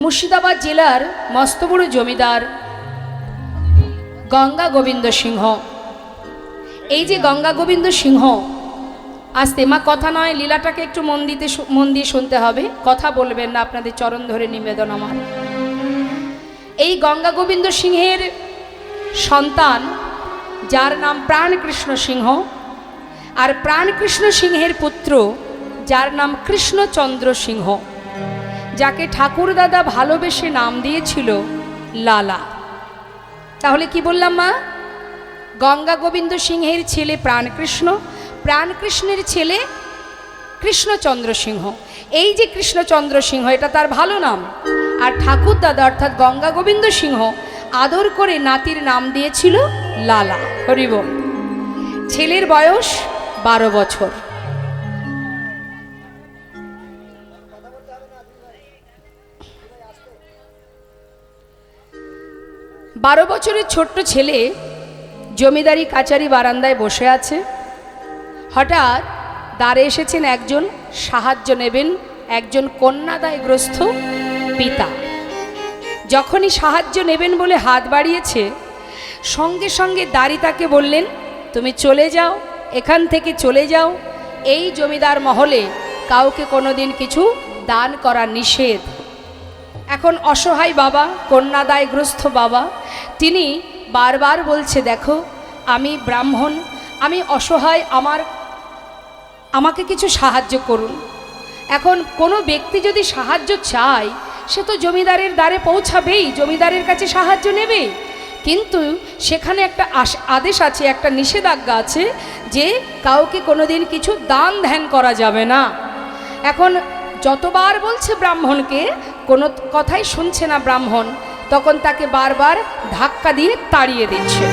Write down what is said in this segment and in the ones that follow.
মুর্শিদাবাদ জেলার মস্ত বড় জমিদার গঙ্গা গোবিন্দ সিংহ। এই যে গঙ্গা গোবিন্দ সিংহ, আস্তে মা কথা নয়, লীলাটাকে একটু মন দিয়ে শুনতে হবে, কথা বলবেন না, আপনাদের চরণ ধরে নিবেদন আমার। এই গঙ্গা গোবিন্দ সিংহের সন্তান যার নাম প্রাণকৃষ্ণ সিংহ, আর প্রাণকৃষ্ণ সিংহের পুত্র যার নাম কৃষ্ণচন্দ্র সিংহ, যাকে ঠাকুর দাদা ভালোবেসে নাম দিয়েছিল লালা। তাহলে কি বললাম মা? গঙ্গা গোবিন্দ সিংহের ছেলে প্রাণকৃষ্ণ, প্রাণকৃষ্ণের ছেলে কৃষ্ণচন্দ্র সিংহ। এই যে কৃষ্ণচন্দ্র সিংহ, এটা তার ভালো নাম। আর ঠাকুর দাদা অর্থাৎ গঙ্গা গোবিন্দ সিংহ আদর করে নাতির নাম দিয়েছিল লালা। হরিবল। ছেলের বয়স 12 বছর। বারো বছরের ছোট্ট ছেলে জমিদারি কাচারি বারান্দায় বসে আছে। হঠাৎ দ্বারে এসেছেন একজন, সাহায্য নেবেন একজন কন্যাদায়গ্রস্ত পিতা। যখনই সাহায্য নেবেন বলে হাত বাড়িয়েছে, সঙ্গে সঙ্গে দাঁড়ি তাকে বললেন, তুমি চলে যাও, এখান থেকে চলে যাও। এই জমিদার মহলে কাউকে কোনোদিন কিছু দান করা নিষেধ। এখন অসহায় বাবা, কন্যাদায়গ্রস্ত বাবা, তিনি বারবার বলছে, দেখো আমি ব্রাহ্মণ, আমি অসহায়, আমাকে কিছু সাহায্য করুন। এখন কোনো ব্যক্তি যদি সাহায্য চায়, সে তো জমিদারের দ্বারে পৌঁছাবেই, জমিদারের কাছে সাহায্য নেবে। কিন্তু সেখানে একটা আদেশ আছে, একটা নিষেধাজ্ঞা আছে যে কাউকে কোনোদিন কিছু দান ধ্যান করা যাবে না। এখন যতবার বলছে ব্রাহ্মণকে, কোনো কথাই শুনছে না ব্রাহ্মণ, তখন তাকে বারবার ধাক্কা দিয়ে তাড়িয়ে দিচ্ছে।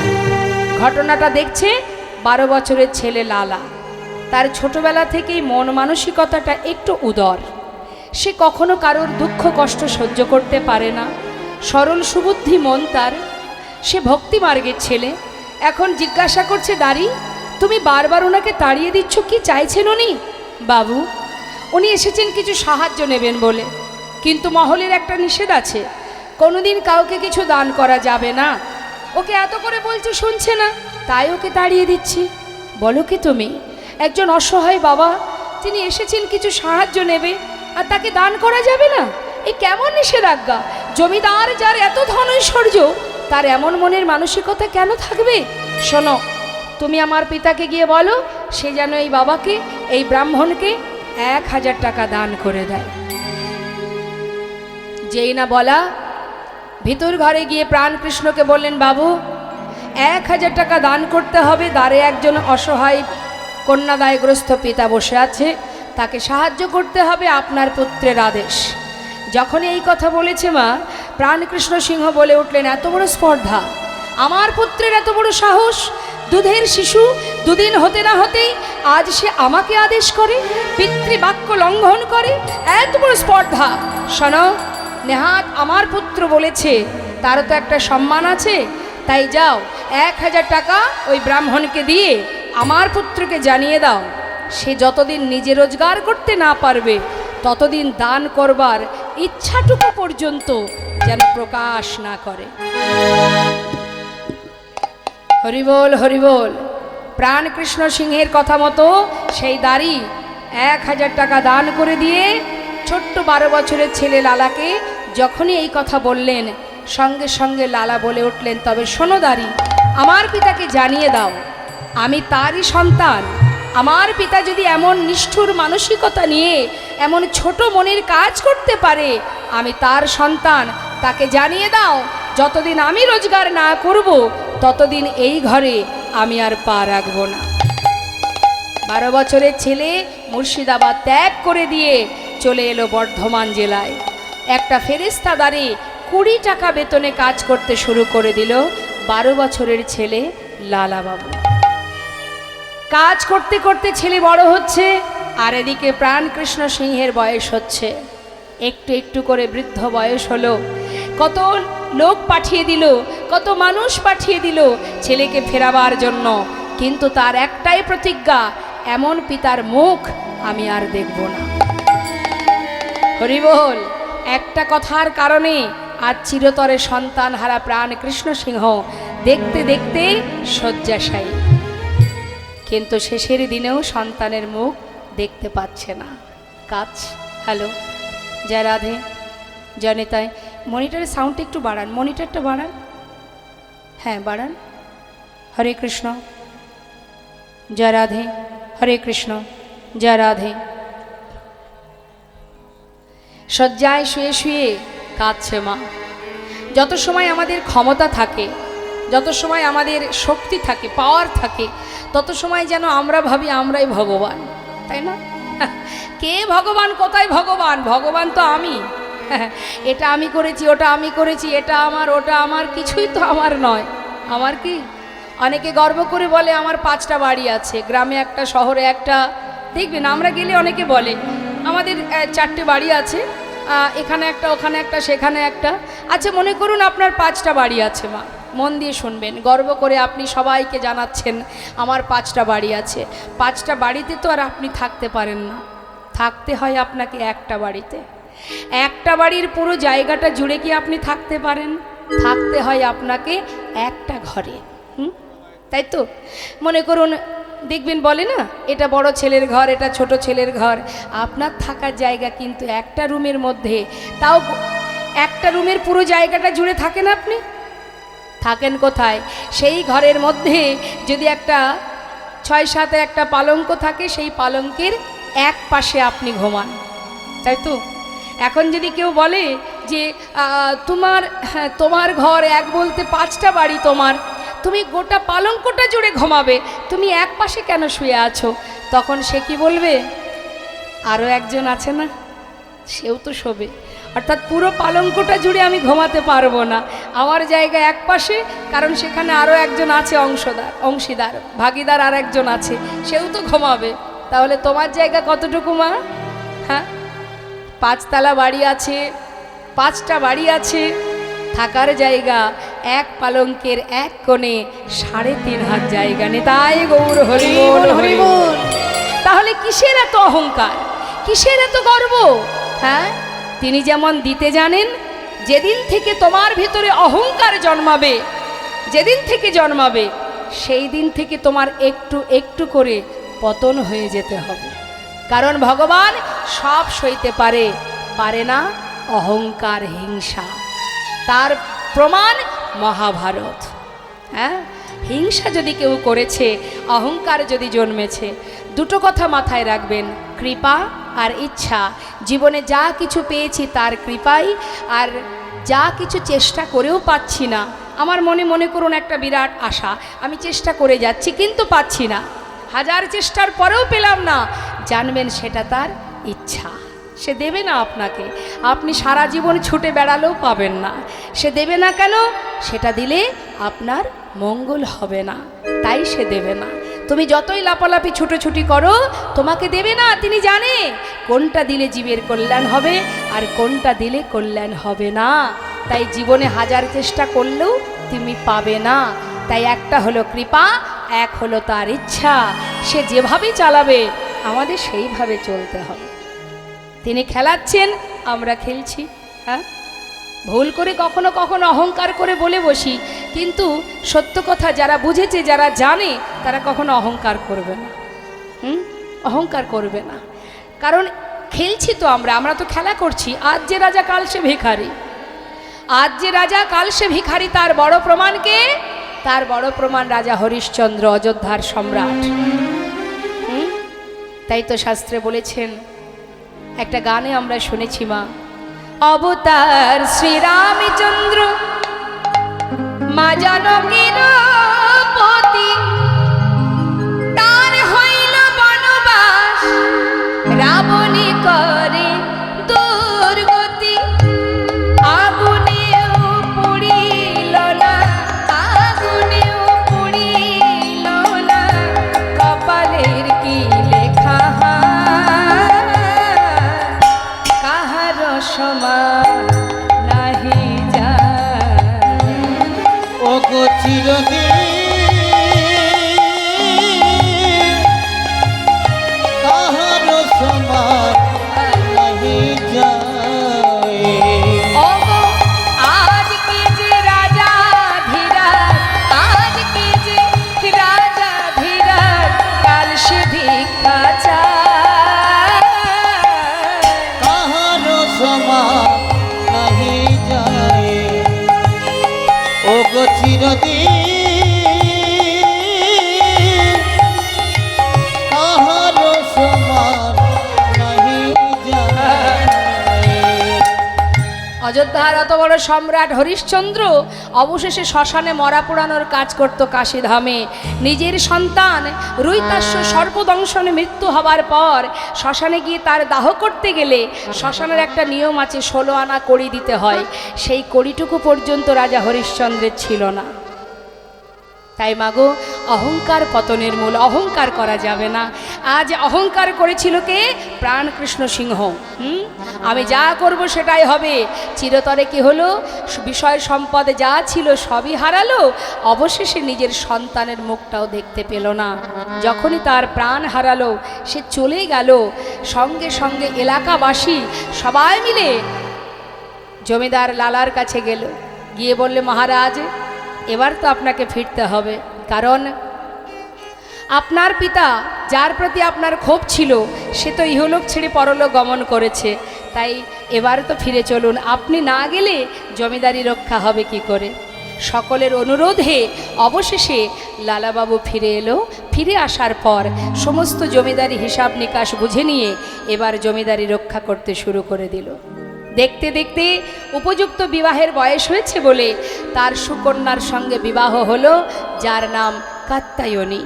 ঘটনাটা দেখছে 12 বছরের ছেলে লালা। তার ছোটবেলা থেকেই মন মানসিকতাটা একটু উদার। সে কখনো কারোর দুঃখ কষ্ট সহ্য করতে পারে না, সরল সুবুদ্ধি মন তার। সে ভক্তি মার্গের ছেলে। এখন জিজ্ঞাসা করছে, দাঁড়ি তুমি বারবার ওনাকে তাড়িয়ে দিচ্ছ, কি চাইছেন উনি? বাবু, উনি এসেছেন কিছু সাহায্য নেবেন বলে, কিন্তু মহলের একটা নিষেধ আছে, কোনোদিন কাউকে কিছু দান করা যাবে না। ওকে এত করে বলছে, শুনছে না, তাই ওকে তাড়িয়ে দিচ্ছি। বলো কি তুমি? একজন অসহায় বাবা, তিনি এসেছেন কিছু সাহায্য নেবে, আর তাকে দান করা যাবে না? এই কেমন নিষেধাজ্ঞা? জমিদার যার এত ধন ঐশ্বর্য, তার এমন মনের মানসিকতা কেন থাকবে? শোনো, তুমি আমার পিতাকে গিয়ে বলো, সে যেন এই বাবাকে, এই ব্রাহ্মণকে 1000 টাকা দান করে দেয়। যেই না বলা, ভিতর ঘরে গিয়ে প্রাণকৃষ্ণকে বললেন, বাবু 1000 টাকা দান করতে হবে, দ্বারে একজন অসহায় কন্যাদায়গ্রস্ত পিতা বসে আছে, তাকে সাহায্য করতে হবে, আপনার পুত্রের আদেশ। যখন এই কথা বলেছে মা, প্রাণকৃষ্ণ সিংহ বলে উঠলেন, এত বড় স্পর্ধা, আমার পুত্রের এত বড় সাহস! দুধের শিশু, দুদিন হতে না হতেই আজ সে আমাকে আদেশ করে, পিতৃবাক্য লঙ্ঘন করে, এত বড় স্পর্ধা! শোনো, নেহাত আমার পুত্র বলেছে, তারও তো একটা সম্মান আছে, তাই যাও 1000 টাকা ওই ব্রাহ্মণকে দিয়ে আমার পুত্রকে জানিয়ে দাও, সে যতদিন নিজে রোজগার করতে না পারবে, ততদিন দান করবার ইচ্ছাটুকু পর্যন্ত যেন প্রকাশ না করে। হরিবোল হরিবোল। প্রাণকৃষ্ণ সিংহের কথা মতো সেই দাড়ি 1000 টাকা দান করে দিয়ে ছোট্ট 12 বছরের ছেলে লালাকে যখনই এই কথা বললেন, সঙ্গে সঙ্গে লালা বলে উঠলেন, তবে শোনো দাড়ি, আমার পিতাকে জানিয়ে দাও, আমি তারই সন্তান। আমার পিতা যদি এমন নিষ্ঠুর মানসিকতা নিয়ে এমন ছোট মনের কাজ করতে পারে, আমি তার সন্তান, তাকে জানিয়ে দাও, যতদিন আমি রোজগার না করব, ততদিন এই ঘরে আমি আর পা রাখব না। 12 বছরের ছেলে মুর্শিদাবাদ ত্যাগ করে দিয়ে চলে এলো বর্ধমান জেলায়। একটা ফেরেস্তাদারে 20 টাকা বেতনে কাজ করতে শুরু করে দিল 12 বছরের ছেলে লালা বাবু। কাজ করতে করতে ছেলে বড় হচ্ছে, আর এদিকে প্রাণকৃষ্ণ সিংহের বয়স হচ্ছে। একটু একটু করে বৃদ্ধ বয়স হলো। কত লোক পাঠিয়ে দিল, কত মানুষ পাঠিয়ে দিল ছেলেকে ফেরাবার জন্য, কিন্তু তার একটাই প্রতিজ্ঞা, এমন পিতার মুখ আমি আর দেখব না। হরিবোল। একটা কথার কারণে আজ চিরতরে সন্তান হারা প্রাণ কৃষ্ণ সিংহ দেখতে দেখতে শয্যাশায়ী, কিন্তু শেষের দিনেও সন্তানের মুখ দেখতে পাচ্ছে না, কাজ। হ্যালো, জয় রাধে, জনিতায় মনিটরের সাউন্ডটা একটু বাড়ান, মনিটরটা বাড়ান, হ্যাঁ বাড়ান। হরে কৃষ্ণ, জয় রাধে, হরে কৃষ্ণ, জয় রাধে। শয্যায় শুয়ে শুয়ে কাঁদছে মা। যত সময় আমাদের ক্ষমতা থাকে, যত সময় আমাদের শক্তি থাকে, পাওয়ার থাকে, তত সময় যেন আমরা ভাবি আমরাই ভগবান, তাই না? কে ভগবান, কোথায় ভগবান? ভগবান তো আমি। এটা আমি করেছি, ওটা আমি করেছি, এটা আমার, ওটা আমার, কিছুই তো আমার নয়। আমার কি? অনেকে গর্ব করে বলে আমার 5টা বাড়ি আছে, গ্রামে একটা, শহরে একটা। দেখবেন আমরা গেলে অনেকে বলে আমাদের 4টে বাড়ি আছে, এখানে একটা, ওখানে একটা, সেখানে একটা। আচ্ছা, মনে করুন আপনার 5টা বাড়ি আছে মা, মন দিয়ে শুনবেন, গর্ব করে আপনি সবাইকে জানাচ্ছেন আমার 5টা বাড়ি আছে। 5টা বাড়িতে তো আর আপনি থাকতে পারেন না, থাকতে হয় আপনাকে একটা বাড়িতে। একটা বাড়ির পুরো জায়গাটা জুড়ে কি আপনি থাকতে পারেন? থাকতে হয় আপনাকে একটা ঘরে, তাই তো? মনে করুন, দেখবেন বলে না এটা বড় ছেলের ঘর, এটা ছোট ছেলের ঘর। আপনার থাকার জায়গা কিন্তু একটা রুমের মধ্যে, তাও একটা রুমের পুরো জায়গাটা জুড়ে থাকেন আপনি। থাকেন কোথায়? সেই ঘরের মধ্যে যদি একটা 6-7 একটা পালঙ্ক থাকে, সেই পালঙ্কের এক পাশে আপনি ঘুমান, তাই তো? এখন যদি কেউ বলে যে তোমার ঘর এক বলতে 5টা বাড়ি তোমার, তুমি গোটা পালঙ্কটা জুড়ে ঘুমাবে, তুমি এক পাশে কেন শুয়ে আছো? তখন সে কি বলবে? আরও একজন আছে না, সেও তো শোবে। অর্থাৎ পুরো পালঙ্কটা জুড়ে আমি ঘুমাতে পারবো না, আমার জায়গা এক পাশে, কারণ সেখানে আরও একজন আছে, অংশীদার, ভাগিদার আর একজন আছে, সেও তো ঘুমাবে। তাহলে তোমার জায়গা কতটুকু মা? হ্যাঁ, 5তলা বাড়ি আছে, 5টা বাড়ি আছে, থাকার জায়গা এক পালঙ্কের এক কোণে 3.5 হাত জায়গা নেই। তাই গৌর হরি বল, হরি বল। তাহলে কিসের এত অহংকার, কিসের এত গর্ব? হ্যাঁ, তিনি যেমন দিতে জানেন, যেদিন থেকে তোমার ভিতরে অহংকার জন্মাবে, যেদিন থেকে জন্মাবে, সেই দিন থেকে তোমার একটু একটু করে পতন হয়ে যেতে হবে। কারণ ভগবান সব সইতে পারে, পারে না অহংকার, হিংসা। তার প্রমাণ মহাভারত। হ্যাঁ, হিংসা যদি কেউ করেছে, অহংকার যদি জন্মেছে, দুটো কথা মাথায় রাখবেন, কৃপা আর ইচ্ছা। জীবনে যা কিছু পেয়েছি তার কৃপাই, আর যা কিছু চেষ্টা করেও পাচ্ছি না, আমার মনে করুন একটা বিরাট আশা, আমি চেষ্টা করে যাচ্ছি কিন্তু পাচ্ছি না, 1000 চেষ্টার পরেও পেলাম না, জানবেন সেটা তার ইচ্ছা। সে দেবে না আপনাকে, আপনি সারা জীবন ছুটে বেড়ালেও পাবেন না। সে দেবে না কেন? সেটা দিলে আপনার মঙ্গল হবে না, তাই সে দেবে না। তুমি যতই লাপালাপি ছুটোছুটি করো, তোমাকে দেবে না। তিনি জানে কোনটা দিলে জীবের কল্যাণ হবে আর কোনটা দিলে কল্যাণ হবে না। তাই জীবনে 1000 চেষ্টা করলেও তুমি পাবে না। তাই একটা হলো কৃপা, এক হলো তার ইচ্ছা। সে যেভাবে চালাবে আমাদের সেইভাবে চলতে হবে। তিনি খেলাচ্ছেন, আমরা খেলছি। হ্যাঁ, ভুল করে কখনো কখনো অহংকার করে বলে বসি, কিন্তু সত্য কথা যারা বুঝেছে, যারা জানে, তারা কখনো অহংকার করবে না। অহংকার করবে না, কারণ খেলছি তো আমরা তো খেলা করছি। আজ যে রাজা কাল সে ভিখারি, আজ যে রাজা কাল সে ভিখারি। তার বড় প্রমাণ কে? তার বড় প্রমাণ রাজা হরিশ্চন্দ্র, অযোধ্যার সম্রাট। তাই তো শাস্ত্রে বলেছেন, একটা গানে আমরা শুনেছি মা, অবতার শ্রীরামচন্দ্র মা জানকীর পতি, তার হইল বনবাস, রাবণী করে দুর্গতি। আগুনেও পুড়িল না, আগুনেও পুড়িল না, কপালের কি লেখা কাহার সমান নাহি যায়। ও গো চিরদিন কাহার সমান চিরদিন কাহার সমান নাহি যায়। অযোধ্যার অত বড় সম্রাট হরিশ্চন্দ্র অবশেষে শ্মশানে মরা পোড়ানোর কাজ করত কাশীধামে। নিজের সন্তান রুইতাস্য সর্পদংশনে মৃত্যু হবার পর শ্মশানে গিয়ে তার দাহ করতে গেলে শ্মশানের একটা নিয়ম আছে, 16 আনা কড়ি দিতে হয়। সেই কড়িটুকু পর্যন্ত রাজা হরিশ্চন্দ্রের ছিল না। তাই মাগো, অহংকার পতনের মূল, অহংকার করা যাবে না। আজ অহংকার করেছিল কে? প্রাণকৃষ্ণ সিংহ। আমি যা করব সেটাই হবে। চিরতরে কি হলো? বিষয় সম্পদে যা ছিল সবই হারালো, অবশেষে নিজের সন্তানের মুখটাও দেখতে পেল না। যখনই তার প্রাণ হারালো, সে চলে গেল। সঙ্গে সঙ্গে এলাকাবাসী সবাই মিলে জমিদার লালার কাছে গেল, গিয়ে বললে, মহারাজ, এবার তো আপনাকে ফিরতে হবে, কারণ আপনার পিতা যার প্রতি আপনার ক্ষোভ ছিল সে তো ইহলোক ছেড়ে পরলোক গমন করেছে, তাই এবার তো ফিরে চলুন। আপনি না গেলে জমিদারি রক্ষা হবে কি করে? সকলের অনুরোধে অবশেষে লালাবাবু ফিরে এলো। ফিরে আসার পর সমস্ত জমিদারি হিসাব নিকাশ বুঝে নিয়ে এবার জমিদারি রক্ষা করতে শুরু করে দিল। দেখতে দেখতে উপযুক্ত বিবাহের বয়স হয়েছে বলে তার সুকন্যার সঙ্গে বিবাহ হলো, যার নাম কাত্যায়নী।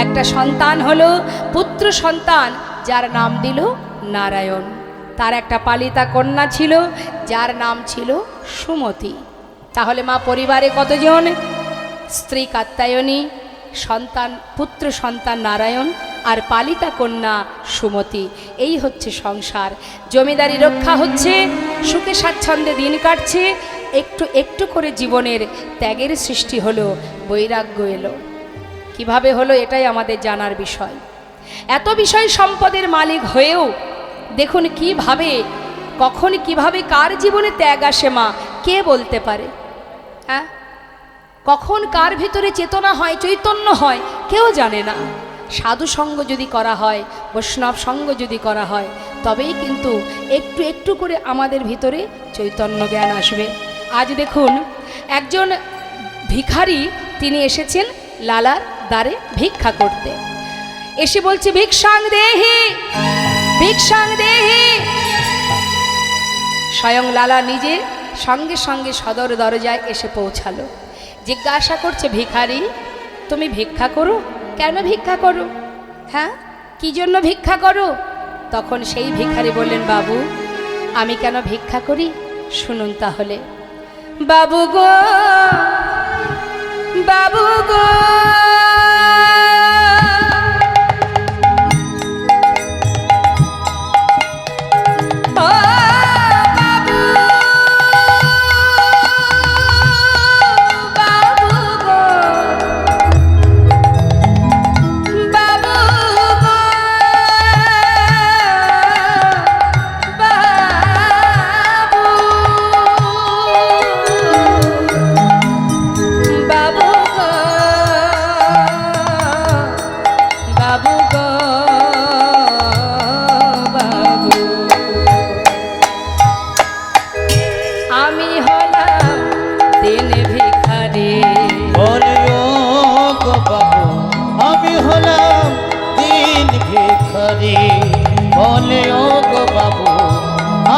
একটা সন্তান হলো, পুত্র সন্তান, যার নাম দিল নারায়ণ। তার একটা পালিতা কন্যা ছিল, যার নাম ছিল সুমতি। তাহলে মা, পরিবারে কতজন? স্ত্রী কাত্যায়নী, সন্তান, পুত্র সন্তান নারায়ণ, আর পালিতা কন্যা সুমতি। এই হচ্ছে সংসার। জমিদারি রক্ষা হচ্ছে, সুখে স্বাচ্ছন্দ্যে দিন কাটছে। একটু একটু করে জীবনের ত্যাগের সৃষ্টি হলো, বৈরাগ্য এলো। কিভাবে হলো এটাই আমাদের জানার বিষয়। এত বিষয় সম্পদের মালিক হয়েও দেখুন কিভাবে, কখন কিভাবে কার জীবনে ত্যাগ আসে মা, কে বলতে পারে? হ্যাঁ, কখন কার ভিতরে চেতনা হয়, চৈতন্য হয়, কেউ জানে না। সাধু সঙ্গ যদি করা হয়, বৈষ্ণব সঙ্গ যদি করা হয়, তবেই কিন্তু একটু একটু করে আমাদের ভিতরে চৈতন্য জ্ঞান আসবে। আজ দেখুন, একজন ভিখারি তিনি এসেছেন লালার দ্বারে ভিক্ষা করতে। এসে বলছে, ভিক্ষাং দেহি, ভিক্ষাং দেহি। স্বয়ং লালা নিজে সঙ্গে সঙ্গে সদর দরজায় এসে পৌঁছালো। জিজ্ঞাসা করছে, ভিখারি, তুমি ভিক্ষা করো? কেন ভিক্ষা করো? হ্যাঁ, কি জন্য ভিক্ষা করো? তখন সেই ভিখারি বললেন, বাবু, আমি কেন ভিক্ষা করি শুনুন তাহলে। বাবু গো, বাবু গো, বলে, ও গো বাবু,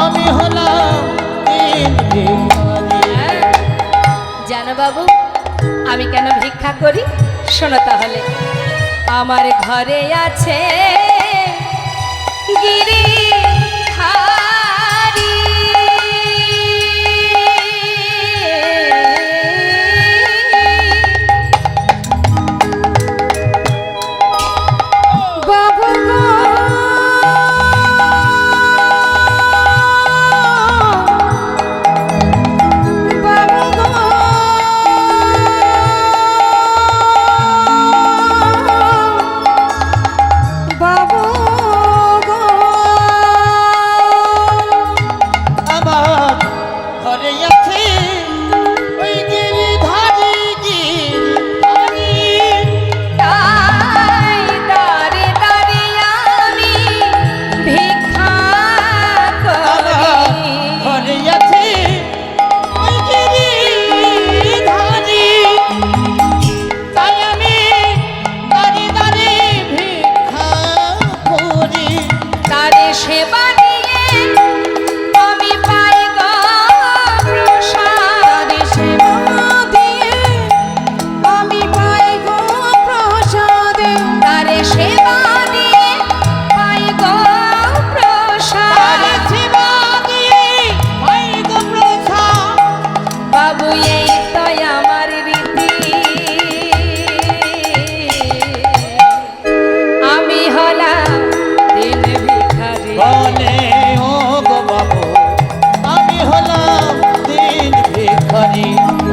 আমি হলাম দিন ভিখারি। জানো বাবু, আমি কেন ভিক্ষা করি? শোনো তাহলে। আমার ঘরে আছে গিরি বাবু গো,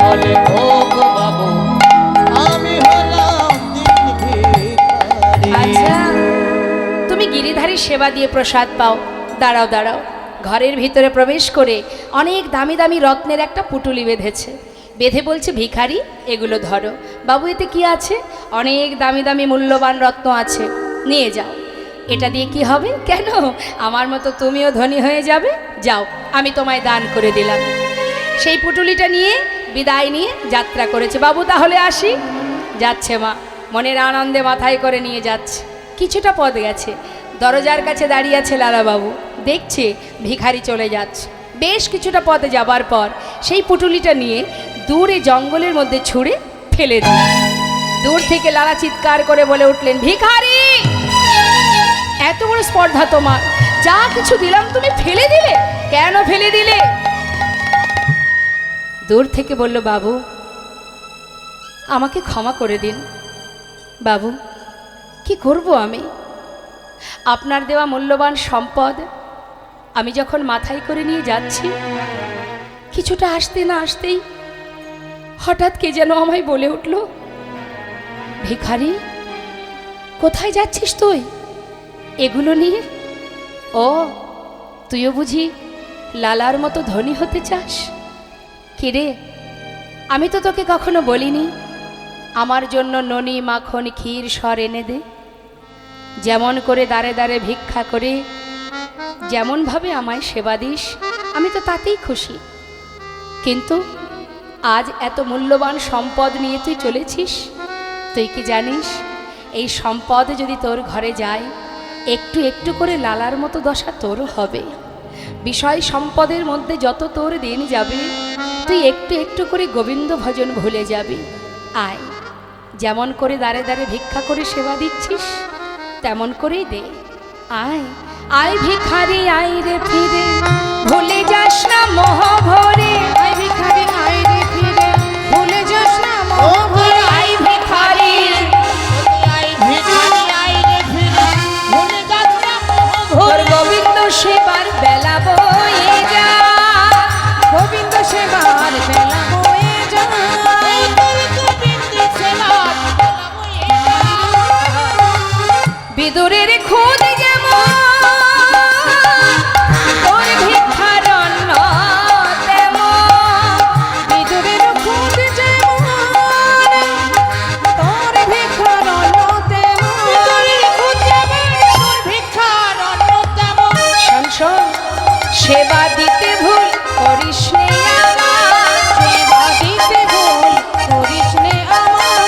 বলে ও গো বাবু আমি হলাম দিন ভিখারি। আচ্ছা, তুমি গিরিধারী সেবা দিয়ে প্রসাদ পাও। দাঁড়াও দাঁড়াও, ঘরের ভিতরে প্রবেশ করে অনেক দামি দামি রত্নের একটা পুটুলি বেঁধেছে। বেঁধে বলছে, ভিখারি এগুলো ধরো। বাবু এতে কি আছে? অনেক দামি দামি মূল্যবান রত্ন আছে, নিয়ে যাও। এটা দিয়ে কি হবে? কেন, আমার মতো তুমিও ধনী হয়ে যাবে। যাও, আমি তোমায় দান করে দিলাম। সেই পুটুলিটা নিয়ে বিদায় নিয়ে যাত্রা করেছে। বাবু তাহলে আসি। যাচ্ছে মা, মনের আনন্দে মাথায় করে নিয়ে যাচ্ছে। কিছুটা পথ গেছে, দরজার কাছে দাঁড়িয়ে আছে লালাবাবু। দেখছে ভিখারি চলে যাচ্ছে। বেশ কিছুটা পথে যাবার পর সেই পুটুলিটা নিয়ে দূরে জঙ্গলের মধ্যে ছুঁড়ে ফেলে দিল। দূর থেকে লালা চিৎকার করে বলে উঠলেন, ভিখারি! এত বড় স্পর্ধা তোমার, যা কিছু দিলাম তুমি ফেলে দিলে, কেন ফেলে দিলে? দূর থেকে বলল, বাবু আমাকে ক্ষমা করে দিন। বাবু কি করব আমি? আপনার দেওয়া মূল্যবান সম্পদ আমি যখন মাথায় করে নিয়ে যাচ্ছি, কিছুটা আসতে না আসতেই হঠাৎ কে যেন আমায় বলে উঠল, ভিখারি কোথায় যাচ্ছিস তুই এগুলো নিয়ে? ও, তুইও বুঝি লালার মতো ধনী হতে চাস? কিরে, আমি তো তোকে কখনো বলিনি আমার জন্য ননি মাখন ক্ষীর সর এনে দে? যেমন করে দাঁড়ে দাঁড়ে ভিক্ষা করে যেমনভাবে আমায় সেবা দিস, আমি তো তাতেই খুশি। কিন্তু আজ এত মূল্যবান সম্পদ নিয়ে তুই চলেছিস। তুই কি জানিস, এই সম্পদ যদি তোর ঘরে যায়, একটু একটু করে লালার মতো দশা তোরও হবে। বিষয় সম্পদের মধ্যে যত তোর দিন যাবে, তুই একটু একটু করে গোবিন্দ ভজন ভুলে যাবি। আয়, যেমন করে দাঁড়ে দাঁড়ে ভিক্ষা করে সেবা দিচ্ছিস তেমন করেই দে। আয় আয় ভিখারি আয় রে ফিরে, ভুলে যাস না মোহ ভরে। আয় ভিখারি আয় রে ফিরে, ভুলে যাস না মোহ ভরে। আয় ভিখারি আই ভিখারি আই রে ফিরে ভুলে যাস না মোহ ভরে। গোবিন্দ সেবার বেলা বয়ে যা, গোবিন্দ সেবার বেলা বয়ে যা। বিদুরের খুদ যেমন তোর ভিক্ষার অন্ন তেমন, বিদুরের খুদ যেমন তোর ভিক্ষার অন্ন তেমন, বিদুরের খুদ যেমন তোর ভিক্ষার অন্ন তেমন। শোন শোন, সেবা দিতে ভুল করিস নে আমার, সেবা দিতে ভুল করিস নে আমার।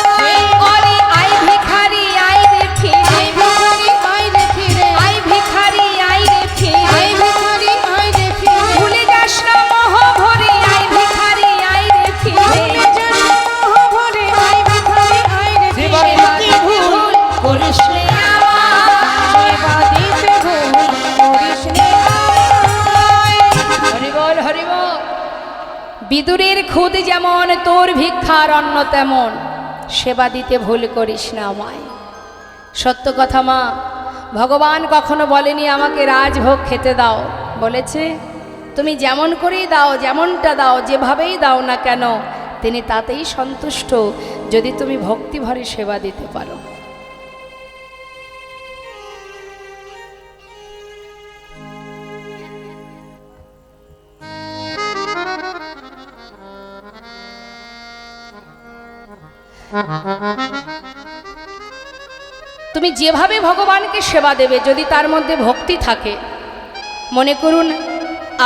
অরে আই ভিখারি আই রে ফিরে, আই ভিখারি আই রে ফিরে, আই ভিখারি আই রে ফিরে, আই ভিখারি আই রে ফিরে। ভুলে যাস না মোহ ভরে, আই ভিখারি আই রে ফিরে, ভুলে যাস না মোহ ভরে, আই ভিখারি আই রে ফিরে। সেবা দিতে ভুল করিস নে আমার, সেবা দিতে ভুল করিস নে আমার। হরি বল হরি বল। বিদুরের খুদ যেমন তোর ভিক্ষার অন্ন তেমন, সেবা দিতে ভুল করিস না আমায়। সত্য কথা মা, ভগবান কখনো বলেনি আমাকে রাজভোগ খেতে দাও। বলেছে তুমি যেমন করেই দাও, যেমনটা দাও, যেভাবেই দাও না কেন, তিনি তাতেই সন্তুষ্ট যদি তুমি ভক্তি ভরে সেবা দিতে পারো। তুমি যেভাবে ভগবানকে সেবা দেবে, যদি তার মধ্যে ভক্তি থাকে, মনে করুন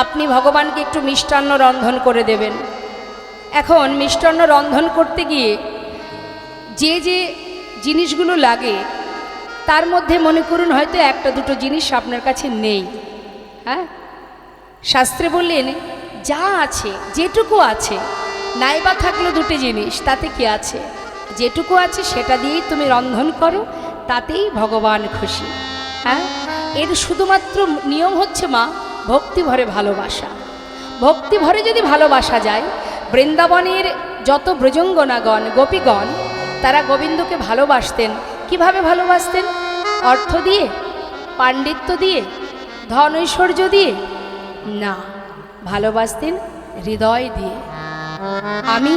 আপনি ভগবানকে একটু মিষ্টান্ন রন্ধন করে দেবেন। এখন মিষ্টান্ন রন্ধন করতে গিয়ে যে যে জিনিসগুলো লাগে, তার মধ্যে মনে করুন হয়তো একটা দুটো জিনিস আপনার কাছে নেই। হ্যাঁ, শাস্ত্রে বললেন যা আছে, যেটুকু আছে, নাইবা থাকলো দুটো জিনিস, তাতে কি আছে, যেটুকু আছে সেটা দিয়েই তুমি রন্ধন করো, তাতেই ভগবান খুশি। হ্যাঁ, এর শুধুমাত্র নিয়ম হচ্ছে মা ভক্তি ভরে ভালোবাসা। ভক্তি ভরে যদি ভালোবাসা যায়, বৃন্দাবনের যত ব্রজঙ্গনাগণ গোপীগণ তারা গোবিন্দকে ভালোবাসতেন। কিভাবে ভালোবাসতেন? অর্থ দিয়ে, পাণ্ডিত্য দিয়ে, ধন ঐশ্বর্য দিয়ে না, ভালোবাসতেন হৃদয় দিয়ে। আমি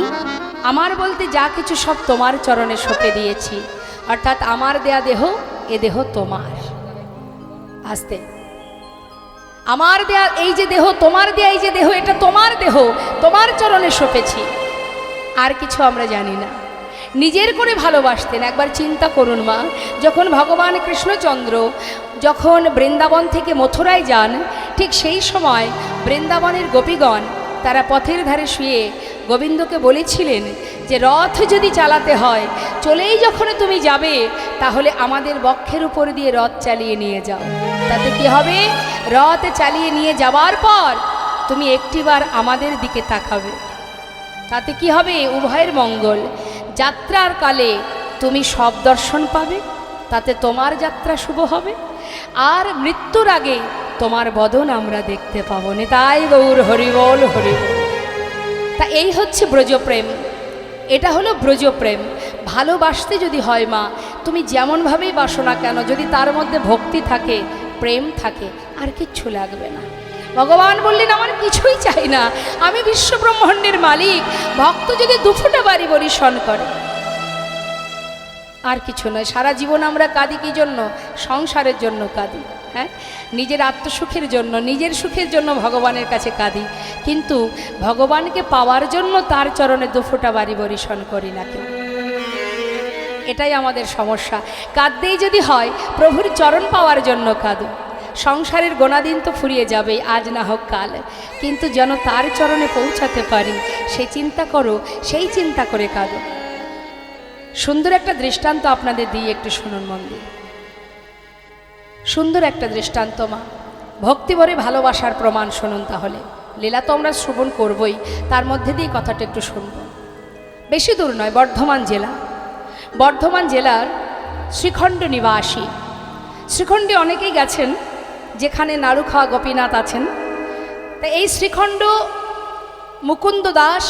আমার বলতে যা কিছু সব তোমার চরণে সঁপে দিয়েছি, অর্থাৎ আমার দেয়া দেহ, এ দেহ তোমার। আস্তে, আমার দেয়া এই যে দেহ, তোমার দেয়া এই যে দেহ, এটা তোমার দেহ, তোমার চরণে সঁপেছি। আর কিছু আমরা জানি না। নিজের করে ভালোবাসতেন। একবার চিন্তা করুন মা, যখন ভগবান কৃষ্ণচন্দ্র যখন বৃন্দাবন থেকে মথুরায় যান, ঠিক সেই সময় বৃন্দাবনের গোপীগণ তারা পথের ধারে শুয়ে গোবিন্দকে বলেছিলেন যে রথ যদি চালাতে হয়, চলেই যখন তুমি যাবে, তাহলে আমাদের বক্ষের উপর দিয়ে রথ চালিয়ে নিয়ে যাও। তাতে কি হবে? রথ চালিয়ে নিয়ে যাওয়ার পর তুমি একটিবার আমাদের দিকে তাকাবে, তাতে কি হবে? উভয়ের মঙ্গল। যাত্রার কালে তুমি সব দর্শন পাবে, তাতে তোমার যাত্রা শুভ হবে, আর মৃত্যুর আগে তোমার বদন আমরা দেখতে পাবো। নিতাই গৌর হরিবল হরিবল। তা এই হচ্ছে ব্রজপ্রেম, এটা হলো ব্রজপ্রেম। ভালোবাসতে যদি হয় মা, তুমি যেমনভাবেই বাসো না কেন, যদি তার মধ্যে ভক্তি থাকে, প্রেম থাকে, আর কিচ্ছু লাগবে না। ভগবান বললেন আমার কিছুই চাই না, আমি বিশ্বব্রহ্মাণ্ডের মালিক। ভক্ত যদি দুফোঁটা বাড়ি বরিশন করে, আর কিছু নয়। সারা জীবন আমরা কাঁদি কি জন্য? সংসারের জন্য কাঁদি, হ্যাঁ, নিজের আত্মসুখের জন্য, নিজের সুখের জন্য ভগবানের কাছে কাঁদি, কিন্তু ভগবানকে পাওয়ার জন্য তার চরণে দুফোঁটা বাড়ি বরিশন করি না কেউ। এটাই আমাদের সমস্যা। কাঁদতেই যদি হয়, প্রভুর চরণ পাওয়ার জন্য কাঁদো। সংসারের গোনাদিন তো ফুরিয়ে যাবে, আজ না হোক কাল, কিন্তু যেন তার চরণে পৌঁছাতে পারি সে চিন্তা করো, সেই চিন্তা করে কাঁদো। সুন্দর একটা দৃষ্টান্ত আপনাদের দিই, একটু শুনুন মন দিয়ে। সুন্দর একটা দৃষ্টান্ত মা, ভক্তিভরে ভালোবাসার প্রমাণ শুনুন। তাহলে লীলা তো আমরা শ্রবণ করবই, তার মধ্যে দিয়ে কথাটা একটু শুনব। বেশি দূর নয়, বর্ধমান জেলা। বর্ধমান জেলার শ্রীখণ্ড নিবাসী। শ্রীখণ্ডে অনেকেই গেছেন, যেখানে নাড়ুখাওয়া গোপীনাথ আছেন। তা এই শ্রীখণ্ড মুকুন্দ দাস,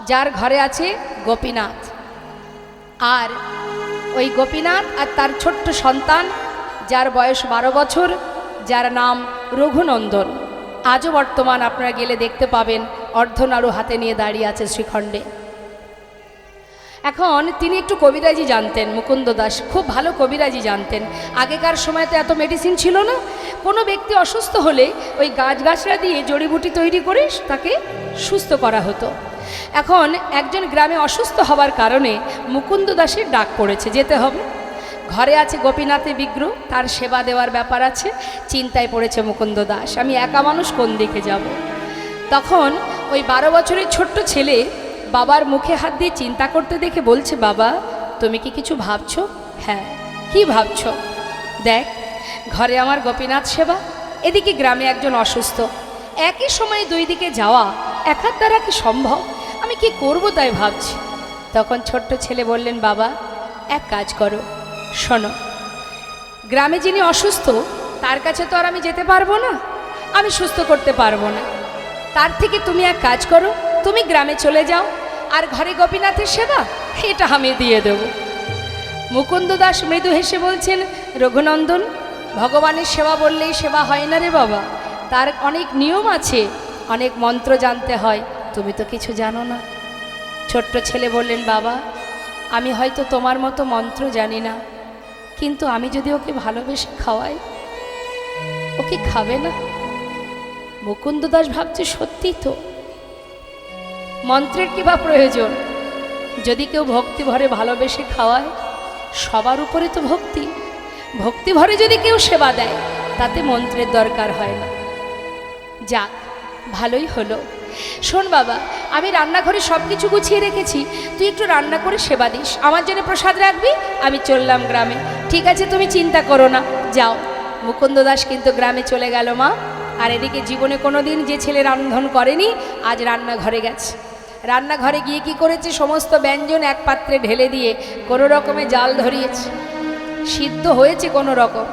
যার ঘরে আছে গোপীনাথ, আর ওই গোপীনাথ আর তার ছোট্ট সন্তান, যার বয়স 12 বছর, যার নাম রঘুনন্দন। আজও বর্তমান আপনারা গেলে দেখতে পাবেন অর্ধনাড়ু হাতে নিয়ে দাঁড়িয়ে আছে শ্রীখণ্ডে। এখন তিনি একটু কবিরাজি জানতেন, মুকুন্দ দাস খুব ভালো কবিরাজি জানতেন। আগেকার সময় তো এত মেডিসিন ছিল না। কোনো ব্যক্তি অসুস্থ হলে ওই গাছগাছরা দিয়ে জড়িবুটি তৈরি করে তাকে সুস্থ করা হতো। এখন একজন গ্রামে অসুস্থ হওয়ার কারণে মুকুন্দ দাসের ডাক পড়েছে, যেতে হবে। ঘরে আছে গোপীনাথের বিগ্রহ, তার সেবা দেওয়ার ব্যাপার আছে। চিন্তায় পড়েছে মুকুন্দ দাস, আমি একা মানুষ, কোন দিকে যাব। তখন ওই 12 বছরের ছোট্ট ছেলে বাবার মুখে হাত দিয়ে চিন্তা করতে দেখে বলছে, বাবা তুমি কি কিছু ভাবছো? হ্যাঁ। কি ভাবছো? দেখ, ঘরে আমার গোপীনাথ সেবা, এদিকে গ্রামে একজন অসুস্থ, একই সময়ে দুই দিকে যাওয়া একার দ্বারা কি সম্ভব? আমি কি করব তাই ভাবছি। তখন ছোট্ট ছেলে বললেন, বাবা এক কাজ করো, শোনো, গ্রামে যিনি অসুস্থ তার কাছে তো আর আমি যেতে পারবো না, আমি সুস্থ করতে পারবো না। তার থেকে তুমি এক কাজ করো, তুমি গ্রামে চলে যাও, আর ঘরে গোপীনাথের সেবা এটা আমি দিয়ে দেব। মুকুন্দ দাস মৃদু হেসে বলছেন, রঘুনন্দন, ভগবানের সেবা বললেই সেবা হয় না রে বাবা, তার অনেক নিয়ম আছে, অনেক মন্ত্র জানতে হয়, তুমি তো কিছু জানো না। ছোট্ট ছেলে বললেন, বাবা আমি হয়তো তোমার মতো মন্ত্র জানি না, কিন্তু আমি যদি ওকে ভালোবেসে খাওয়াই, ও কি খাবে না? মুকুন্দ দাস ভাবছে, সত্যি তো, মন্ত্রের কি বা প্রয়োজন? যদি কেউ ভক্তি ভরে ভালোবেসে খাওয়ায়, সবার উপরে তো ভক্তি, ভক্তি ভরে যদি কেউ সেবা দেয়, তাতে মন্ত্রের দরকার হয় না। যাক, ভালোই হলো। শোন বাবা, আমি রান্নাঘরে সব কিছু গুছিয়ে রেখেছি, তুই একটু রান্না করে সেবা দিস, আমার জন্য প্রসাদ রাখবি, আমি চললাম গ্রামে। ঠিক আছে, তুমি চিন্তা করো না, যাও। মুকুন্দ দাস কিন্তু গ্রামে চলে গেল মা। আর এদিকে জীবনে কোনো দিন যে ছেলে রান্ধন করেনি, আজ রান্নাঘরে গেছে। রান্নাঘরে গিয়ে কি করেছে, সমস্ত ব্যঞ্জন এক পাত্রে ঢেলে দিয়ে কোনো রকমে জাল ধরিয়েছে। সিদ্ধ হয়েছে কোনো রকম,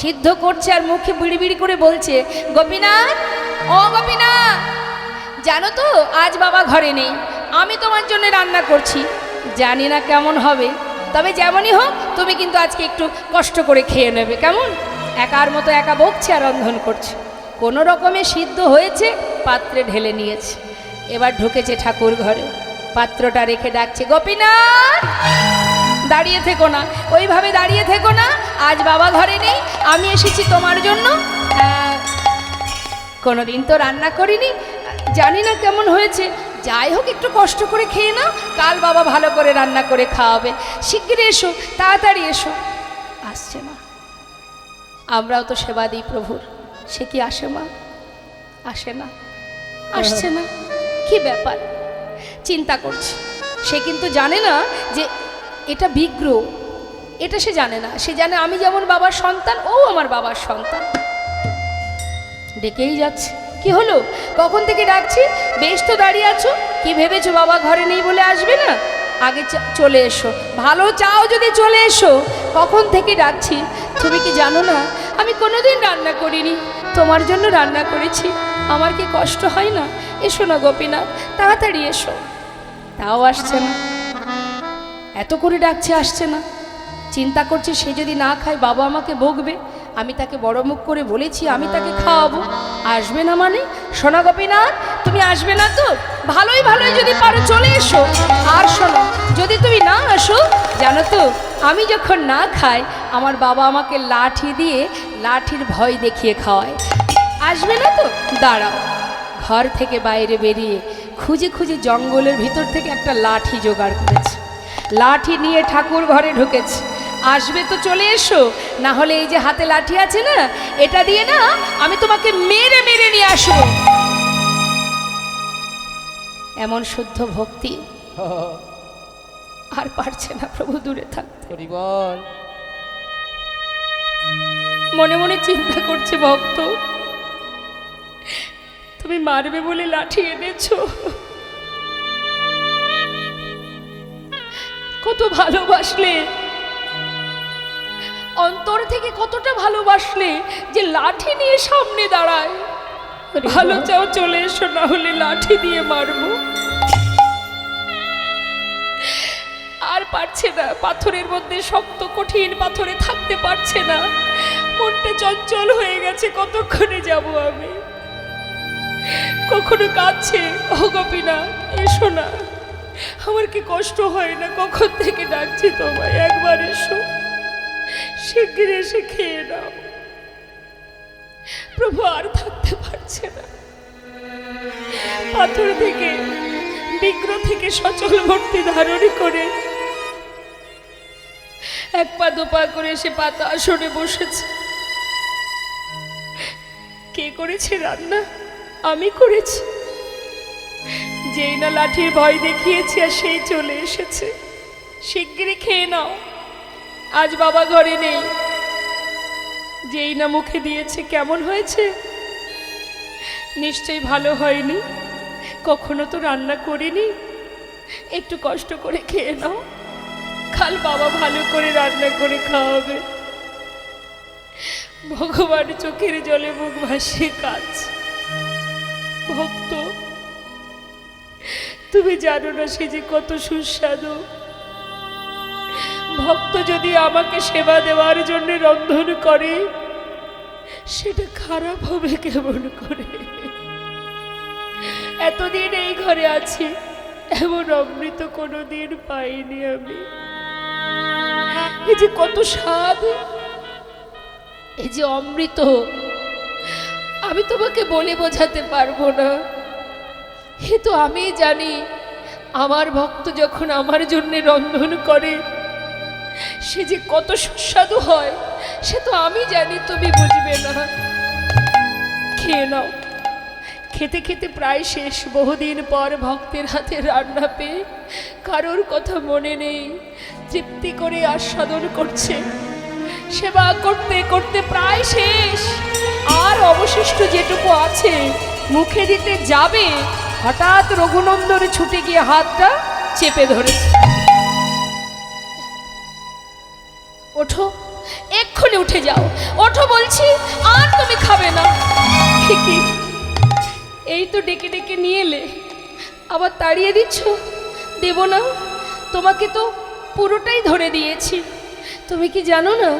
সিদ্ধ করছে আর মুখে বিড়ি বিড়ি করে বলছে, গোপীনাথ, ও গোপীনাথ, জানো তো আজ বাবা ঘরে নেই, আমি তোমার জন্য রান্না করছি, জানি না কেমন হবে, তবে যেমনই হোক তুমি কিন্তু আজকে একটু কষ্ট করে খেয়ে নেবে, কেমন? একার মতো একা বকছে আর রন্ধন করছে। কোনো রকমে সিদ্ধ হয়েছে, পাত্রে ঢেলে নিয়েছে। এবার ঢুকেছে ঠাকুর ঘরে। পাত্রটা রেখে ডাকছে, গোপীনাথ দাঁড়িয়ে থেকো না, ওইভাবে দাঁড়িয়ে থেকো না, আজ বাবা ঘরে নেই, আমি এসেছি তোমার জন্য। কোনোদিন তো রান্না করিনি, জানি না কেমন হয়েছে, যাই হোক একটু কষ্ট করে খেয়ে নাও, কাল বাবা ভালো করে রান্না করে খাওয়াবে, শিগগির এসো, তাড়াতাড়ি এসো। আসছে না, আমরাও তো সেবা দিই প্রভুর, সে কি আসে মা? আসে না, আসছে না, কি ব্যাপার? চিন্তা করছে, সে কিন্তু জানে না যে এটা বিগ্রহ, এটা সে জানে না, সে জানে আমি যেমন বাবার সন্তান, ও আমার বাবার সন্তান। ডেকেই যাচ্ছে, কি হলো, কখন থেকে ডাকছি, বেশ তো দাঁড়িয়ে আছো, কি ভেবেছো বাবা ঘরে নেই বলে আসবে না? আগে চলে এসো, ভালো চাও যদি চলে এসো, কখন থেকে ডাকছি। তুমি কি জানো না আমি কোনোদিন রান্না করিনি, তোমার জন্য রান্না করেছি, আমার কি কষ্ট হয় না? এসো না গোপীনাথ, তাড়াতাড়ি এসো। তাও আসছে না, এত করে ডাকছে, আসছে না। চিন্তা করছে সে যদি না খায় বাবা আমাকে বকবে, আমি তাকে বড় মুখ করে বলেছি আমি তাকে খাওয়াবো, আসবে না মানে? শোনো গোপীনাথ, তুমি আসবে না তো? ভালোই ভালোই যদি পারো চলে এসো। আর শোনো, যদি তুমি না আসো, জানো তো আমি যখন না খাই আমার বাবা আমাকে লাঠি দিয়ে লাঠির ভয় দেখিয়ে খাওয়ায়। আসবে না তো? দাঁড়াও। ঘর থেকে বাইরে বেরিয়ে খুঁজে খুঁজে জঙ্গলের ভিতর থেকে একটা লাঠি জোগাড় করেছে, লাঠি নিয়ে ঠাকুর ঘরে ঢুকেছে। আসবে তো চলে এসো, না হলে এই যে হাতে লাঠি আছে না, এটা দিয়ে না আমি তোমাকে মেরে মেরে নিয়ে আসবো। এমন শুদ্ধ ভক্তি, আর পারছে না প্রভু দূরে থাকতে। মনে মনে চিন্তা করছে ভক্ত, তুমি মারবে বলে লাঠি এনেছো, কত ভালোবাসলে, অন্তর থেকে কতটা ভালোবাসলে যে লাঠি নিয়ে সামনে দাঁড়ায়। ভালো চাও চলে এসো, না হলে লাঠি দিয়ে মারবো। আর পারছে না, পাথরের মধ্যে শক্ত কঠিন পাথরে থাকতে পারছে না, মনটা চঞ্চল হয়ে গেছে, কতক্ষণে যাব আমি। কখনো কাঁদছে, ও গোপীনাথ এসো না, আমার কি কষ্ট হয় না, কখন থেকে ডাকছি তোমায়, একবার এসো, শিগগির এসে খেয়ে নাও। প্রভু আর থাকতে পারছে না, পাথর থেকে বিগ্রহ থেকে সচল মূর্তি ধারণ করে এক পা দুপা করে সে পাতা আসনে বসেছে। কে করেছে রান্না? আমি করেছি। যেই না লাঠির ভয় দেখিয়েছি আর সেই চলে এসেছে, শিগগিরই খেয়ে নাও, আজ বাবা ঘরে নেই। যেই না মুখে দিয়েছে, কেমন হয়েছে? নিশ্চয়ই ভালো হয়নি, কখনো তো রান্না করিনি, একটু কষ্ট করে খেয়ে নাও, কাল বাবা ভালো করে রান্না করে খাওয়াবে। ভগবান চোখের জলে মুখ ভাসিয়ে কাঁদছে। ভক্ত, তুমি জানো না সে যে কত সুস্বাদু। ভক্ত যদি আমাকে সেবা দেওয়ার জন্য রন্ধন করে, সেটা খারাপ হবে কেমন করে? এতদিন এই ঘরে আছি, এমন অমৃত কোনোদিন পাইনি আমি। এই যে কত স্বাদ, এই যে অমৃত, আমি তোমাকে বলে বোঝাতে পারবো না। এ তো আমি জানি, আমার ভক্ত যখন আমার জন্য রন্ধন করে সে যে কত সুস্বাদু হয়, সে তো আমি জানি, তুমি বুঝবে না। খেয়ে নাও। খেতে খেতে প্রায় শেষ, বহুদিন পর ভক্তের হাতে রান্না পেয়ে কারোর কথা মনে নেই, তৃপ্তি করে আস্বাদন করছে। সেবা করতে করতে প্রায় শেষ, আর অবশিষ্ট যেটুকু আছে মুখে দিতে যাবে, হঠাৎ রঘুনন্দন ছুটে গিয়ে হাতটা চেপে ধরেছে। ওঠো, এক্ষুনি উঠে যাও, ওঠো বলছি, আর তুমি খাবে না। ঠিকই, এই তো ডেকে ডেকে নিয়ে এলে, আবার তাড়িয়ে দিচ্ছ। দেব না, তোমাকে তো পুরোটাই ধরে দিয়েছি। তুমি কি জানো না,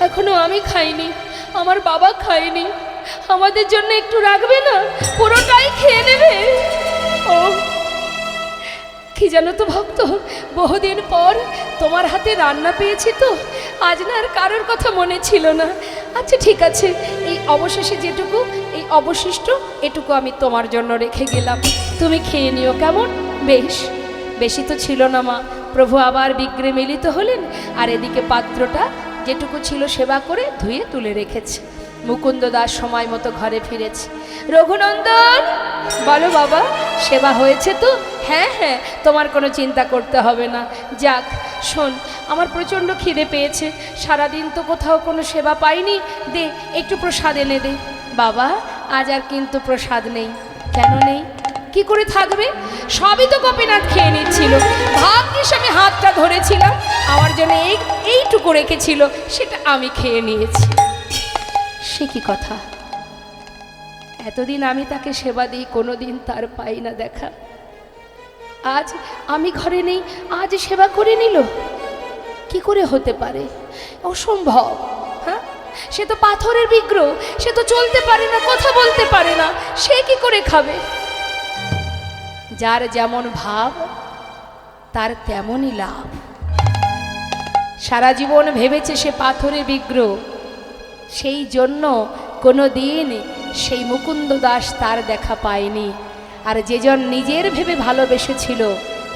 এখনো আমি খাইনি, আমার বাবা খায়নি, আমাদের জন্য একটু রাখবে না? পুরোটাই খেয়ে নেবে। ও কি জানো তো ভক্ত, বহুদিন পর তোমার হাতে রান্না পেয়েছি তো আজ না আর কারোর কথা মনে ছিল না। আচ্ছা ঠিক আছে, এই অবশেষে যেটুকু, এই অবশিষ্ট এটুকু আমি তোমার জন্য রেখে গেলাম, তুমি খেয়ে নিও কেমন? বেশ। বেশি তো ছিল না মা। প্রভু আবার বিগ্রে মিলিত হলেন, আর এদিকে পাত্রটা যেটুকু ছিল সেবা করে ধুয়ে তুলে রেখেছে। মুকুন্দ দাস সময় মতো ঘরে ফিরেছে। রঘুনন্দন, বলো বাবা, সেবা হয়েছে তো? হ্যাঁ হ্যাঁ, তোমার কোনো চিন্তা করতে হবে না। যাক, শোন, আমার প্রচণ্ড খিদে পেয়েছে, সারাদিন তো কোথাও কোনো সেবা পাইনি, দে একটু প্রসাদ এনে দে। বাবা, আজ আর কিন্তু প্রসাদ নেই। কেন নেই? কি করে থাকবে? সবই তো গোপীনাথ খেয়ে নিচ্ছিল। ভাগ্যিস আমি হাতটা ধরেছিলাম, আমার জন্য এইটুকু রেখেছিল, সেটা আমি খেয়ে নিয়েছি। সে কি কথা? এতদিন আমি তাকে সেবা দিই, কোনোদিন তার পাই না দেখা। আজ আমি ঘরে নেই, আজ সেবা করে নিল? কি করে হতে পারে? অসম্ভব। হ্যাঁ, সে তো পাথরের বিগ্রহ, সে তো চলতে পারে না, কথা বলতে পারে না, সে কি করে খাবে? যার যেমন ভাব তার তেমনই লাভ। সারা জীবন ভেবেছে সে পাথরের বিগ্রহ, সেই জন্য কোনো দিন সেই মুকুন্দ দাস তার দেখা পায়নি। আর যেজন নিজের ভেবে ভালোবেসেছিল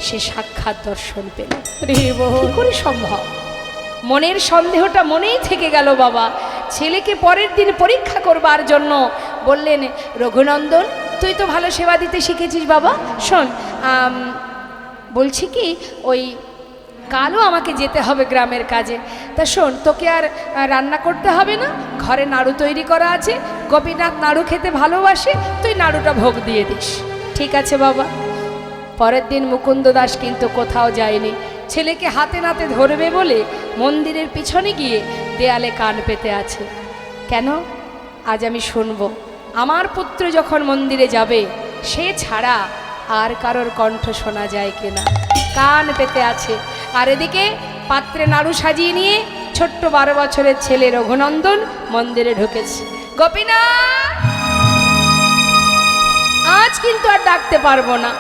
সে সাক্ষাৎ দর্শন পেল। কি করে সম্ভব? মনের সন্দেহটা মনেই থেকে গেল বাবা। ছেলেকে পরের দিন পরীক্ষা করবার জন্য বললেন, রঘুনন্দন, তুই তো ভালো সেবা দিতে শিখেছিস বাবা, শোন, বলছি কি, ওই কালও আমাকে যেতে হবে গ্রামের কাজে। তা শোন, তোকে আর রান্না করতে হবে না, ঘরে নাড়ু তৈরি করা আছে, গোপীনাথ নাড়ু খেতে ভালোবাসে, তুই নাড়ুটা ভোগ দিয়ে দিস। ঠিক আছে বাবা। পরের দিন মুকুন্দ দাস কিন্তু কোথাও যায়নি। ছেলেকে হাতে নাতে ধরবে বলে মন্দিরের পিছনে গিয়ে দেয়ালে কান পেতে আছে। কেন? আজ আমি শুনব, আমার পুত্র যখন মন্দিরে যাবে সে ছাড়া আর কারোর কণ্ঠ শোনা যায় কিনা। কান পেতে আছে। আর এদিকে পাত্রে নাড়ু সাজিয়ে নিয়ে ছোট্ট 12 বছরের ছেলে রঘুনন্দন মন্দিরে ঢুকেছে। গোপীনাথ, আজ কিন্তু আর ডাকতে পারবো না,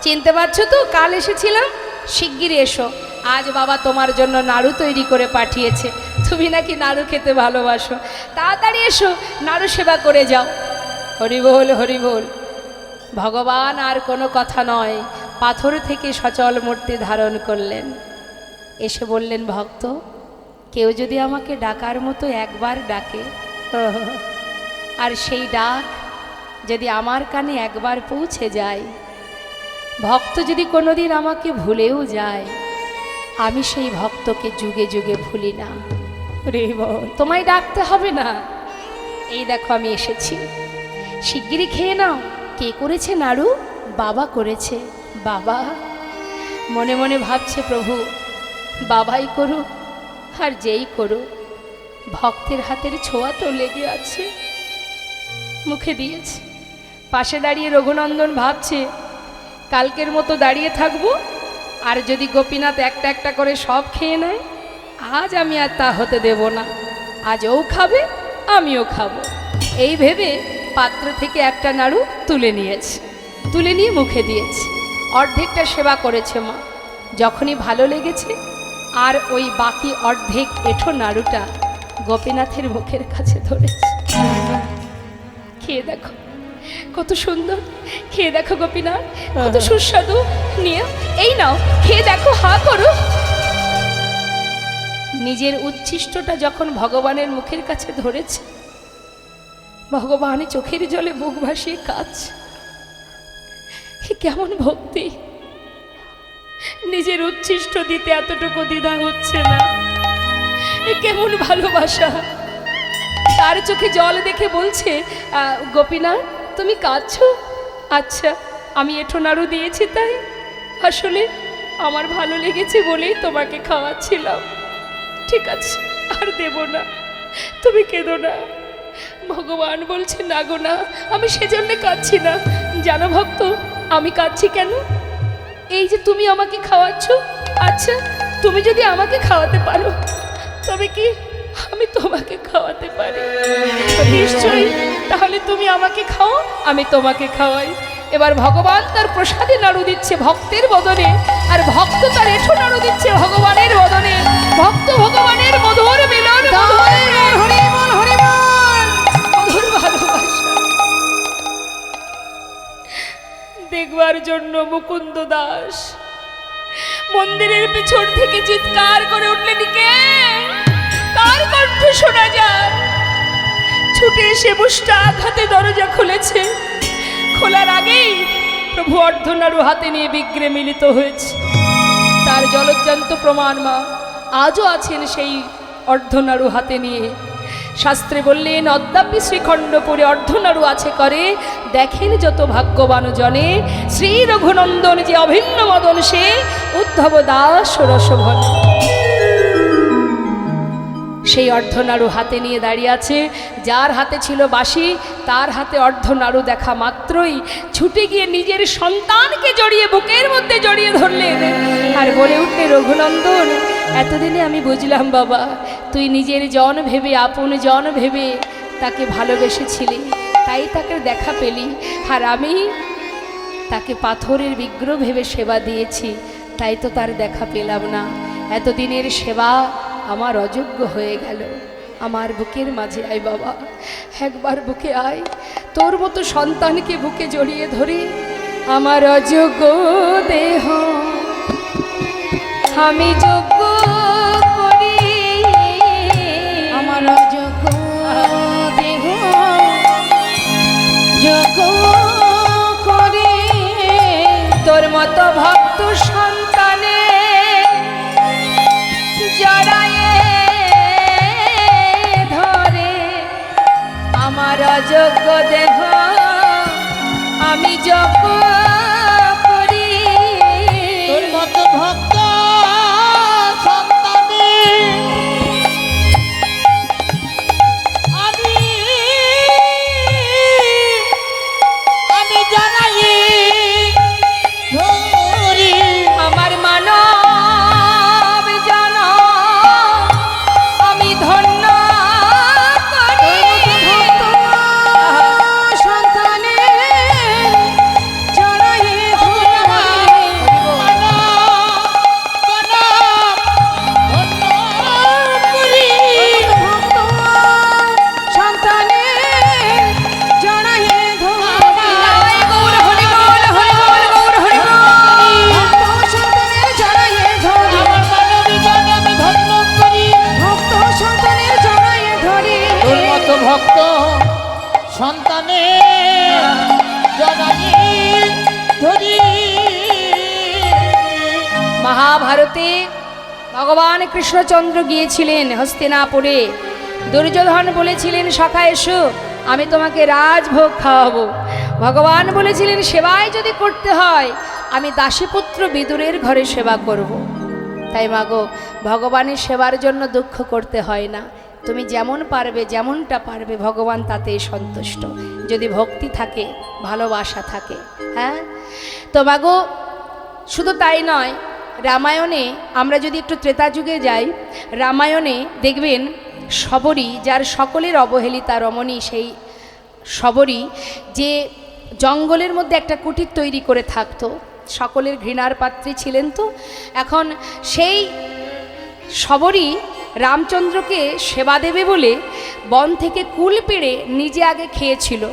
চিনতে পারছো তো? কাল এসেছিলাম, শিগগিরই এসো। আজ বাবা তোমার জন্য নাড়ু তৈরি করে পাঠিয়েছে, তুমি নাকি নাড়ু খেতে ভালোবাসো, তাড়াতাড়ি এসো, নাড়ু সেবা করে যাও। হরি বল, হরি বল। ভগবান আর কোনো কথা নয়, পাথর থেকে সচল মূর্তি ধারণ করলেন। এসে বললেন, ভক্ত, কেউ যদি আমাকে ডাকার মতো একবার ডাকে, আর সেই ডাক যদি আমার কানে একবার পৌঁছে যায়, ভক্ত যদি কোনোদিন আমাকে ভুলেও যায়, আমি সেই ভক্তকে যুগে যুগে ভুলি না। রে বল, তোমায় ডাকতে হবে না, এই দেখো আমি এসেছি, শিগগিরই খেয়ে নাও। কে করেছে নাড়ু? বাবা করেছে। বাবা মনে মনে ভাবছে, প্রভু বাবাই করুক আর যেই করুক, ভক্তের হাতের ছোঁয়া তো লেগে আছে, মুখে দিয়েছে। পাশে দাঁড়িয়ে রঘুনন্দন ভাবছে, কালকের মতো দাঁড়িয়ে থাকবো, আর যদি গোপীনাথ একটা একটা করে সব খেয়ে নেয়, আজ আমি আর তা হতে দেব না। আজ ও খাবে, আমিও খাবো। এই ভেবে পাত্র থেকে একটা নাড়ু তুলে নিয়েছে, তুলে নিয়ে মুখে দিয়েছে। অর্ধেকটা সেবা করেছে মা, যখনই ভালো লেগেছে আর ওই বাকি অর্ধেক এঁঠো নাড়ুটা গোপীনাথের মুখের কাছে ধরেছে। খেয়ে দেখো কত সুন্দর, খেয়ে দেখো গোপীনাথ কত সুস্বাদু, নিয়ে এই নাও খেয়ে দেখো, হা করো। নিজের উচ্ছিষ্টটা যখন ভগবানের মুখের কাছে ধরেছে, ভগবান চোখের জলে বুক ভাসিয়ে কাঁদছে। কেমন ভক্তি! নিজের উচ্ছিষ্ট দিতে এতটুকু দ্বিধা হচ্ছে না, কেমন ভালোবাসা! তার চোখে জল দেখে বলছে, গোপীনাথ তুমি কাঁদছো? আচ্ছা, আমি এঁঠো নাড়ু দিয়েছি তাই? আসলে আমার ভালো লেগেছে বলেই তোমাকে খাওয়াচ্ছিলাম। ঠিক আছে, আর দেব না, তুমি কেঁদো না। ভগবান বলছে, না গো না, আমি সেজন্য কাঁদছি না। জানো ভক্ত, আমি কাঁদছি কেন? এই যে তুমি আমাকে খাওয়াচ্ছ, আচ্ছা তুমি যদি আমাকে খাওয়াতে পারো, তবে কি আমি তোমাকে খাওয়াতে পারি? নিশ্চয়ই, তাহলে তুমি আমাকে খাও, আমি তোমাকে খাওয়াই। এবার ভগবান তার প্রসাদে নাড়ু দিচ্ছে ভক্তের বদনে, আর ভক্ত তার এঠো নাড়ু দিচ্ছে ভগবানের বদনে। ভক্ত ভগবানের মধুর মিলন, মধুর ভালোবাসা দেখবার জন্য মুকুন্দ দাস মন্দিরের পিছন থেকে চিৎকার করে উঠলেন, কে? কার কণ্ঠ শোনা যায়? ছুটে এসে মুষ্টা আঘাতে দরজা খুলেছে। খোলার আগেই প্রভু অর্ধনাড়ু হাতে নিয়ে বিগ্রে মিলিত হয়েছে। তার জলজ্জান্ত প্রমাণ মা আজও আছেন সেই অর্ধনাড়ু হাতে নিয়ে। শাস্ত্রে বললেন, অদ্যাপি শ্রীখণ্ডপুরে অর্ধনাড়ু আছে করে, দেখেন যত ভাগ্যবান জনে। শ্রী রঘুনন্দন যে অভিন্ন মদন, সে উদ্ধব দাস রসভন। সেই অর্ধনাড়ু হাতে নিয়ে দাঁড়িয়ে আছে। যার হাতে ছিল বাঁশি, তার হাতে অর্ধনাড়ু দেখা মাত্রই ছুটে গিয়ে নিজের সন্তানকে জড়িয়ে বুকের মধ্যে জড়িয়ে ধরলেন আর বলে উঠলেন, রঘুনন্দন, এতদিনে আমি বুঝলাম বাবা, তুই নিজের জন ভেবে, আপন জন ভেবে তাকে ভালোবেসেছিলি, তাই তাকে দেখা পেলি। আর আমি তাকে পাথরের বিগ্রহ ভেবে সেবা দিয়েছি, তাই তো তার দেখা পেলাম না। এতদিনের সেবা আমার অযোগ্য হয়ে গেল। আমার বুকের মাঝে আয় বাবা, একবার বুকে আয়, তোর মতো সন্তানকে বুকে জড়িয়ে ধরে আমার অযোগ্য দেহ আমি যোগ্য করি, আমার অযোগ্য দেহ যোগ্য করে তোর মতো ভক্ত সন্তানে জড়ায়ে ধরে আমার অযোগ্য দেহ আমি যোগ্য করি। তোর মতো ভক্ত সন্তানে আমি জানাই ধরি আমার মানব জন আমি ধন্য করি। সন্তানে জড়াই সন্তানে জড়াই জয় গৌর হরি বল, হরি বল, গৌর হরি বল। সন্তানের জড়াই ধরি আমার মানবী জন আমি ধন্য করি ভক্ত সন্তানের জড়াই ধরি তোর মতো ভক্ত সন্তানে জড়াই ধরি। মহাভারতে ভগবান কৃষ্ণচন্দ্র গিয়েছিলেন হস্তিনাপুরে। দুর্যোধন বলেছিলেন, সখা এসো, আমি তোমাকে রাজভোগ খাওয়াবো। ভগবান বলেছিলেন, সেবায় যদি করতে হয় আমি দাসীপুত্র বিদুরের ঘরে সেবা করব। তাই মাগো, ভগবানের সেবার জন্য দুঃখ করতে হয় না। তুমি যেমন পারবে, যেমনটা পারবে, ভগবান তাতেই সন্তুষ্ট, যদি ভক্তি থাকে, ভালোবাসা থাকে। হ্যাঁ তো মাগো, শুধু তাই নয়, রামায়ণে আমরা যদি একটু ত্রেতা যুগে যাই, রামায়ণে দেখবেন শবরী, যার সকলের অবহেলিতা রমণী, সেই শবরী যে জঙ্গলের মধ্যে একটা কুটির তৈরি করে থাকতো, সকলের ঘৃণার পাত্রী ছিলেন। তো এখন সেই শবরী রামচন্দ্রকে সেবা দেবে বলে বন থেকে কুল পেড়ে নিজে আগে খেয়েছিল।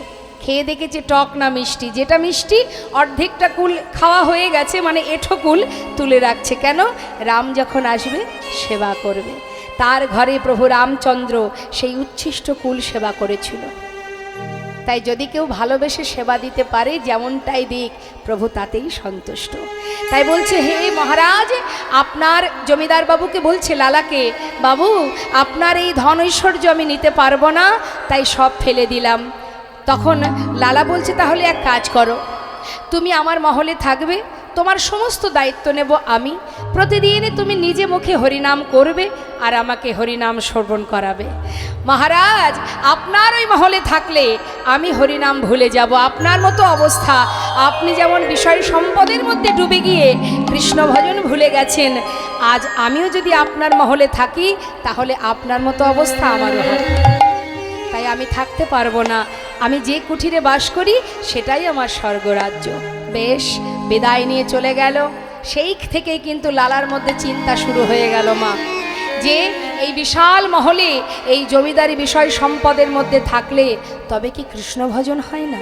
খেয়ে দেখেছে টক না মিষ্টি, যেটা মিষ্টি অর্ধেকটা কুল খাওয়া হয়ে গেছে, মানে এঁঠো কুল তুলে রাখছে। কেন? রাম যখন আসবে সেবা করবে। তার ঘরে প্রভু রামচন্দ্র সেই উচ্ছিষ্ট কুল সেবা করেছিল। তাই যদি কেউ ভালোবেসে সেবা দিতে পারে, যেমনটাই দিক, প্রভু তাতেই সন্তুষ্ট। তাই বলছে, হে মহারাজ, আপনার জমিদার বাবুকে বলছে লালাকে, বাবু আপনার এই ধন ঐশ্বর্য আমি নিতে পারবো না, তাই সব ফেলে দিলাম। তখন লালা বলছে, তাহলে এক কাজ করো, তুমি আমার মহলে থাকবে, তোমার সমস্ত দায়িত্ব নেব আমি। প্রতিদিন তুমি নিজে মুখে হরিনাম করবে আর আমাকে হরিনাম শ্রবণ করাবে। মহারাজ, আপনার ওই মহলে থাকলে আমি হরিনাম ভুলে যাব। আপনার মতো অবস্থা, আপনি যেমন বিষয় সম্পদের মধ্যে ডুবে গিয়ে কৃষ্ণ ভজন ভুলে গেছেন, আজ আমিও যদি আপনার মহলে থাকি, তাহলে আপনার মতো অবস্থা আমারও হবে। তাই আমি থাকতে পারবো না, আমি যে কুঠিরে বাস করি সেটাই আমার স্বর্গরাজ্য। বেশ, বিদায় নিয়ে চলে গেল। সেই থেকেই কিন্তু লালার মধ্যে চিন্তা শুরু হয়ে গেল মা, যে এই বিশাল মহলে এই জমিদারি বিষয় সম্পদের মধ্যে থাকলে তবে কি কৃষ্ণ ভজন হয় না?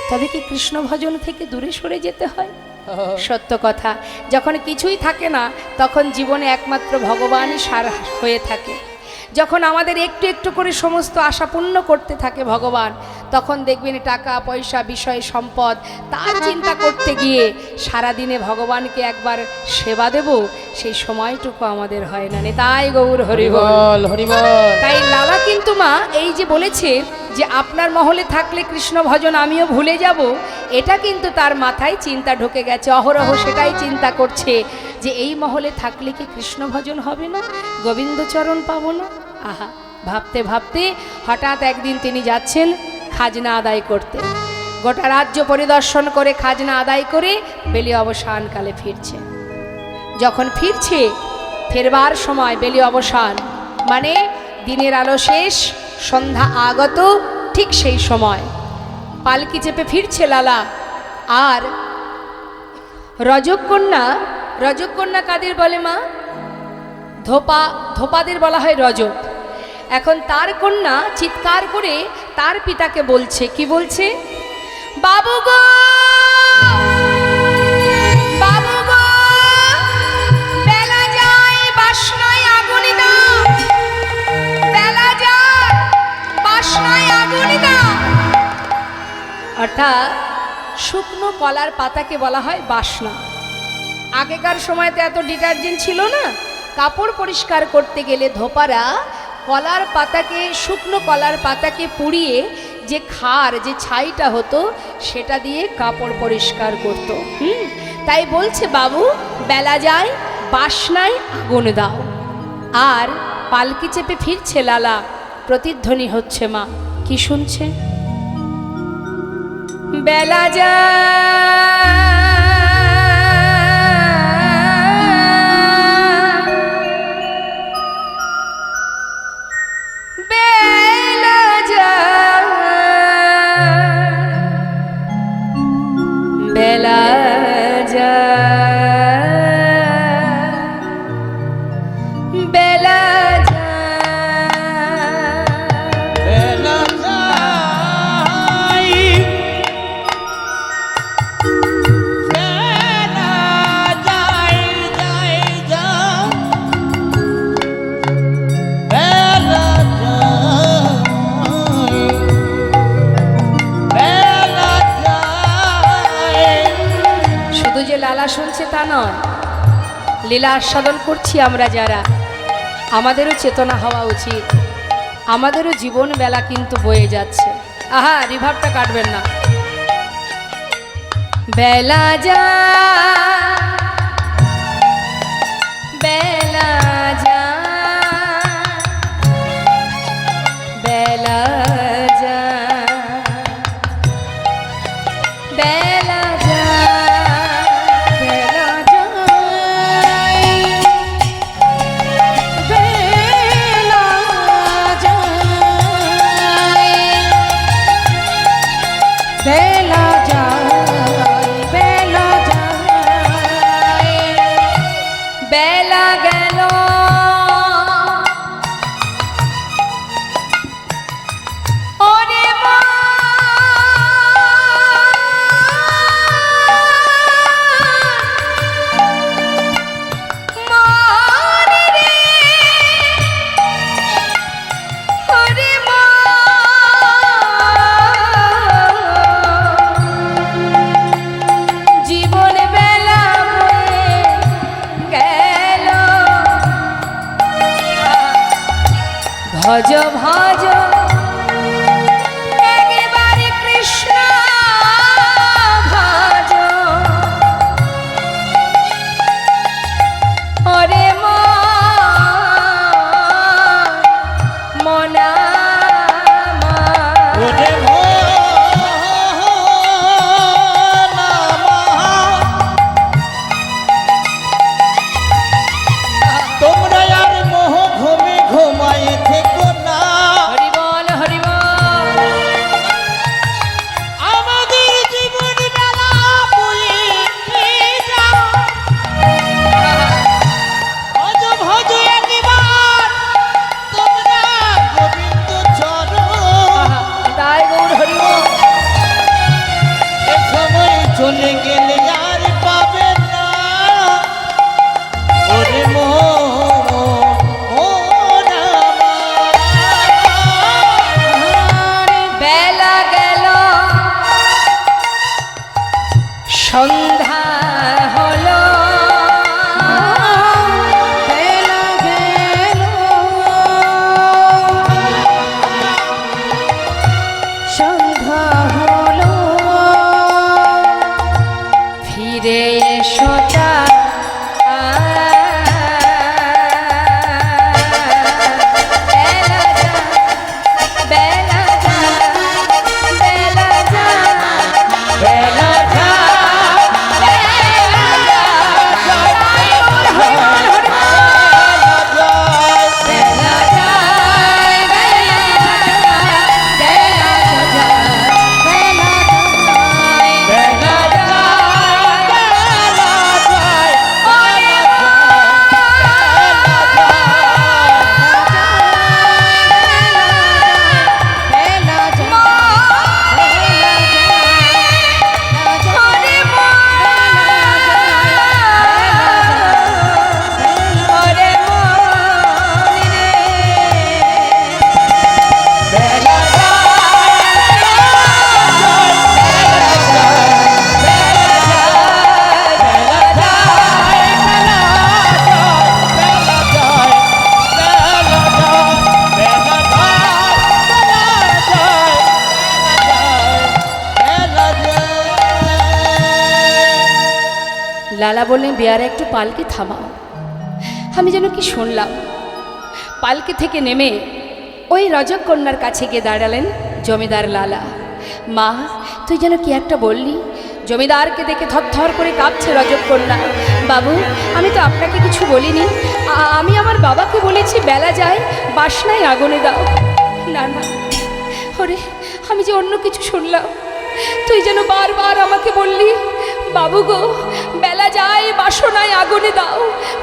তবে কি কৃষ্ণ ভজন থেকে দূরে সরে যেতে হয়? সত্য কথা, যখন কিছুই থাকে না তখন জীবনে একমাত্র ভগবানই সার হয়ে থাকে। যখন আমাদের একটু একটু করে সমস্ত আশা পূর্ণ করতে থাকে ভগবান, তখন দেখবেন টাকা পয়সা বিষয় সম্পদ তার চিন্তা করতে গিয়ে সারাদিনে ভগবানকে একবার সেবা দেব সেই সময়টুকু আমাদের হয় না। তাই গৌর হরিবল হরিবল। তাই লালা কিন্তু মা এই যে বলেছে যে আপনার মহলে থাকলে কৃষ্ণ ভজন আমিও ভুলে যাব, এটা কিন্তু তার মাথায় চিন্তা ঢুকে গেছে। অহরহ সেটাই চিন্তা করছে যে এই মহলে থাকলে কি কৃষ্ণ ভজন হবে না, গোবিন্দচরণ পাবো না। আহা, ভাবতে ভাবতে হঠাৎ একদিন তিনি যাচ্ছেন খাজনা আদায় করতে। গোটা রাজ্য পরিদর্শন করে খাজনা আদায় করে বেলি অবসানকালে ফিরছে। যখন ফিরছে, ফেরবার সময় বেলি অবসান মানে দিনের আলো শেষ, সন্ধ্যা আগত, ঠিক সেই সময় পালকি চেপে ফিরছে লালা। আর রজকন্যা, রজকন্যা কাদের বলে মা? ধোপাদের বলা হয় রজক। এখন তার কন্যা চিৎকার করে তার পিতাকে বলছে, কি বলছে? বাবু গো, বাবু গো, বেলা যায় বাসনায় আগুন দাও, বেলা যায় বাসনায় আগুন দাও। অর্থাৎ শুকনো কলার পাতাকে বলা হয় বাসনা। আগেকার সময়তে এত ডিটারজেন্ট ছিল না, কাপড় পরিষ্কার করতে গেলে ধোপারা কলার পাতাকে, শুকনো কলার পাতাকে পুড়িয়ে যে খার, যে ছাইটা হতো সেটা দিয়ে কাপড় পরিষ্কার করত। তাই বলছে বাবু বেলা যায় বাসনায় আগুন দাও। আর পালকি চেপে ফিরছে লালা, প্রতিধ্বনি হচ্ছে মা, কি শুনছে? বেলা যায় বেলা যায়, বেলা যায়, বেলা যায়, বেলা যায়, যায়, যায়, বেলা যায়, বেলা যায়। শুধু যে লালা শুনছে তা নয়, লীলা আস্বাদন করছি আমরা যারা, আমাদেরও চেতনা হওয়া উচিত। আমাদেরও জীবন বেলা কিন্তু বয়ে যাচ্ছে। আহা, রিভাবটা কাটবেন না। বেলা যায়, বেলা যায়, বেলা যায়, বেলা যায়, বেলা যায়, বেলা যায়, বেলা যায়, বেলা যায়, বেলা গেল ওরে মা, মারে রে, ওরে মা, জীবন বেলা বয়ে গেল, ভজ ভজ একবারে কৃষ্ণ ভজ, ওরে মনা ওরে তোমরা আর মোহ ঘুমে ঘুমাই থেকো না, হরি বল। সোজা লালা বললেন, বেয়ারা একটু পালকি থামাও। আমি যেন কি শুনলাম। পালকি থেকে নেমে ওই রজকন্যার কাছে গিয়ে দাঁড়ালেন জমিদার লালা। মা, তুই যেন কি একটা বললি। জমিদারকে দেখে থরথর করে কাঁপছে রজকন্যা। বাবু, আমি তো আপনাকে কিছু বলিনি। আমি আমার বাবাকে বলেছি বেলা যায় বাসনায় আগুনে দাও। না না, ওরে, আমি যে অন্য কিছু শুনলাম। তুই যেন বারবার আমাকে বললি, বাবু গো, বেলা যায় বাসনায় আগুনে দাও,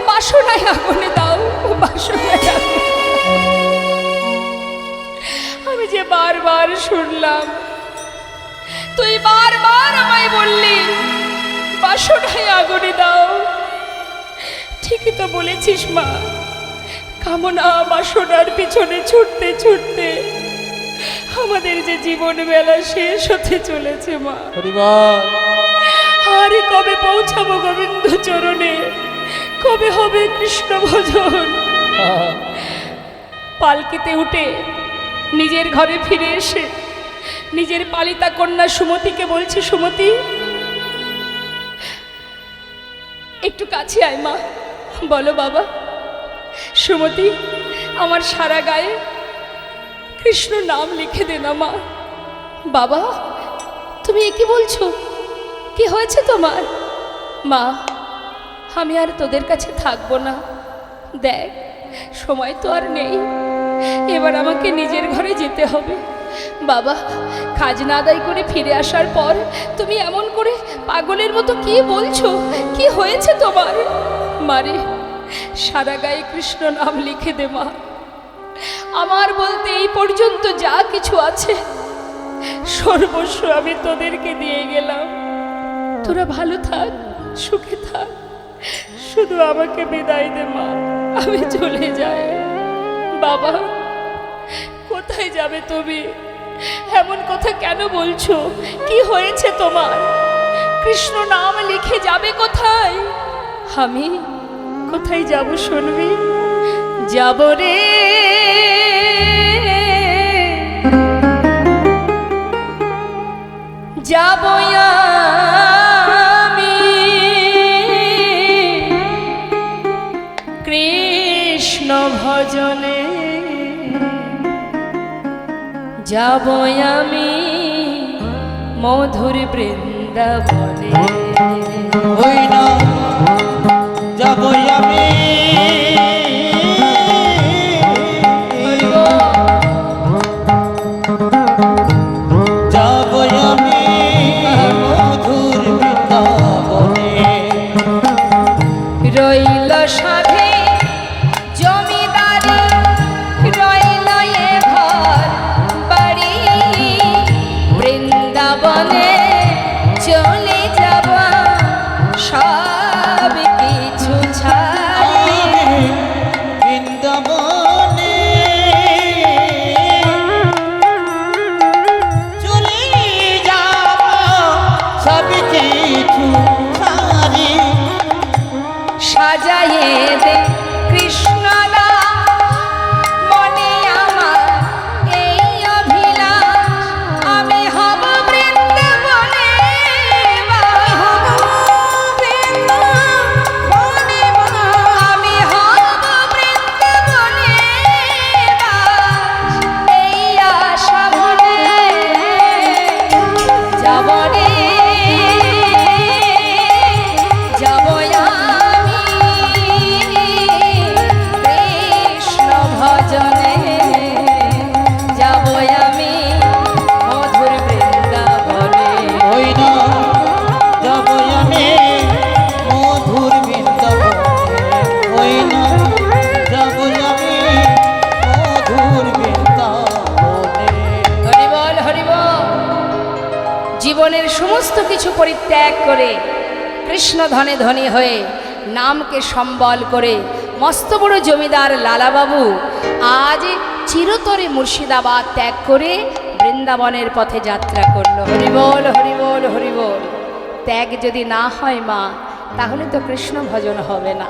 বাসনায় আগুনে দাও, বাসনায় আগুনে। আমি যে বারবার শুনলাম, তুই বারবার আমায় বললি বাসনায় আগুনে দাও। ঠিকই তো বলেছিস মা। কামনা বাসনার পিছনে ছুটতে ছুটতে আমাদের যে জীবন বেলা শেষ হতে চলেছে মা। আরে কবে পৌঁছাবো গোবিন্দ চরণে, কবে হবে কৃষ্ণ ভজন। পালকিতে উঠে নিজের ঘরে ফিরে এসে নিজের পালিতা কন্যা সুমতিকে বলছে, সুমতি একটু কাছে আয় মা। বলো বাবা। সুমতি, আমার সারা গায়ে কৃষ্ণ নাম লিখে দে না মা। বাবা, তুমি এ কি বলছো? কি হয়েছে তোমার? মা, আমি আর তোদের কাছে থাকবো না। দেখ, সময় তো আর নেই, এবার আমাকে নিজের ঘরে যেতে হবে। বাবা, খাজনা আদায় করে ফিরে আসার পর তুমি এমন করে পাগলের মতো কি বলছো? কি হয়েছে তোমার? মারে, সারা গায়ে কৃষ্ণ নাম লিখে দে মা। আমার বলতে এই পর্যন্ত যা কিছু আছে সর্বস্ব আমি তোদেরকে দিয়ে গেলাম। তোরা ভালো থাক, সুখে থাক, শুধু আমাকে বিদায় দে মা, আমি চলে যাই। বাবা, কোথায় যাবে তুমি? এমন কথা কেন বলছো? কি হয়েছে তোমার? কৃষ্ণ নাম লিখে যাবে কোথায়? আমি কোথায় যাব শুনবি? যাব রে যাব আমি কৃষ্ণ ভজনে, যাব আমি মধুর বৃন্দাবনে। ওই না যাব আমি রইল সাধে জমিদারি, রইল এ ঘর বাড়ি, বৃন্দাবনে চলে যাব সব কিছু ছাড়ি। বৃন্দাবনে চলে যাব সব কিছু ছাড়ি। সাজায়ে দে কৃষ্ণদা মনে আমার এই অভিলাষ, আমি হব বৃন্দাবনে, হব বৃন্দাবনে। পরিত্যাগ করে কৃষ্ণ ধনে ধনী হয়ে নামকে সম্বল করে মস্ত বড় জমিদার লালাবাবু আজ চিরতরে মুর্শিদাবাদ ত্যাগ করে বৃন্দাবনের পথে যাত্রা করলো। হরিবোল হরিবোল হরিবোল। ত্যাগ যদি না হয় মা, তাহলে তো কৃষ্ণ ভজন হবে না।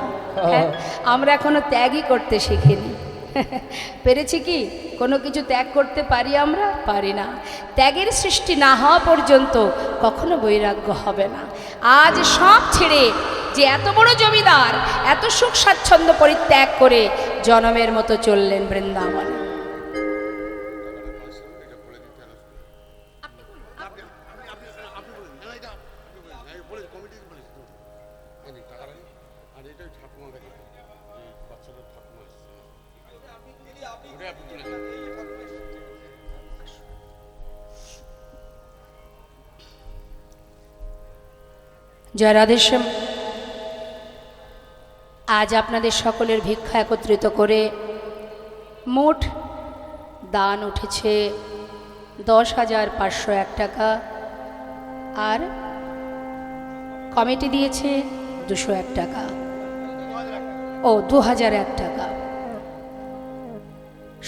হ্যাঁ, আমরা এখনো ত্যাগই করতে শিখিনি। পেরেছি কি কোনো কিছু ত্যাগ করতে পারি? আমরা পারি না। ত্যাগের সৃষ্টি না হওয়া পর্যন্ত কখনো বৈরাগ্য হবে না। আজ সব ছেড়ে যে এত বড় জমিদার এত সুখ স্বাচ্ছন্দ্য পরিত্যাগ করে জনমের মতো চললেন বৃন্দাবনে। জয় রাধেশ্যাম। আজ আপনাদের সকলের ভিক্ষা একত্রিত করে মোট দান উঠেছে 10,501 টাকা, আর কমিটি দিয়েছে 201 টাকা, ও 2001 টাকা।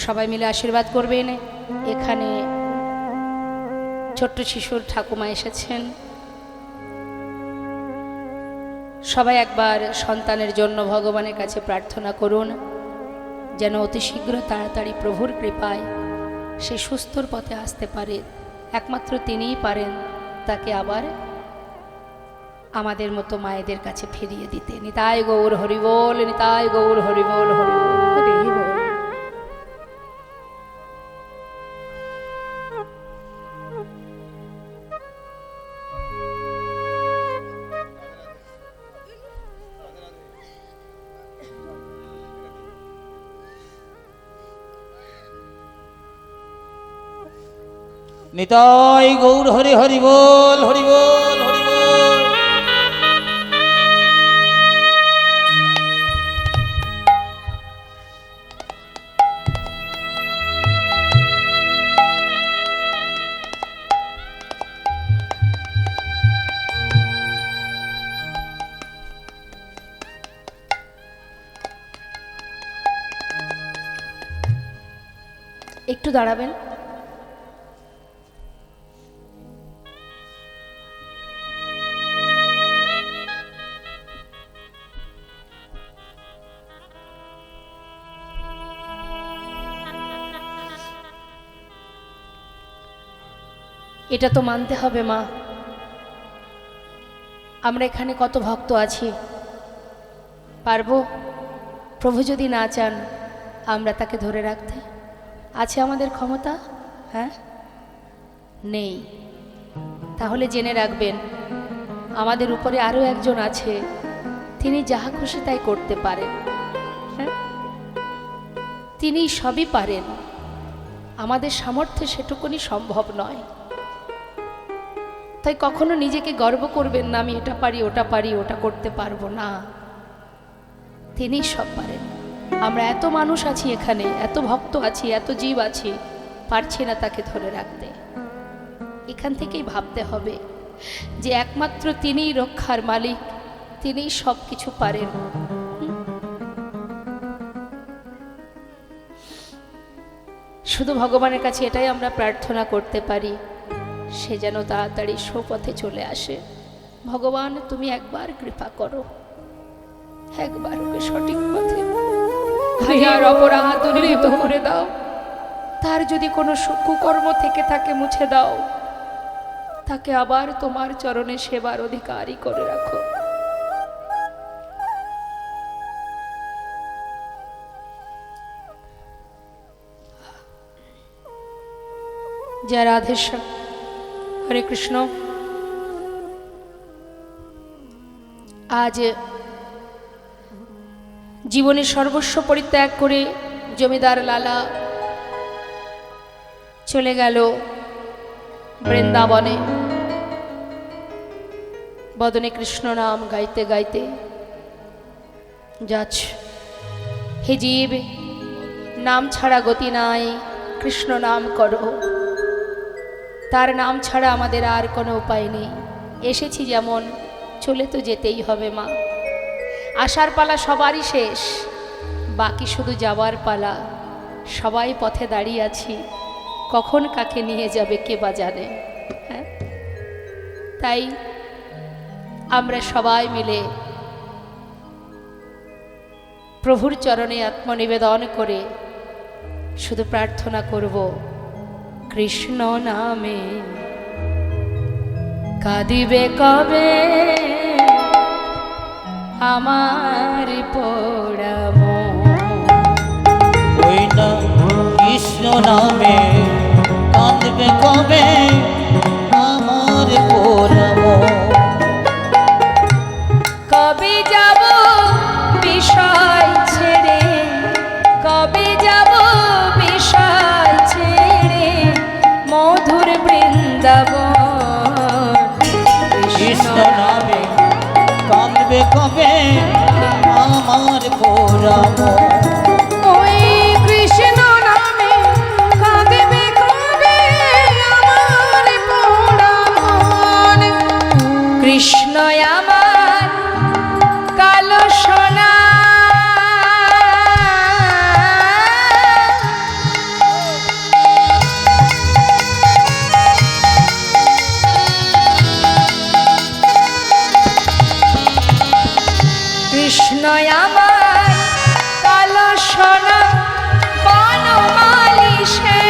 সবাই মিলে আশীর্বাদ করবেন। এখানে ছোট্ট শিশুর ঠাকুমা এসেছেন। সবাই একবার সন্তানের জন্য ভগবানের কাছে প্রার্থনা করুন যেন অতি শীঘ্র তাড়াতাড়ি প্রভুর কৃপায় সে সুস্থর পথে আসতে পারে। একমাত্র তিনিই পারেন তাকে আবার আমাদের মতো মায়েদের কাছে ফিরিয়ে দিতে। নিতাই গৌর হরিবোল, নিতাই গৌর হরিবোল, হরিবোল হরিবোল। নিতাই গৌর হরি হরি বল, হরি বল, হরি বল। একটু দাঁড়াবেন। এটা তো মানতে হবে মা, আমরা এখানে কত ভক্ত আছি, পারবো? প্রভু যদি না চান আমরা তাকে ধরে রাখতে? আছে আমাদের ক্ষমতা? হ্যাঁ, নেই। তাহলে জেনে রাখবেন আমাদের উপরে আরও একজন আছে, তিনি যাহা খুশি তাই করতে পারেন। হ্যাঁ, তিনি সবই পারেন, আমাদের সামর্থ্যে সেটুকুনি সম্ভব নয়। তাই কখনো নিজেকে গর্ব করবেন না, আমি এটা পারি, ওটা পারি, ওটা করতে পারবো না। তিনি সব পারেন। আমরা এত মানুষ আছি এখানে, এত ভক্ত আছি, এত জীব আছি, পারছি না তাকে ধরে রাখতে। এখান থেকেই ভাবতে হবে যে একমাত্র তিনিই রক্ষার মালিক, তিনিই সব কিছু পারেন। শুধু ভগবানের কাছে এটাই আমরা প্রার্থনা করতে পারি, সে যেন তাড়াতাড়ি সুপথে চলে আসে। ভগবান তুমি একবার কৃপা করো, একবার ওকে সঠিক পথে, হাজার অপরাধ দূরীভূত করে দাও। তার যদি কোনো কুকর্ম থেকে থাকে মুছে দাও, তাকে আবার তোমার চরণে সেবার অধিকারী করে রাখো। জয় রাধেশ্যাম। হরে কৃষ্ণ। আজ জীবনের সর্বস্ব পরিত্যাগ করে জমিদার লালা চলে গেল বৃন্দাবনে। বদনে কৃষ্ণ নাম গাইতে গাইতে যাচ্ছে। হে জীব, নাম ছাড়া গতি নাই, কৃষ্ণ নাম করো। তার নাম ছাড়া আমাদের আর কোনো উপায় নেই। এসেছি যেমন, চলে তো যেতেই হবে মা। আসার পালা সবারই শেষ, বাকি শুধু যাওয়ার পালা। সবাই পথে দাঁড়িয়ে আছি, কখন কাকে নিয়ে যাবে কে বা জানে। হ্যাঁ, তাই আমরা সবাই মিলে প্রভুর চরণে আত্মনিবেদন করে শুধু প্রার্থনা করব, কৃষ্ণ নামে কাঁদিবে কবে আমার পোড়া মন। ওই না কৃষ্ণ নামে কাঁদবে কবে আমার পোড়া মন। কবে যাব বিষয় ছেড়ে, কবে যাব বিষয় ছেড়ে মধুর বৃন্দাবন। কৃষ্ণ নামে কাঁদবে কবে আমার পোড়া মন। ওই কৃষ্ণ নামে কাঁদবে কবে আমার পোড়া মন। কৃষ্ণ আমার কালো সোনা, কৃষ্ণ আমার কালো সোনা বনমালী সে।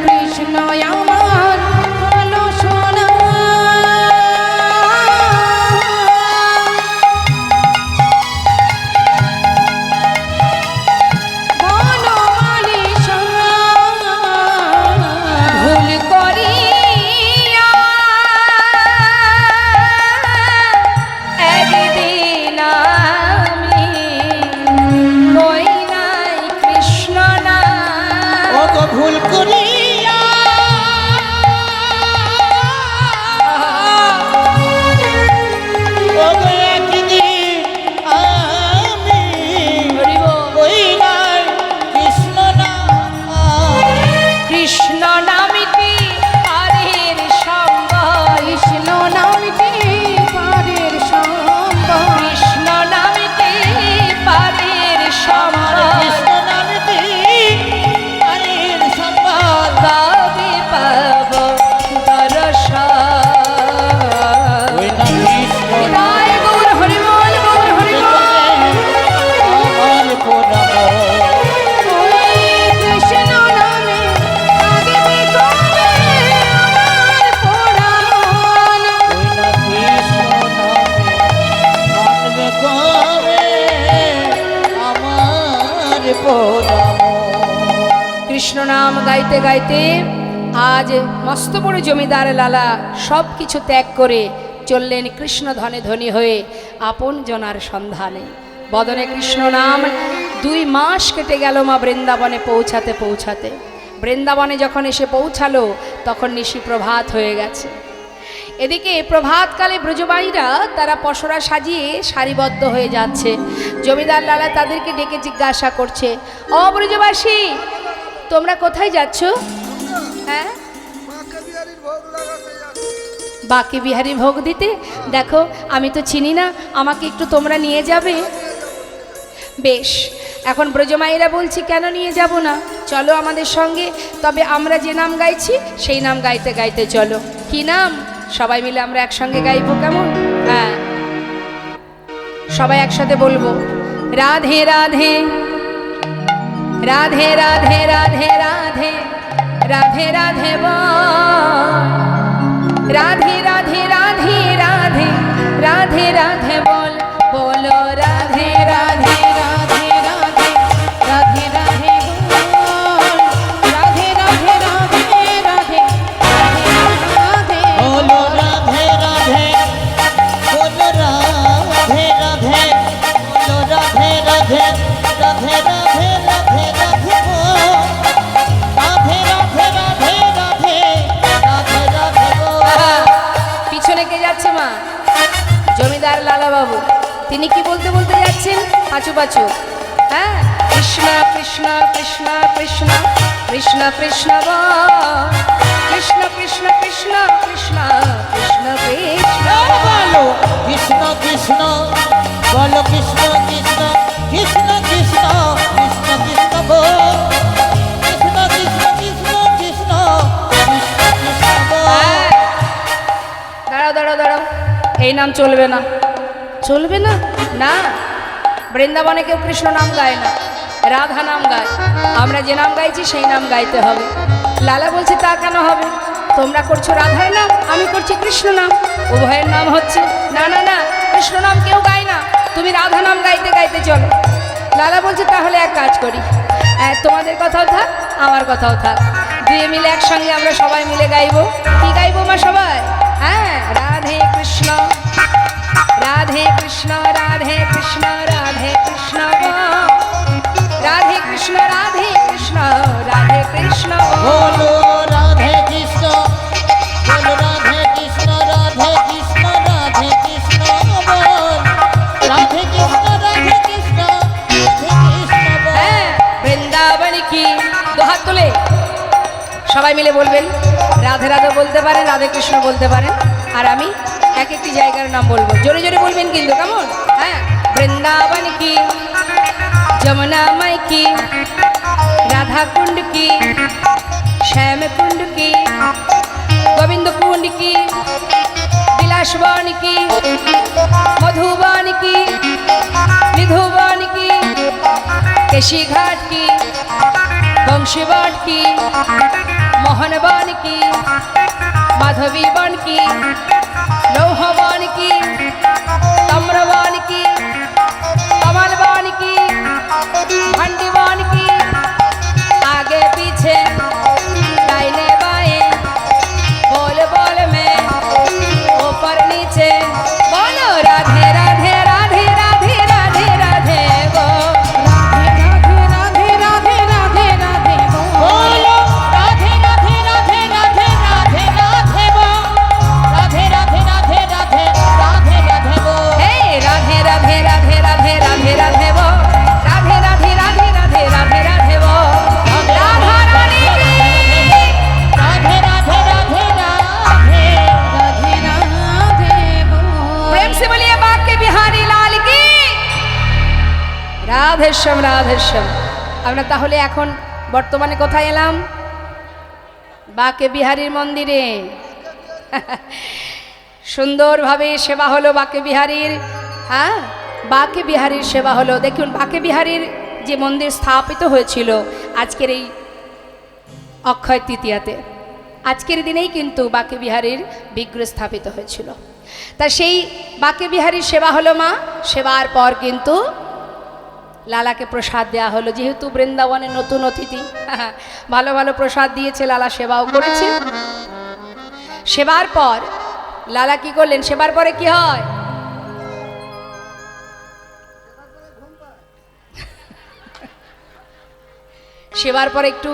কৃষ্ণ আমার কালো সোনা, বনমালী সোনা। ভুল করিয়া একদিন আমি কই নাই কৃষ্ণ নাম। ও গো ভুল করিয়া ও গো একদিন আমি ওই নাই কৃষ্ণ নাম। কৃষ্ণ নামিতে পারের সম্বল, কৃষ্ণ নামিতে পারের সম্বল, কৃষ্ণ নামিতে পারের আমার সম্বল। কৃষ্ণ নামে হরির সম্পদ কবে পাব দর্শন। ওই না কৃষ্ণ জয় গৌর হরি বল, গৌর হরি বল। আমার পোড়া মন। ওই কৃষ্ণ নামে কাঁদিবে কবে আমার পোড়া মন। ওই না কৃষ্ণ নামে কাঁদবে কবে আমার পোড়া মন। কৃষ্ণ নাম গাইতে গাইতে আজ মস্ত বড় জমিদার লালা সব কিছু ত্যাগ করে চললেন কৃষ্ণ ধনে ধনী হয়ে আপন জনার সন্ধানে। বদনে কৃষ্ণ নাম 2 মাস কেটে গেল মা বৃন্দাবনে পৌঁছাতে পৌঁছাতে। বৃন্দাবনে যখন এসে পৌঁছালো তখন নিশি প্রভাত হয়ে গেছে। এদিকে প্রভাতকালে ব্রজবাইরা তারা পসরা সাজিয়ে সারিবদ্ধ হয়ে যাচ্ছে। জমিদার লালা তাদেরকে ডেকে জিজ্ঞাসা করছে, ও ব্রজবাসী, তোমরা কোথায় যাচ্ছ? হ্যাঁ, বাকি বিহারী ভোগ দিতে। দেখো আমি তো চিনি না, আমাকে একটু তোমরা নিয়ে যাবে? বেশ, এখন ব্রজমাইরা বলছি কেন নিয়ে যাব না, চলো আমাদের সঙ্গে। তবে আমরা যে নাম গাইছি সেই নাম গাইতে গাইতে চলো। কি নাম? সবাই মিলে আমরা একসঙ্গে গাইবো, কেমন? হ্যাঁ, সবাই একসাথে বলবো, রাধে রাধে রাধে রাধে রাধে রাধে রাধে রাধে বল, রাধে রাধে রাধে রাধে রাধে রাধে বল, বলো রাধে রাধে রাধে রাধে রাধে রাধে বল, রাধে রাধে রাধে রাধে রাধে বলো রাধে রাধে, বলো রাধে রাধে, বলো রাধে রাধে, রাধে রাধে রাধে রাধে বল, রাধে রাধে রাধে রাধে রাধে রাধে বল। পিছনে কে যাচ্ছে মা? জমিদার লালা বাবু। তিনি কি বলতে বলতে যাচ্ছেন পাঁচু পাঁচু? হ্যাঁ, কৃষ্ণ কৃষ্ণ কৃষ্ণ কৃষ্ণ কৃষ্ণ কৃষ্ণ বল, কৃষ্ণ কৃষ্ণ কৃষ্ণ কৃষ্ণ কৃষ্ণ কৃষ্ণ বলো কৃষ্ণ কৃষ্ণ, বলো কৃষ্ণ কৃষ্ণ, কৃষ্ণ কৃষ্ণ, কৃষ্ণ কৃষ্ণ বল, কৃষ্ণ কৃষ্ণ কৃষ্ণ কৃষ্ণ, কৃষ্ণ কৃষ্ণ বল। হ্যাঁ। দাঁড়াও দাঁড়াও দাঁড়াও, এই নাম চলবে না, চলবে না, না। বৃন্দাবনে কেউ কৃষ্ণ নাম গায় না, রাধা নাম গায়। আমরা যে নাম গাইছি সেই নাম গাইতে হবে। লালা বলছে তা কেন হবে? তোমরা করছো রাধার নাম, আমি করছি কৃষ্ণ নাম, উভয়ের নাম হচ্ছে। না না না, কৃষ্ণ নাম কেউ গায় না, তুমি রাধা নাম গাইতে গাইতে চলো। লালা বলছে তাহলে এক কাজ করি, তোমাদের কথাও থাক আমার কথাও থাক, দুয়ে মিলে একসঙ্গে আমরা সবাই মিলে গাইবো। কি গাইবো মা সবাই? হ্যাঁ, রাধে কৃষ্ণ রাধে কৃষ্ণ রাধে কৃষ্ণ রাধে কৃষ্ণ রাধে কৃষ্ণ রাধে কৃষ্ণ রাধে কৃষ্ণ। বলো রাধে কৃষ্ণ, বলো রাধে কৃষ্ণ, রাধে কৃষ্ণ, রাধে কৃষ্ণ বল, রাধে কৃষ্ণ, রাধে কৃষ্ণ, রাধে কৃষ্ণ বল। হ্যাঁ, বৃন্দাবন কি, দুহাত তুলে সবাই মিলে বলবেন। রাধে রাধে বলতে পারেন, রাধে কৃষ্ণ বলতে পারেন, আর আমি এক একটি জায়গার নাম বলবো, জোরে জোরে বলবেন কিন্তু, কেমন? হ্যাঁ, বৃন্দাবন কি, যমুনা মাই কি, রাধা কুণ্ড কি, শ্যাম কুণ্ড কি, গোবিন্দ কুণ্ড কি, বিলাসবন কি, মধুবন কি, নিধুবন কি, কেশি ঘাট কি, বংশীবন কি, মোহনবন কি, মাধবী বন কি, লৌহবন কি, তাম্রবন কি, कमलवन की, भंडीवन की, आगे पीछे दाहिने बाएं, बोल बोल में ऊपर नीचे, बोलो राधे राधे राधे राधे राधे राधे बोल, राधे राधे राधे राधे राधे बोल, बोलो राधे राधे राधे राधे राधे राधे बोल, राधे राधे राधे राधे राधे राधे बोल। हे राधे राधे राधे राधे राधे राधे बोल, राधे राधे राधे राधे राधे राधे बोल, राधा रानी की राधे राधे राधे राधे राधे राधे बोल। प्रेम से बोलिए बाके बिहारी लाल की রাধেশ্যাম রাধেশ্যাম। আমরা তাহলে এখন বর্তমানে কোথায় এলাম? বাকে বিহারীর মন্দিরে। সুন্দরভাবে সেবা হলো বাকে বিহারীর। হ্যাঁ, বাকে বিহারীর সেবা হলো। দেখুন, বাকে বিহারীর যে মন্দির স্থাপিত হয়েছিল আজকের এই অক্ষয় তৃতীয়াতে, আজকের দিনেই কিন্তু বাকে বিহারীর বিগ্রহ স্থাপিত হয়েছিল। তা সেই বাকে বিহারীর সেবা হলো মা। সেবার পর কিন্তু লালাকে প্রসাদ দেওয়া হলো, যেহেতু বৃন্দাবনের নতুন অতিথি, ভালো ভালো প্রসাদ দিয়েছে, লালা সেবাও করেছে। সেবার পর লালা কি করলেন? সেবার পরে কি হয়? সেবার পরে একটু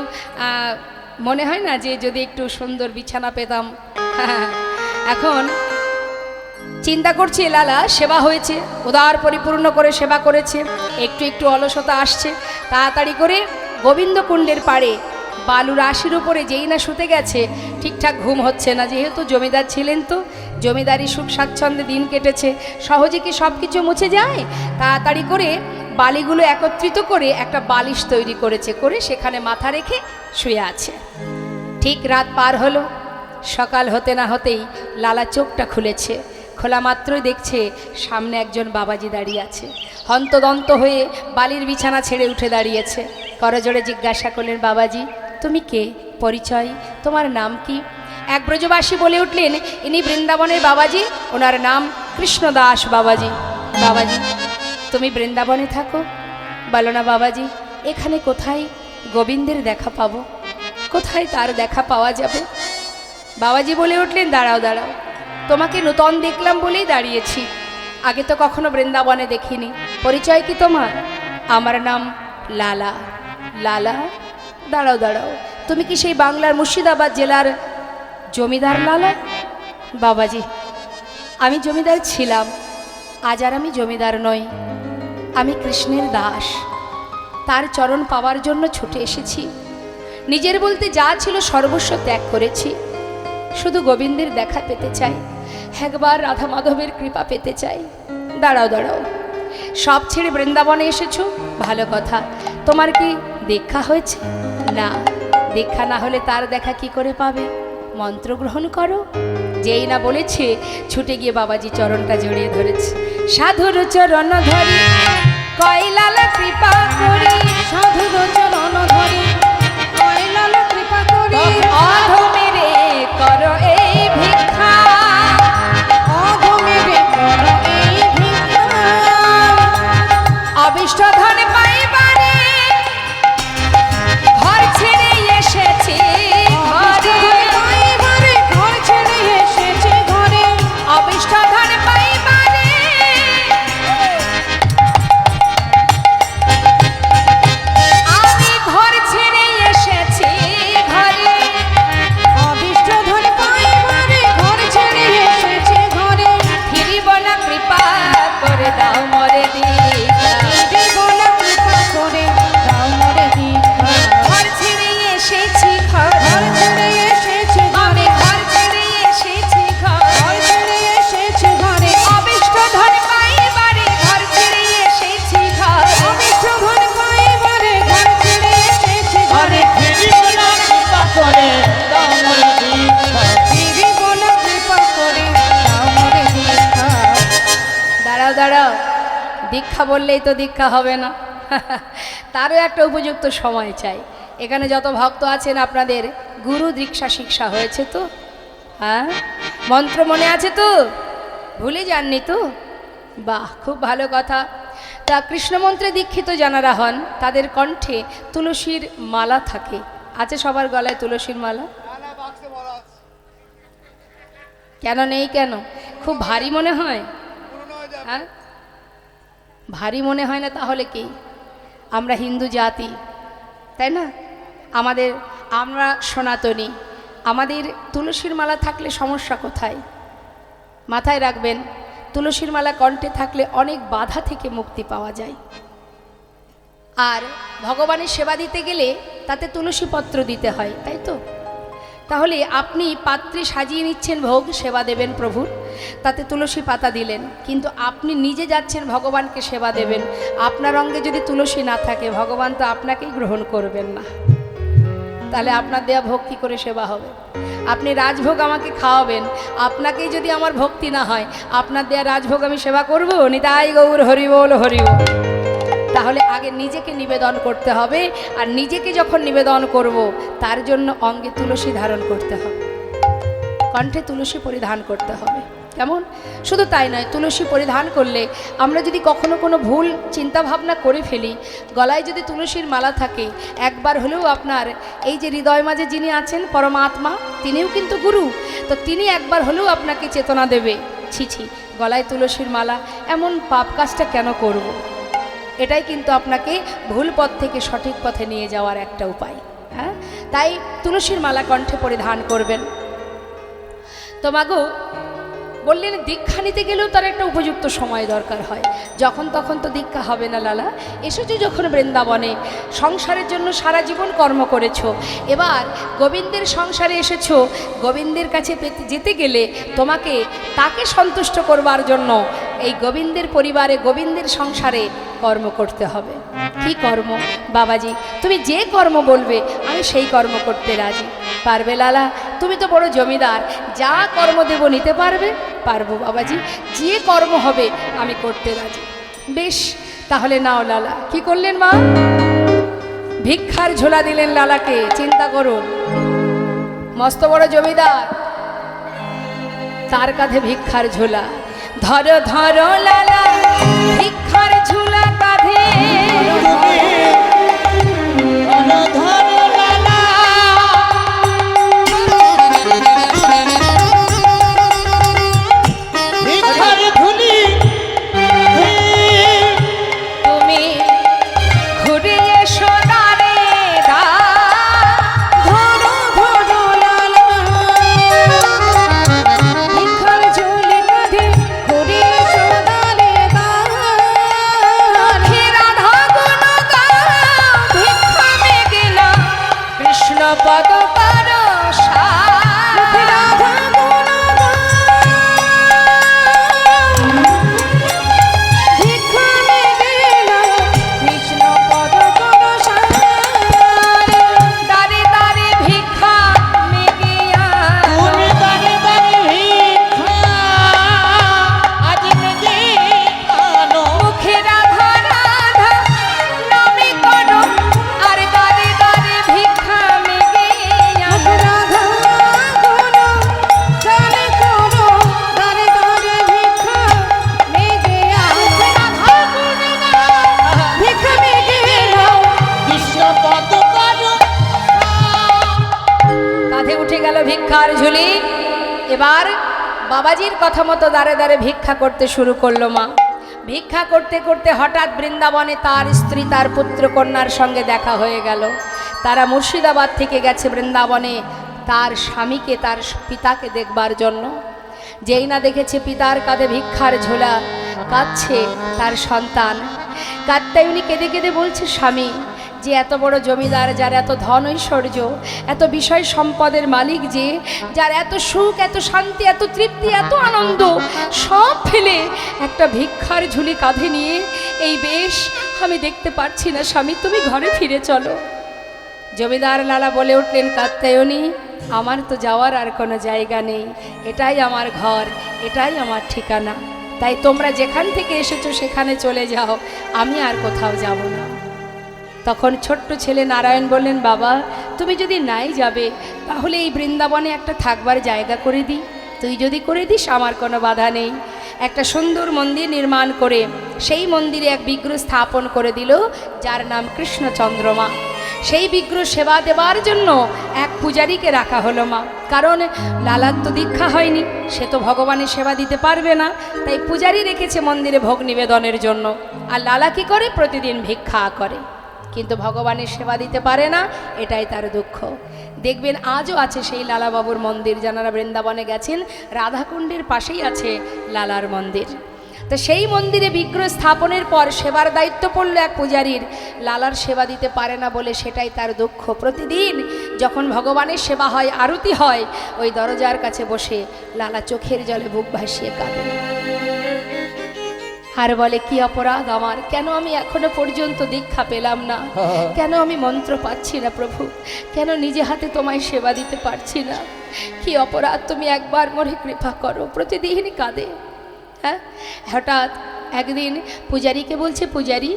মনে হয় না যে যদি একটু সুন্দর বিছানা পেতাম। এখন চিন্তা করছি, লালা সেবা হয়েছে, উদার পরিপূর্ণ করে সেবা করেছে, একটু একটু অলসতা আসছে, তাড়াতাড়ি করে গোবিন্দ কুণ্ডের পাড়ে বালু রাশির উপরে যেই না শুতে গেছে, ঠিকঠাক ঘুম হচ্ছে না। যেহেতু জমিদার ছিলেন, তো জমিদারি সুখ স্বাচ্ছন্দ্যে দিন কেটেছে, সহজে কি সব কিছু মুছে যায়? তাড়াতাড়ি করে বালিগুলো একত্রিত করে একটা বালিশ তৈরি করেছে, করে সেখানে মাথা রেখে শুয়ে আছে। ঠিক রাত পার হলো, সকাল হতে না হতেই লালা চোখটা খুলেছে। খোলা মাত্রই দেখছে সামনে একজন বাবাজি দাঁড়িয়ে আছে। হন্তদন্ত হয়ে বালির বিছানা ছেড়ে উঠে দাঁড়িয়েছে। করজোড়ে জিজ্ঞাসা করলেন, বাবাজি তুমি কে? পরিচয়, তোমার নাম কি? এক ব্রজবাসী বলে উঠলেন, ইনি বৃন্দাবনের বাবাজি, ওনার নাম কৃষ্ণদাস বাবাজি। বাবাজি তুমি বৃন্দাবনে থাকো? বলো না বাবাজি, এখানে কোথায় গোবিন্দের দেখা পাবো? কোথায় তার দেখা পাওয়া যাবে? বাবাজি বলে উঠলেন, দাঁড়াও দাঁড়াও, তোমাকে নূতন দেখলাম বলেই দাঁড়িয়েছি, আগে তো কখনো বৃন্দাবনে দেখিনি। পরিচয় কি তোমার? আমার নাম লালা। লালা? দাঁড়াও দাঁড়াও, তুমি কি সেই বাংলার মুর্শিদাবাদ জেলার জমিদার লালা? বাবাজি আমি জমিদার ছিলাম, আজ আর আমি জমিদার নই, আমি কৃষ্ণের দাস। তার চরণ পাওয়ার জন্য ছুটে এসেছি। নিজের বলতে যা ছিল সর্বস্ব ত্যাগ করেছি। শুধু গোবিন্দের দেখা পেতে চাই, একবার রাধা মাধবের কৃপা পেতে চাই। দাঁড়াও দাঁড়াও, সব ছেড়ে বৃন্দাবনে এসেছো, ভালো কথা। তোমার কি দীক্ষা হয়েছে? না, দীক্ষা না হলে তার দেখা কি করে পাবে? মন্ত্র গ্রহণ করো। যেই না বলেছে, ছুটে গিয়ে বাবাজি চরণটা জড়িয়ে ধরেছে। সাধুর চরণ ধরি কয়লাল কৃপা করি, সাধুর চরণ ধরি কয়লাল কৃপা করি, অধমেরে করো এই ভিক্ষা, অধমেরে করো এই ভিক্ষা, অবিষ্ট ধন পাইবারে ঘর ছেড়ে এসেছি ঘরে, পাইবারে ঘর ছেড়ে এসেছে ঘরে, অবিষ্ট ধন পাইবারে আমি ঘর ছেড়ে এসেছি ঘরে, অবিষ্ট ধন পাইবারে ঘর ছেড়ে এসেছে ঘরে, ফিরিব না কৃপা করে দাও মরে দীক্ষা, দেব না কৃপা করে দাও মোরে দীক্ষা, ঘর ছেড়ে এসেছি ঘর, ঘর ছেড়ে এসেছে আমি ঘরে, ঘর ছেড়ে এসেছি ঘর, ঘর ছেড়ে এসেছে ঘরে, অবিষ্ট ধন পাইবারে ঘর ছেড়ে এসেছি ঘর, অবিষ্ট ধন পাইবারে ঘর ছেড়ে এসেছে ঘরে, ফিরিব না কৃপা করে দাও মোরে দীক্ষা। দেব না কৃপা করে দাও মোরে দীক্ষা। দাঁড়াও দাঁড়াও, দীক্ষা বললেই তো দীক্ষা হবে না, তারও একটা উপযুক্ত সময় চাই। এখানে যত ভক্ত আছেন আপনাদের গুরু দীক্ষা শিক্ষা হয়েছে তো? হ্যাঁ, মন্ত্র মনে আছে তো? ভুলে যাননি তো? বাহ, খুব ভালো কথা। তা কৃষ্ণমন্ত্রে দীক্ষিত যারা হন তাদের কণ্ঠে তুলসীর মালা থাকে। আছে সবার গলায় তুলসীর মালা? কেন নেই কেন? খুব ভারী মনে হয়? হ্যাঁ, ভারী মনে হয় না তাহলে কি? আমরা হিন্দু জাতি, তাই না? আমরা সনাতনী, আমাদের তুলসীর মালা থাকলে সমস্যা কোথায়? মাথায় রাখবেন, তুলসীর মালা কণ্ঠে থাকলে অনেক বাধা থেকে মুক্তি পাওয়া যায়। আর ভগবানের সেবা দিতে গেলে তাতে তুলসী পত্র দিতে হয়, তাই তো? তাহলে আপনি পাত্রে সাজিয়ে নিচ্ছেন ভোগ, সেবা দেবেন প্রভুর, তাতে তুলসী পাতা দিলেন, কিন্তু আপনি নিজে যাচ্ছেন ভগবানকে সেবা দেবেন, আপনার অঙ্গে যদি তুলসী না থাকে ভগবান তো আপনাকেই গ্রহণ করবেন না। তাহলে আপনার দেয়া ভোগ কী করে সেবা হবে? আপনি রাজভোগ আমাকে খাওয়াবেন, আপনাকেই যদি আমার ভক্তি না হয়, আপনার দেয়া রাজভোগ আমি সেবা করব? নিতাই গৌর হরি বল হরি বল। তাহলে আগে নিজেকে নিবেদন করতে হবে, আর নিজেকে যখন নিবেদন করব তার জন্য অঙ্গে তুলসী ধারণ করতে হবে, কণ্ঠে তুলসী পরিধান করতে হবে। কেমন? শুধু তাই নয়, তুলসী পরিধান করলে আমরা যদি কখনো কোনো ভুল চিন্তাভাবনা করে ফেলি, গলায় যদি তুলসীর মালা থাকে, একবার হলেও আপনার এই যে হৃদয় মাঝে যিনি আছেন পরমাত্মা, তিনিও কিন্তু গুরু, তো তিনি একবার হলেও আপনাকে চেতনা দেবে, ছি ছি, গলায় তুলসীর মালা, এমন পাপ কাজটা কেন করব? এটাই কিন্তু আপনাকে ভুল পথ থেকে সঠিক পথে নিয়ে যাওয়ার একটা উপায়। হ্যাঁ, তাই তুলসীর মালা কণ্ঠে পরিধান করবেন। তো মাগো বললেন দীক্ষা নিতে গেলেও তার একটা উপযুক্ত সময় দরকার হয়, যখন তখন তো দীক্ষা হবে না লালা। এসেছো যখন বৃন্দাবনে, সংসারের জন্য সারা জীবন কর্ম করেছো, এবার গোবিন্দের সংসারে এসেছো, গোবিন্দের কাছে যেতে গেলে তোমাকে তাকে সন্তুষ্ট করবার জন্য এই গোবিন্দের পরিবারে, গোবিন্দের সংসারে কর্ম করতে হবে। কি কর্ম? বাবাজি তুমি যে কর্ম বলবে আমি সেই কর্ম করতে রাজি। পারবে লালা? তুমি তো বড় জমিদার, যা কর্ম দেব নিতে পারবে? পারবো বাবাজি, যে কর্ম হবে আমি করতে রাজি। বেশ, তাহলে নাও লালা। কি করলেন মা? ভিক্ষার ঝোলা দিলেন লালাকে। চিন্তা করুন, মস্ত বড় জমিদার, তার কাঁধে ভিক্ষার ঝোলা। ধরো ধরো লালা ভিক্ষার ঝোলা কাঁধে, তুমি ঘুরে এসো দাঁড়ে দা, ধরো ধরো লালা, ভিক্ষার ঝোলে কাঁধে ঘুরে এসো দাঁড়ে এবার বাবাজির কথা মতো দাঁড়ে দাঁড়ে ভিক্ষা করতে শুরু করলো মা। ভিক্ষা করতে করতে হঠাৎ বৃন্দাবনে তার স্ত্রী তার পুত্র কন্যার সঙ্গে দেখা হয়ে গেল। তারা মুর্শিদাবাদ থেকে গেছে বৃন্দাবনে তার স্বামীকে, তার পিতাকে দেখবার জন্য। যেই না দেখেছে পিতার কাঁধে ভিক্ষার ঝোলা, কাঁদছে তার সন্তান। কাত্যায়নী কেঁদে কেঁদে বলছে, স্বামী যে এত বড় জমিদার, যার এত ধন ঐশ্বর্য, এত বিষয় সম্পদের মালিক, যে যার এত সুখ, এত শান্তি, এত তৃপ্তি, এত আনন্দ, সব ফেলে একটা ভিক্ষার ঝুলি কাঁধে নিয়ে এই বেশ আমি দেখতে পারছি না। স্বামী তুমি ঘরে ফিরে চলো। জমিদার লালা বলে উঠলেন, কাত্যায়নী আমার তো যাওয়ার আর কোনো জায়গা নেই, এটাই আমার ঘর, এটাই আমার ঠিকানা, তাই তোমরা যেখান থেকে এসেছো সেখানে চলে যাও, আমি আর কোথাও যাব না। তখন ছোট্ট ছেলে নারায়ণ বললেন, বাবা তুমি যদি নাই যাবে তাহলে এই বৃন্দাবনে একটা থাকবার জায়গা করে দিই, তুই যদি করে দিস আমার কোনো বাধা নেই। একটা সুন্দর মন্দির নির্মাণ করে সেই মন্দিরে এক বিগ্রহ স্থাপন করে দিল, যার নাম কৃষ্ণচন্দ্রমা। সেই বিগ্রহ সেবা দেবার জন্য এক পূজারীকে রাখা হলো মা। কারণ লালার তো দীক্ষা হয়নি, সে তো ভগবানের সেবা দিতে পারবে না, তাই পূজারী রেখেছে মন্দিরে ভোগ নিবেদনের জন্য। আর লালা কি করে? প্রতিদিন ভিক্ষা করে, কিন্তু ভগবানের সেবা দিতে পারে না, এটাই তার দুঃখ। দেখবেন আজও আছে সেই লালা বাবুর মন্দির। যারা বৃন্দাবনে গেছেন, রাধাকুণ্ডের পাশেই আছে লালার মন্দির। তো সেই মন্দিরে বিগ্রহ স্থাপনের পর সেবার দায়িত্ব পড়লো এক পূজারীর। লালার সেবা দিতে পারে না বলে সেটাই তার দুঃখ। প্রতিদিন যখন ভগবানের সেবা হয়, আরতি হয়, ওই দরজার কাছে বসে লালা চোখের জলে বুক ভাসিয়ে কাঁদে আর বলে, কি অপরাধ আমার, কেন আমি এখনো পর্যন্ত দীক্ষা পেলাম না, কেন আমি মন্ত্র পাচ্ছি না প্রভু, কেন নিজে হাতে তোমায় সেবা দিতে পারছি না, কি অপরাধ, তুমি একবার মোরে কৃপা করো। প্রতিদিন কাঁদে। হ্যাঁ, হঠাৎ একদিন পূজারীকে বলছে, পূজারী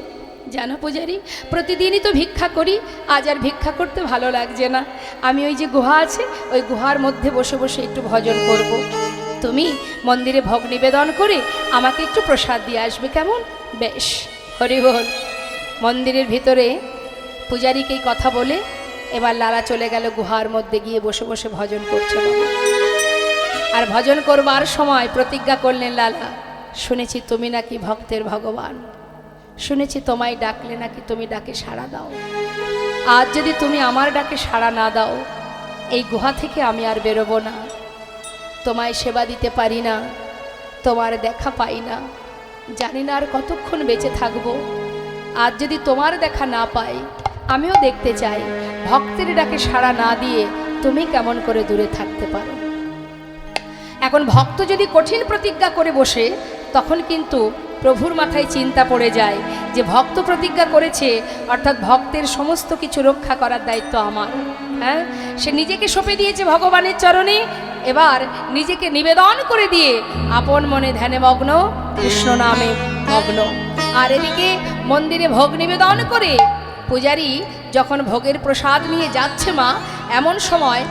জানো পূজারী, প্রতিদিনই তো ভিক্ষা করি, আজ আর ভিক্ষা করতে ভালো লাগছে না, আমি ওই যে গুহা আছে ওই গুহার মধ্যে বসে বসে একটু ভজন করব। তুমি মন্দিরে ভোগ নিবেদন করে আমাকে একটু প্রসাদ দিয়ে আসবে, কেমন? বেশ, হরি বল। মন্দিরের ভিতরে পূজারীকে এই কথা বলে এবার লালা চলে গেল গুহার মধ্যে, গিয়ে বসে বসে ভজন করছে। আর ভজন করবার সময় প্রতিজ্ঞা করলেন লালা, শুনেছি তুমি নাকি ভক্তের ভগবান, শুনেছি তোমায় ডাকলে নাকি তুমি ডাকে সাড়া দাও। আজ যদি তুমি আমার ডাকে সাড়া না দাও, এই গুহা থেকে আমি আর বেরোবো না, তোমায় সেবা দিতে পারি না, তোমার দেখা পাই না, জানি না আর কতক্ষণ বেঁচে থাকবো। আজ যদি তোমার দেখা না পাই, আমিও দেখতে চাই ভক্তের ডাকে সাড়া না দিয়ে তুমি কেমন করে দূরে থাকতে পারো। এখন ভক্ত যদি কঠিন প্রতিজ্ঞা করে বসে, তখন কিন্তু প্রভুর মাথায় চিন্তা পড়ে যায় যে ভক্ত প্রতিজ্ঞা করেছে, অর্থাৎ ভক্তের সমস্ত কিছু রক্ষা করার দায়িত্ব আমার। হ্যাঁ, সে নিজেকে সঁপে দিয়েছে ভগবানের চরণে, এবার নিজেকে নিবেদন করে দিয়ে আপন মনে ধ্যানে মগ্ন, কৃষ্ণ নামে মগ্ন। আর এদিকে মন্দিরে ভোগ নিবেদন করে পূজারী যখন ভোগের প্রসাদ নিয়ে যাচ্ছে মা, এমন সময়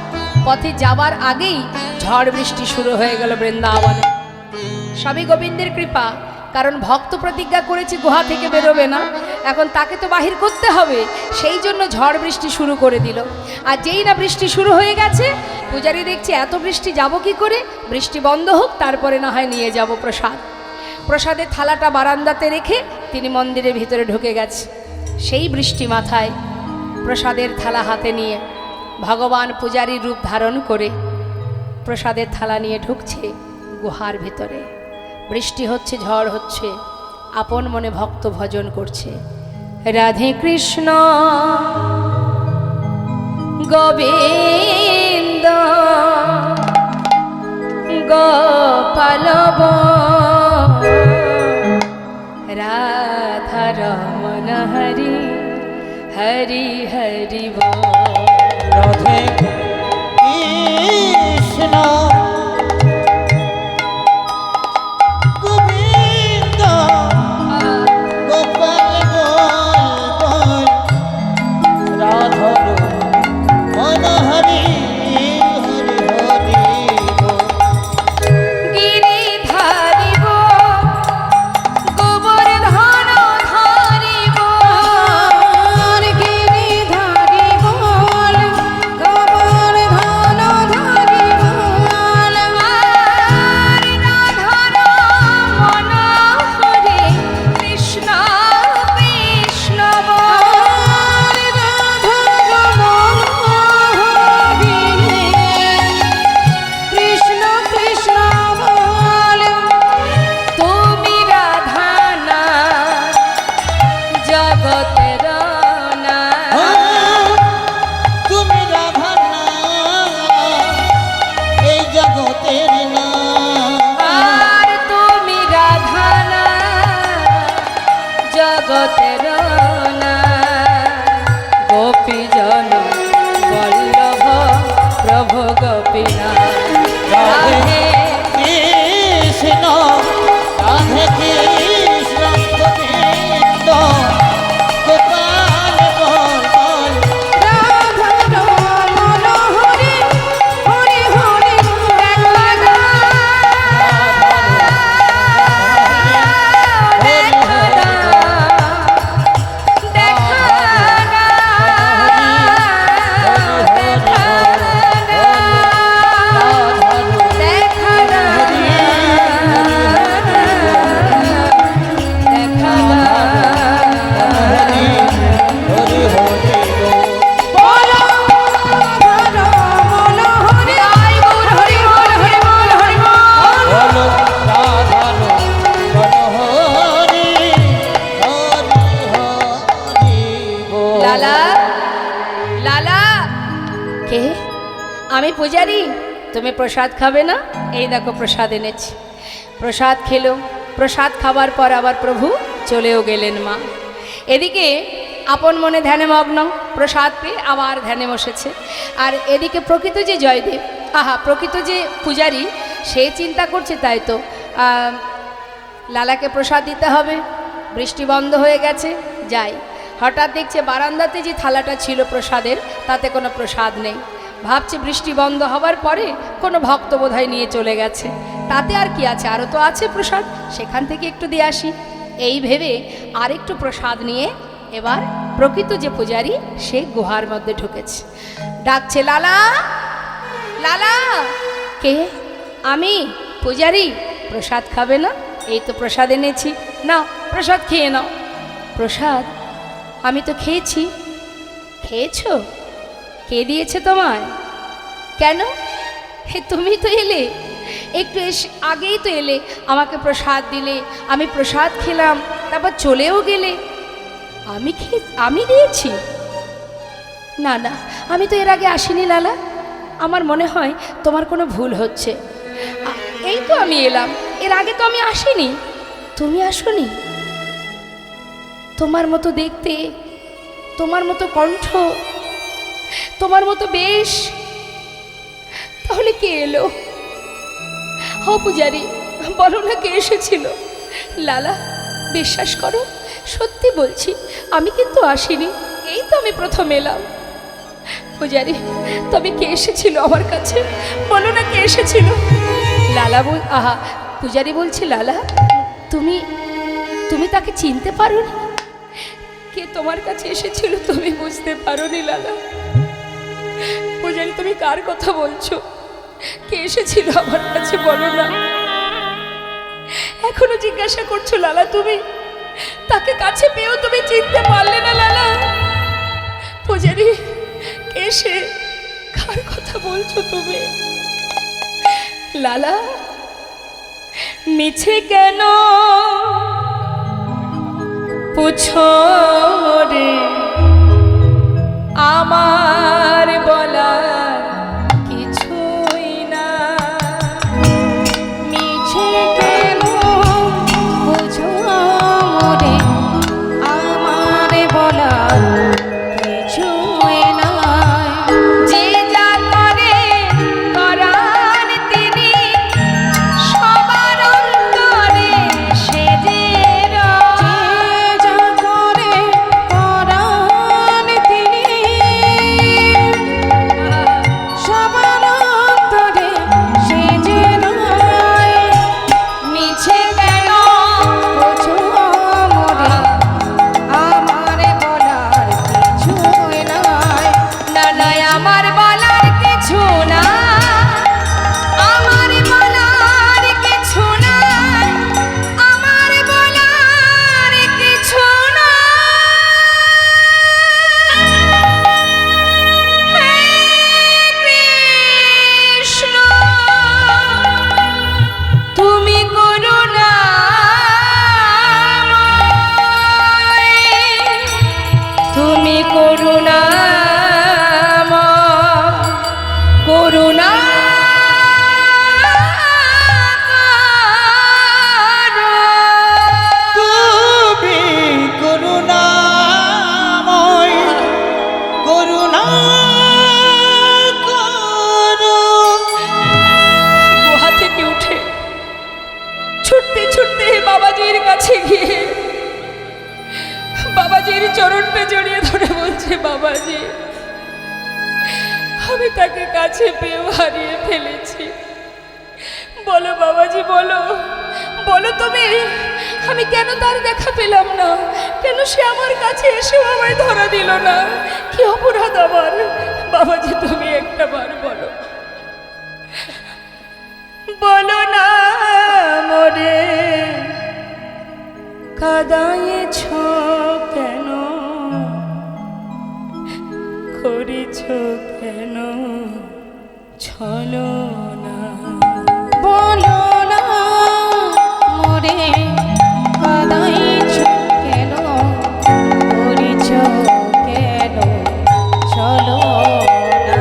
পথে যাবার আগেই ঝড় বৃষ্টি শুরু হয়ে গেল বৃন্দাবনে। স্বামী গোবিন্দের কৃপা, কারণ ভক্ত প্রতিজ্ঞা করেছে গুহা থেকে বেরোবে না, এখন তাকে তো বাহির করতে হবে, সেই জন্য ঝড় বৃষ্টি শুরু করে দিল। আর যেই না বৃষ্টি শুরু হয়ে গেছে, পূজারী দেখছে এত বৃষ্টি যাব কি করে, বৃষ্টি বন্ধ হোক তারপরে না হয় নিয়ে যাব প্রসাদ। প্রসাদের থালাটা বারান্দাতে রেখে তিনি মন্দিরের ভিতরে ঢুকে গেছে। সেই বৃষ্টি মাথায় প্রসাদের থালা হাতে নিয়ে ভগবান পূজারীর রূপ ধারণ করে প্রসাদের থালা নিয়ে ঢুকছে গুহার ভিতরে। বৃষ্টি হচ্ছে, ঝড় হচ্ছে, আপন মনে ভক্ত ভজন করছে, রাধে কৃষ্ণ গোবিন্দ গোপাল রাধা রমণ হরি হরি হরি বল। রাধে কৃষ্ণ গোবিন্দ গোপাল বল, রাধা রমণ হরি হরি হরি বল। গিরিধারি বল, গোবর্ধন ধারি বল, গিরিধারি বল, গোবর্ধন ধারি বল, আমি পূজারি, তুমি প্রসাদ খাবে না? এই দেখো প্রসাদ এনেছি। প্রসাদ খেলো। প্রসাদ খাবার পর আবার প্রভু চলেও গেলেন মা। এদিকে আপন মনে ধ্যানে মগ্ন, প্রসাদ পেয়ে আবার ধ্যানে বসেছে। আর এদিকে প্রকৃত যে জয়দেব, প্রকৃত যে পূজারি, সে চিন্তা করছে তাই তো লালাকে প্রসাদ দিতে হবে। বৃষ্টি বন্ধ হয়ে গেছে, যাই। হঠাৎ দেখছে বারান্দাতে যে থালাটা ছিল প্রসাদের, তাতে কোনো প্রসাদ নেই। ভাবছে বৃষ্টি বন্ধ হওয়ার পরে কোনো ভক্ত বোধহয় নিয়ে চলে গেছে, তাতে আর কি আছে, আরও তো আছে প্রসাদ, সেখান থেকে একটু দিয়ে আসি। এই ভেবে আরেকটু প্রসাদ নিয়ে এবার প্রকৃত যে পূজারি, সে গুহার মধ্যে ঢুকেছে। ডাকছে, লালা, লালা। কে? আমি পূজারি। প্রসাদ খাবে না? এই তো প্রসাদ এনেছি, নাও প্রসাদ খেয়ে নাও। প্রসাদ? আমি তো খেয়েছি। খেয়েছো? কে দিয়েছে তোমায়? কেন? হে, তুমি তো এলে একটু আগেই তো এলে, আমাকে প্রসাদ দিলে, আমি প্রসাদ খেলাম, তারপর চলেও গেলে। আমি দিয়েছি? না না, আমি তো এর আগে আসিনি লালা। আমার মনে হয় তোমার কোনো ভুল হচ্ছে। এই তো আমি এলাম, এর আগে তো আমি আসিনি। তুমি আসোনি? তোমার মতো দেখতে, তোমার মতো কণ্ঠ, তোমার মতো বেশ, তাহলে কে এলো? ও পূজারি, বলো না কে এসেছিল? লালা, বিশ্বাস করো, সত্যি বলছি, আমি কিন্তু আসিনি, এই তো আমি প্রথম এলাম। পূজারি, তবে কে এসেছিল আমার কাছে? বলো না কে এসেছিল? লালা পূজারি বলছে, লালা, তুমি তাকে চিনতে পারোনি? কে তোমার কাছে এসেছিল তুমি বুঝতে পারোনি লালা? পূজারি, তুমি কার কথা বলছো? কে এসেছিল আমার কাছে বলো না। এখনো জিজ্ঞাসা করছো লালা, তুমি তাকে কাছে পেয়েও তুমি চিনতে পারলে না লালা? পূজারি, কে সে? কার কথা বলছো তুমি? লালা, মিছে কেন পুছো রে, আমার বলার কিছুই না। মিছে কেন বুঝো রে, আমার বলার কিছুই নাই। যে যা করে করার তিনি, সবার অন্তরে সে যে রয়। যে যা করে করান তিনি, সবার অন্তরে সে যে রয়। মিছে কেন বুঝো মোরে, আমার বলার কিছুই নাই। না নয়, আমার বলার কিছু না, আমার বলার কিছু না, আমার বলার কিছু না। হে কৃষ্ণ, তুমি করুণাময়, তুমি করুণাময়, করুণা তুমি করুণাময়, করুণা করো। গুহা থেকে উঠে ছুটতে ছুটতে বাবাজির কাছে গিয়ে বাবাজির চরণে জড়িয়ে ধরে বলছে, বাবাজি, আমি তাকে কাছে পেয়ে হারিয়ে ফেলেছি। বলো বাবাজি, বলো, বলো তুমি, আমি কেন তার দেখা পেলাম না? কেন সে আমার কাছে এসেও আমায় ধরা দিল না? কি অপরাধ আমার? বাবাজি, তুমি একটা বার বলো, বলো না মোরে, কাদায়েছ কেন, করেছ কেন ছলনা? বলো না মোরে, কাঁদাইছ কেন, করিছ কেন ছলনা?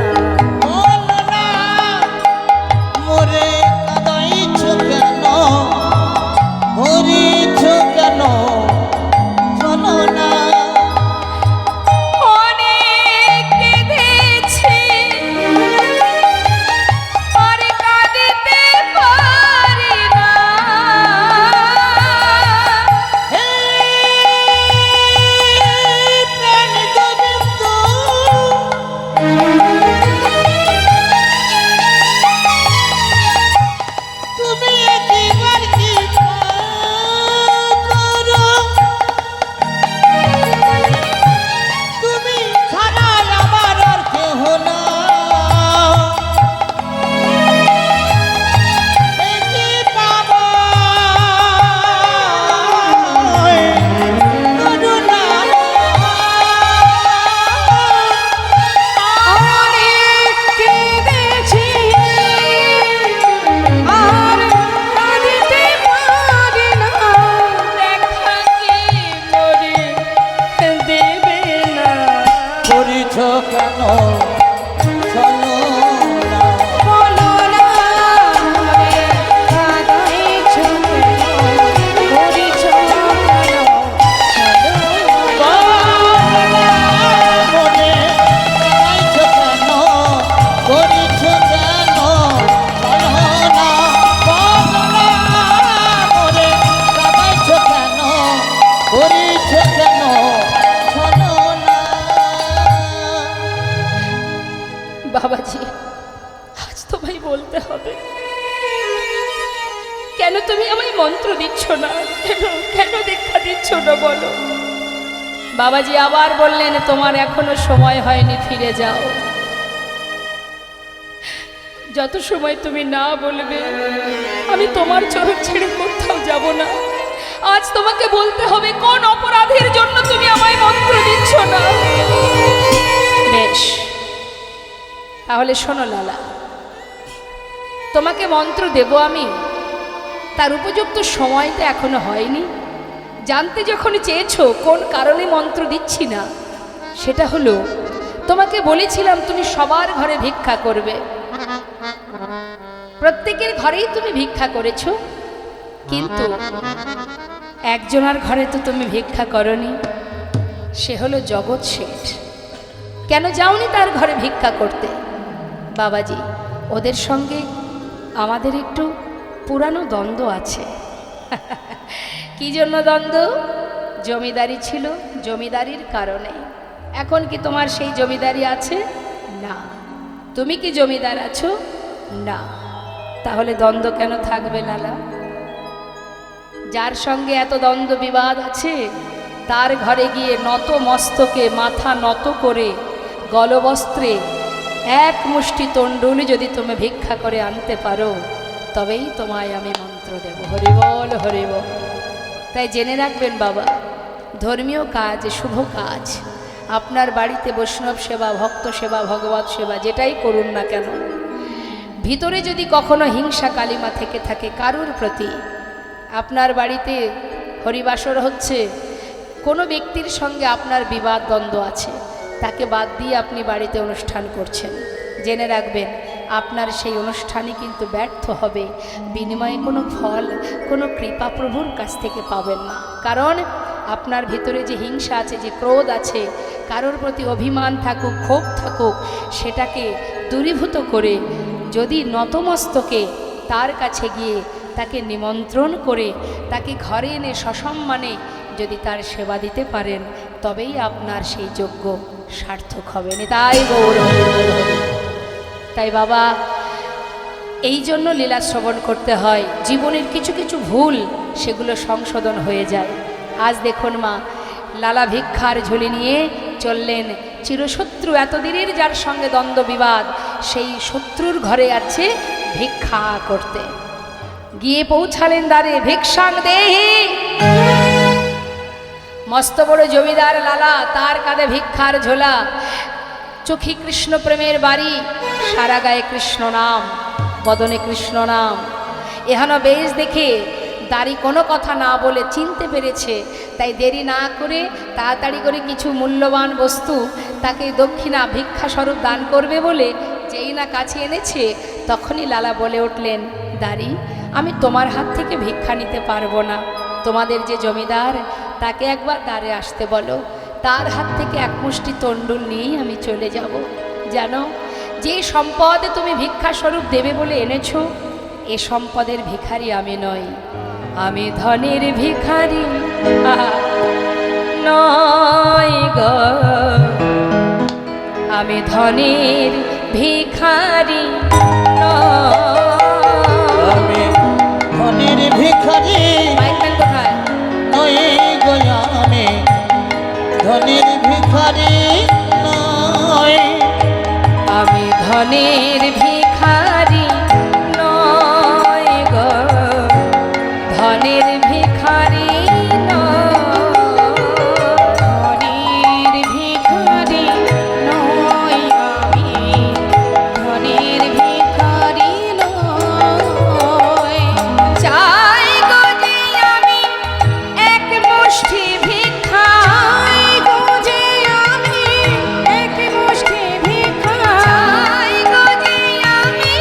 বলো না মন্ত্র দিচ্ছ না? কেন কেন দীক্ষা দিচ্ছ না বলো? বাবাজি আবার বললেন, তোমার এখনো সময় হয়নি, ফিরে যাও। যত সময় তুমি না বলবে আমি তোমার চরণ ছেড়ে কোথাও যাব না। আজ তোমাকে বলতে হবে কোন অপরাধের জন্য তুমি আমায় মন্ত্র দিচ্ছ না। বেশ, তাহলে শোনো লালা, তোমাকে মন্ত্র দেব আমি, তার উপযুক্ত সময় তো এখনো হয়নি। জানতে যখন চেয়েছো কোন কারণে মন্ত্র দিচ্ছি না, সেটা হলো তোমাকে বলেছিলাম তুমি সবার ঘরে ভিক্ষা করবে, প্রত্যেকের ঘরেই তুমি ভিক্ষা করেছো, কিন্তু একজনের ঘরে তো তুমি ভিক্ষা করনি, সে হলো জগৎ শেঠ। কেন যাওনি তার ঘরে ভিক্ষা করতে? বাবাজি, ওদের সঙ্গে আমাদের একটু পুরানো দ্বন্দ্ব আছে। কি জন্য দ্বন্দ্ব? জমিদারি ছিল, জমিদারির কারণে। এখন কি তোমার সেই জমিদারি আছে? না। তুমি কি জমিদার আছো? না। তাহলে দ্বন্দ্ব কেন থাকবে লালা? যার সঙ্গে এত দ্বন্দ্ব বিবাদ আছে তার ঘরে গিয়ে নত মস্তকে মাথা নত করে গলবস্ত্রে এক মুষ্টি তণ্ডুল যদি তুমি ভিক্ষা করে আনতে পারো, তবেই তোমায় আমি মন্ত্র দেব। হরিবল হরিবল। তাই জেনে রাখবেন বাবা, ধর্মীয় কাজ, শুভ কাজ, আপনার বাড়িতে বৈষ্ণব সেবা, ভক্ত সেবা, ভগবত সেবা যেটাই করুন না কেন, ভিতরে যদি কখনো হিংসা কালিমা থেকে থাকে কারুর প্রতি, আপনার বাড়িতে হরিবাসর হচ্ছে, কোনো ব্যক্তির সঙ্গে আপনার বিবাদ দ্বন্দ্ব আছে, তাকে বাদ দিয়ে আপনি বাড়িতে অনুষ্ঠান করছেন, জেনে রাখবেন আপনার সেই অনুষ্ঠানই কিন্তু ব্যর্থ হবে। বিনিময়ে কোনো ফল, কোনো কৃপা প্রভুর কাছ থেকে পাবেন না। কারণ আপনার ভিতরে যে হিংসা আছে, যে ক্রোধ আছে, কারোর প্রতি অভিমান থাকুক, ক্ষোভ থাকুক, সেটাকে দূরীভূত করে যদি নতমস্তকে তার কাছে গিয়ে তাকে নিমন্ত্রণ করে তাকে ঘরে এনে সসম্মানে যদি তার সেবা দিতে পারেন, তবেই আপনার সেই যজ্ঞ সার্থক হবে। তাই গৌর। তাই বাবা, এই জন্য লীলা শ্রবণ করতে হয়। জীবনের কিছু কিছু ভুল সেগুলো সংশোধন হয়ে যায়। আজ দেখুন মা, লালা ভিক্ষার ঝুলি নিয়ে চললেন চিরশত্রু, এতদিনের যার সঙ্গে দ্বন্দ্ব বিবাদ, সেই শত্রুর ঘরে আছে ভিক্ষা করতে। গিয়ে পৌঁছালেন দ্বারে, ভিক্ষাং দেহি। মস্ত বড় জমিদার লালা, তার কাঁধে ভিক্ষার ঝোলা, চোখে কৃষ্ণ প্রেমের বাড়ি, সারা গায়ে কৃষ্ণ নাম, বদনে কৃষ্ণ নাম। এহানো বেশ দেখে দাড়ি কোনো কথা না বলে চিনতে পেরেছে, তাই দেরি না করে তাড়াতাড়ি করে কিছু মূল্যবান বস্তু তাকে দক্ষিণা ভিক্ষা স্বরূপ দান করবে বলে যেই না কাছে এনেছে, তখনই লালা বলে উঠলেন, দাড়ি, আমি তোমার হাত থেকে ভিক্ষা নিতে পারবো না। তোমাদের যে জমিদার, তাকে একবার দ্বারে আসতে বলো, তার হাত থেকে এক মুষ্টি তণ্ডুল নিয়েই আমি চলে যাব। জানো, যে সম্পদ তুমি ভিক্ষা স্বরূপ দেবে বলে এনেছো, এ সম্পদের ভিখারি আমি নই, আমি ধনের ভিখারি নয় গো, আমি ধনের ভিখারি আমি ধনের ভিখারি কোথায়? নই গো, আমি ধনের ভিখারি নয়, আমি ধনের ভিখারি নয় গো, ধনের ভিখারি ধনের ভিখারি নয়, আমি ধনের ভিখারি নয়। চাই গো যে আমি এক মুষ্টি ভিক্ষা, চাই গো যে আমি এক মুষ্টি ভিক্ষা, চাই গো যে আমি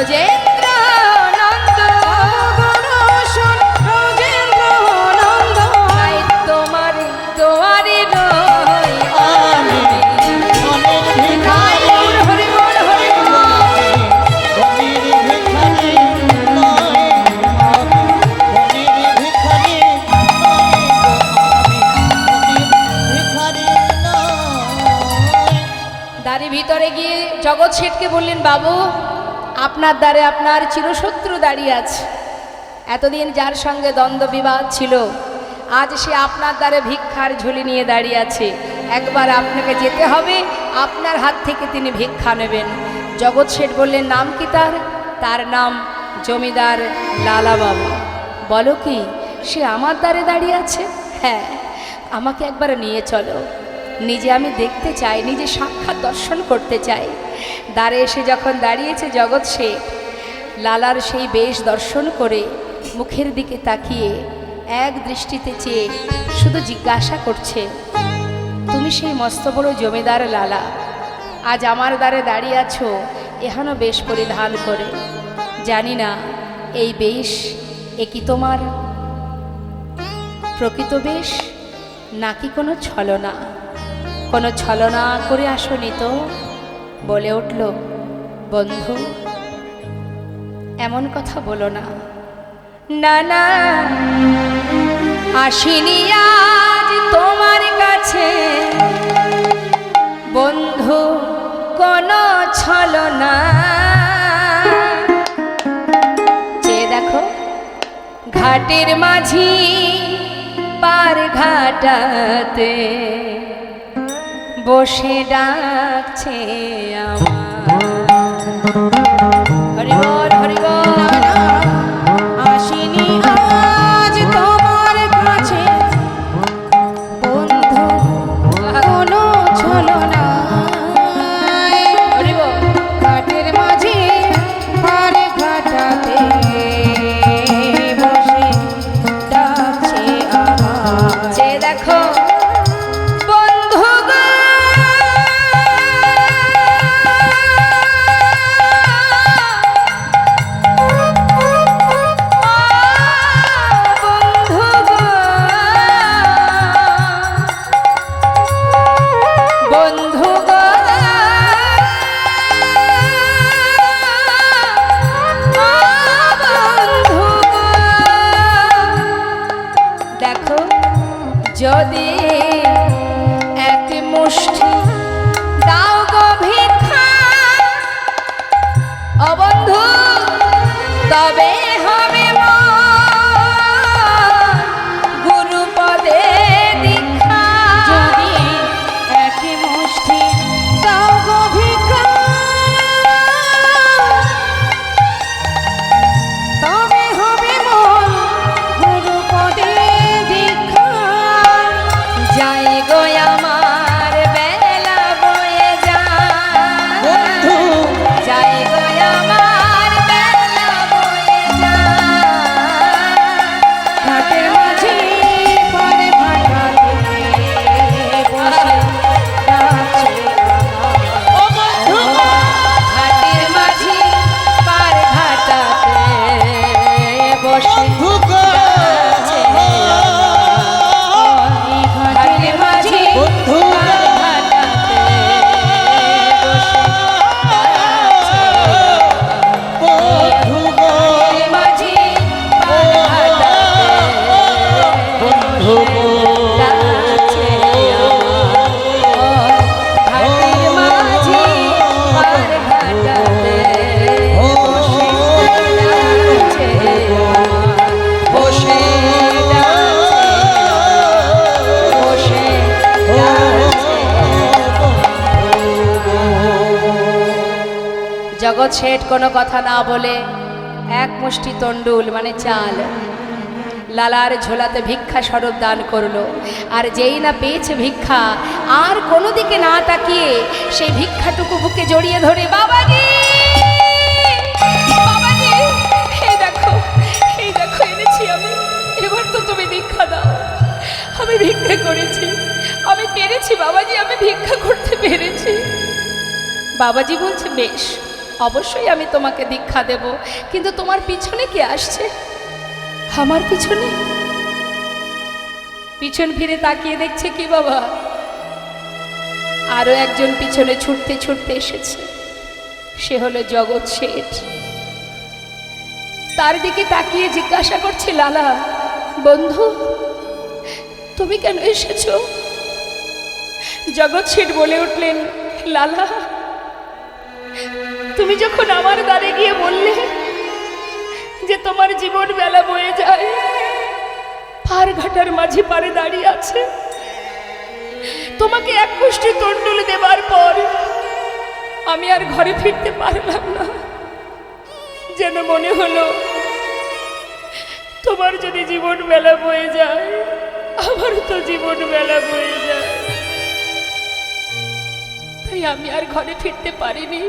ব্রজেন্দ্র নন্দ তাই তোমার দুয়ারে রই আমি ধনের ভিখারি হরি বল হরি বল। ধনের ভিখারি নয় আমি ধনের ভিখারি নয় আমি ধনের ভিখারি নয়। দ্বারে ভিতরে গিয়ে জগৎ শেঠকে বললেন, বাবু আপনার দ্বারে আপনার চিরশত্রু দাঁড়িয়ে আছে। এতদিন যার সঙ্গে দ্বন্দ্ব বিবাদ ছিল, আজ সে আপনার দ্বারে ভিক্ষার ঝুলি নিয়ে দাঁড়িয়ে আছে। একবার আপনাকে যেতে হবে, আপনার হাত থেকে তিনি ভিক্ষা নেবেন। জগৎ শেঠ বললেন, নাম কি তার? তার নাম জমিদার লালা বাবু। বলো কি, সে আমার দ্বারে দাঁড়িয়ে আছে? হ্যাঁ, আমাকে একবার নিয়ে চলো, নিজে আমি দেখতে চাই, নিজে সাক্ষাৎ দর্শন করতে চাই। দ্বারে এসে যখন দাঁড়িয়েছে জগৎ শেঠ, লালার সেই বেশ দর্শন করে মুখের দিকে তাকিয়ে এক দৃষ্টিতে চেয়ে শুধু জিজ্ঞাসা করছে, তুমি সেই মস্ত বড় জমিদার লালা, আজ আমার দ্বারে দাঁড়িয়ে আছো এহানো বেশ পরিধান করে। জানি না এই বেশ এ কি তোমার প্রকৃত বেশ নাকি কোনো ছলনা? কোনো ছলনা করে আসনি তো? বলে উঠল, বন্ধু এমন কথা বলো না। না না, আসিনি আজ তোমার কাছে বন্ধু কোনো ছলনা। চেয়ে দেখো, ঘাটের মাঝি পার ঘাটাতে বসে ডাকছে আমার। হরি বল হরি বল। আসিনি আজ তোমার কাছে বন্ধু কোনো ছলনা। হরি বল। ঘাটের মাঝে পার ঘাটাতে বসে ডাকছে আমার। চেয়ে দেখো, বন্ধু গো, বন্ধু গো, বন্ধু গো, বন্ধু গো, দেখো যদি এক মুষ্টি দাও গো ভিক্ষা, ও বন্ধু তবে হবে মোর গুরুপদে দীক্ষা। যদি এক মুষ্টি দাও গো ভিক্ষা, তবে হবে মোর গুরুপদে দীক্ষা। যাই গো আমার বেলা বয়ে যায়, বন্ধু যাই গো আমার বেলা বয়ে যায়। ঘাটের মাঝে পারে ঘাটাতে বসে ডাকছে আমার। ও বন্ধু ঘাটের মাঝি পার ঘাটাতে বসে বন্ধু গো এই ঘাটের মাঝে বন্ধু পার ঘাটাতে বসে বন্ধু গো মাঝি পার ঘাটাতে বন্ধু গো ডাকছে আমার। ঘাটের মাঝি পার ঘাটাতে বসে ডাকছে আমার। বসে ডাকছে, বসে ডাকছে। জগৎ শেঠ কোনো কথা না বলে এক মুষ্টি তন্ডুল মানে চাল লালার ঝোলাতে ভিক্ষা স্বরূপ দান করলো। আর যেই না পেয়েছে ভিক্ষা, আর কোনো দিকে না তাকিয়ে সেই ভিক্ষাটুকু বুকে জড়িয়ে ধরে, বাবাজি বাবাজি, এই দেখো এনেছি আমি, এবার তো তুমি ভিক্ষা দাও। আমি ভিক্ষা করেছি, আমি পেরেছি বাবাজি, আমি ভিক্ষা করতে পেরেছি। বাবাজি বলছে, বেশ অবশ্যই আমি তোমাকে দীক্ষা দেব, কিন্তু তোমার পিছনে কে আসছে? আমার পিছনে? পিছন ফিরে তাকিয়ে দেখছে কি বাবা? আরো একজন পিছনে ছুটতে ছুটতে এসেছে। সে হলো জগৎ শেঠ। তার দিকে তাকিয়ে জিজ্ঞাসা করছে, লালা বন্ধু, তুমি কেন এসেছো? জগৎ শেঠ বলে উঠলেন, লালা, তুমি যখন আমার দ্বারে গিয়ে বললে যে তোমার জীবন বেলা বয়ে যায়, পার ঘাটার মাঝে পারে দাঁড়িয়ে আছে, তোমাকে এক মুষ্টি তন্ডুল দেবার পর আমি আর ঘরে ফিরতে পারলাম না। যেন মনে হলো তোমার যদি জীবন বেলা বয়ে যায়, আমার তো জীবন বেলা বয়ে যায়। তাই আমি আর ঘরে ফিরতে পারিনি।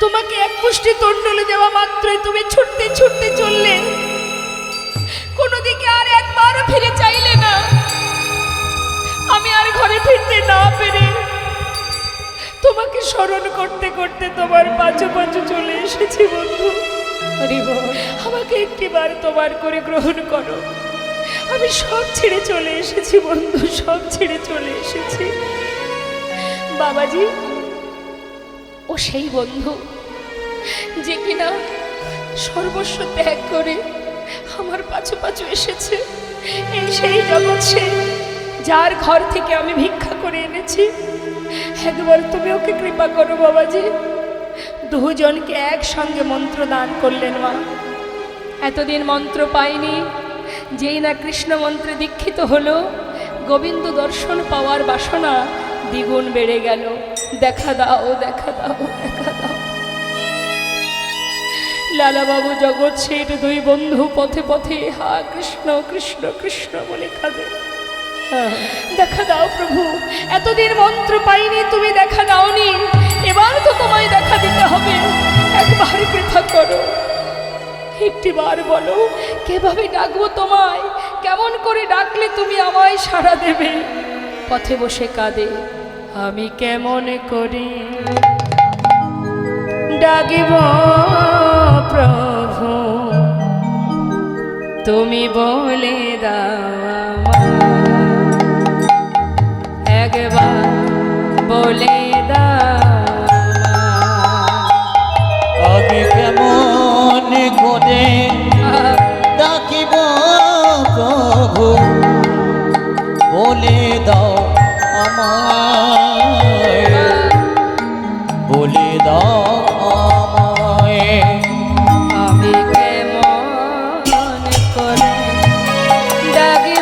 তোমাকে এক মুষ্টি তন্ডুল দেওয়া মাত্রই তুমি ছুটতে ছুটতে চললে, কোনো দিকে আর একবারও ফিরে চাইলে না। আমি আর ঘরে ফিরতে না পেরে তোমাকে স্মরণ করতে করতে তোমার পাঁচু পাঁচু চলে এসেছি বন্ধু। আমাকে একটিবার তোমার করে গ্রহণ করো। আমি সব ছেড়ে চলে এসেছি বন্ধু, সব ছেড়ে চলে এসেছি। বাবাজি, ও সেই বন্ধু যে কিনা সর্বস্ব ত্যাগ করে আমার পাছু পাছু এসেছে। এই সেই জগৎ সে, যার ঘর থেকে আমি ভিক্ষা করে এনেছি। একবার তুমি ওকে কৃপা করো বাবাজি। দুজনকে একসঙ্গে মন্ত্র দান করলেন মা। এতদিন মন্ত্র পাইনি, যেই না কৃষ্ণ মন্ত্রে দীক্ষিত হলো, গোবিন্দ দর্শন পাওয়ার বাসনা দ্বিগুণ বেড়ে গেল। দেখা দাও, দেখা দাও, দেখা দাও। লালাবাবু, জগৎ শেঠ, দুই বন্ধু পথে পথে হা কৃষ্ণ কৃষ্ণ কৃষ্ণ বলে কাঁদে। দেখা দাও প্রভু, এতদিন মন্ত্র পাইনি, তুমি দেখা দাওনি, এবার তো তোমায় দেখা দিতে হবে। একবার কৃপা করো, একটিবার বলো কিভাবে ডাকবো তোমায়, কেমন করে ডাকলে তুমি আমায় সাড়া দেবে। পথে বসে কাঁদে, আমি কেমন করি ডাকিব প্রভু, তুমি বলে দাও একবার, বলে দাও আমি কেমন করে ডাকিব প্রভু, বলে দাও আমায়, বলে দাও আমায়। আমি কেমন করে ডাকিব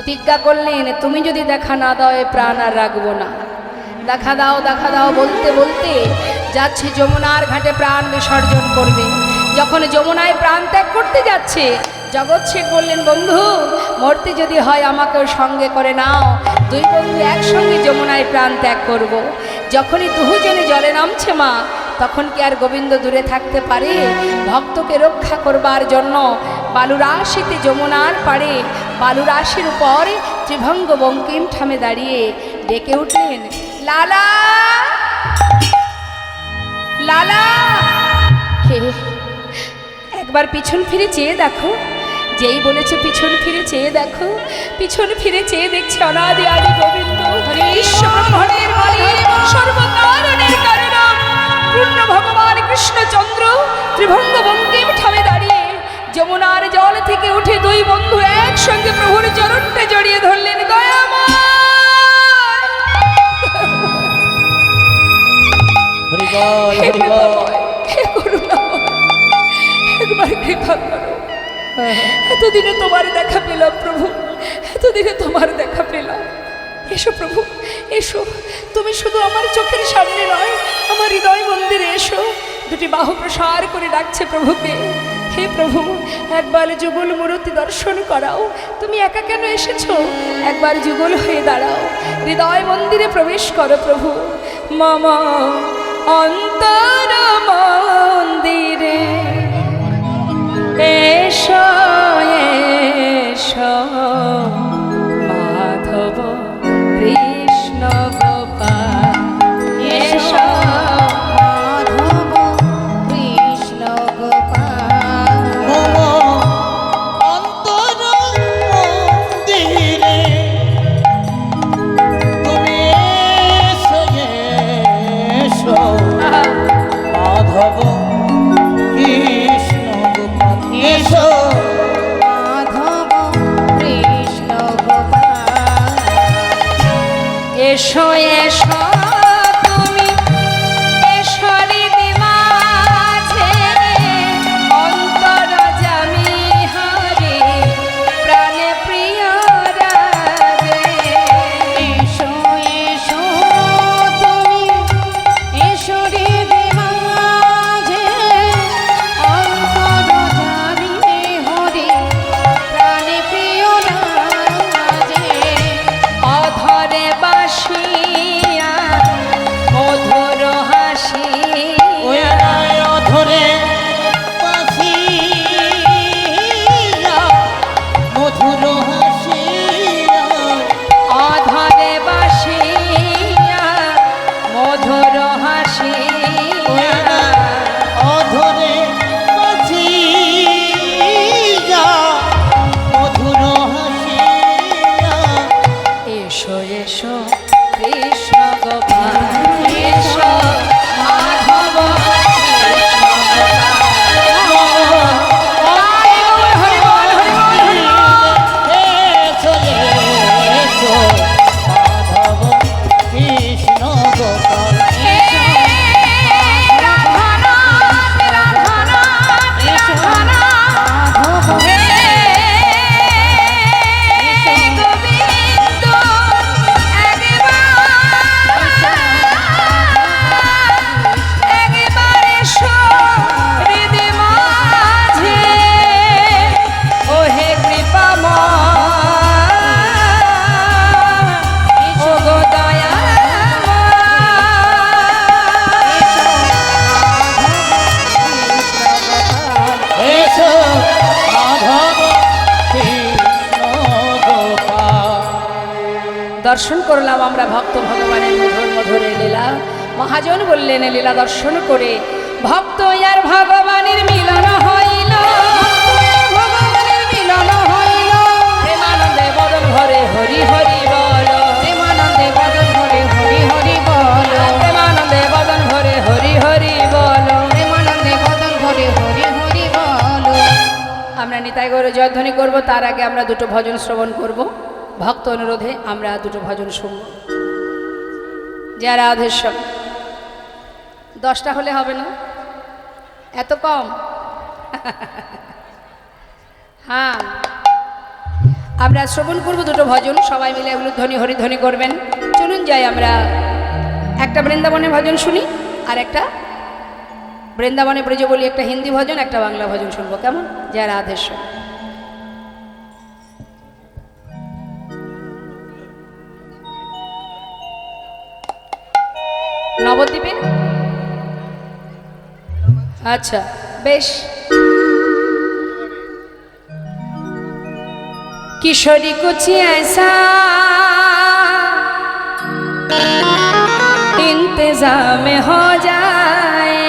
প্রতিজ্ঞা করলেন, তুমি যদি দেখা না দাও এ প্রাণ আর রাখবো না। দেখা দাও বলতে বলতে যাচ্ছে যমুনার ঘাটে প্রাণ বিসর্জন করবে। যখন যমুনায় প্রাণ ত্যাগ করতে যাচ্ছে, জগৎ শেঠ বললেন, বন্ধু মরতে যদি হয় আমাকেও সঙ্গে করে নাও, দুই বন্ধু একসঙ্গে যমুনায় প্রাণ ত্যাগ করব। যখনই দুজনে জলে নামছে মা, তখন কি আর গোবিন্দ দূরে থাকতে পারে? ভক্তকে রক্ষা করবার জন্য বালুরাশিতে যমুনার পাড়ে বালুরাশির উপর ত্রিভঙ্গ বঙ্কিম ঠামে দাঁড়িয়ে ডেকে উঠলেন, লালা লালা। কে? একবার পিছন ফিরে চেয়ে দেখো। যেই বলেছে পিছন ফিরে চেয়ে দেখো, পিছন ফিরে চেয়ে দেখছে অনাদি আদি গোবিন্দ, বিশ্ব ব্রহ্মাণ্ডের মালিক, সর্বকারণের কারণ পূর্ণ ভগবান কৃষ্ণচন্দ্র ত্রিভঙ্গ বঙ্কিম ঠামে দাঁড়িয়ে যমুনার জল থেকে উঠে দুই বন্ধু একসঙ্গে প্রভুর চরণে জড়িয়ে ধরলেন। দয়াময় হরি বল, হে হরি বল। দয়াময়, হে করুণাময়, একবার কৃপা করো। এতদিনে তোমার দেখা পেলাম প্রভু, এতদিনে তোমার দেখা পেলাম। এসো প্রভু এসো, তুমি শুধু আমার চোখের সামনে নয়, আমার হৃদয় মন্দিরে এসো। দুটি বাহু প্রসার করে ডাকছে প্রভুকে। হে প্রভু, একবার যুগল মূর্তি দর্শন করাও। তুমি একা কেন এসেছো? একবার যুগল হয়ে দাঁড়াও, হৃদয় মন্দিরে প্রবেশ করো প্রভু। মামা অন্তর মন্দিরে এসো এসো, মাধব কৃষ্ণ গোপাল এসো, মাধব কৃষ্ণ গোপাল। মম অন্তর মন্দিরে তুমি এসো এসো, মাধব কৃষ্ণ গোপাল। এসো মাধব কৃষ্ণ গোপাল। এসো এসো তুমি এসো হৃদি মাঝে, অন্তর জামি হরে প্রাণে প্রিয় রাজে। এসো এসো তুমি এসো হৃদি মাঝে, অন্তর জামি হরি প্রাণে প্রিয় রাজে। অধরে বাসিয়া মধুর হাসি, ওই রায় অধরে বাসিয়া মধুর হাসিয়া, অধরে বাসিয়া মধুর হাসি। ওই রায় অধরে বাসিয়া মধুর হাসিয়া। এসো এসো কৃষ্ণ গোপাল এসো, মাধব কৃষ্ণ গোপাল। হরি বল, হরি বল, হরি বল। এসো এসো, মাধব কৃষ্ণ গোপাল। রাধানাথ রাধানাথ রাধানাথ, হে গোবিন্দ একবার এসো হৃদি মাঝে, ও হে কৃপাময়, ও গো এসো মাধব কৃষ্ণ গোপাল। দর্শন করলাম আমরা ভক্ত ভগবানের মধুর মধুর এই লীলা। মহাজন বললেন, এই লীলা দর্শন করে ভক্ত আর ভগবানের মিলন হইল, ভগবানের মিলন হইল। প্রেমানন্দে বদন ভরে হরি হরি বল, প্রেমানন্দে বদন ভরে হরি হরি বল, প্রেমানন্দে বদন ভরে হরি হরি বল, প্রেমানন্দে বদন ভরে হরি হরি বল। আমরা নিতাই গৌরে জয়ধ্বনি করব, তার আগে আমরা দুটো ভজন শ্রবণ করব। ভক্ত অনুরোধে আমরা দুটো ভজন শুনব। যারা আধেশ্বর 10টা হলে হবে না? এত কম? হ্যাঁ, আমরা শ্রবণ করবো দুটো ভজন, সবাই মিলে এগুলো ধ্বনি হরিধ্বনি করবেন। চলুন যাই, আমরা একটা বৃন্দাবনের ভজন শুনি, আর একটা বৃন্দাবনে ব্রজ বলি, একটা হিন্দি ভজন, একটা বাংলা ভজন শুনবো, কেমন? জয় রাধেশ্বর। নবদ্বীপে, আচ্ছা বেশ। किशोरी कुछ ऐसा इंतजाम हो जाए,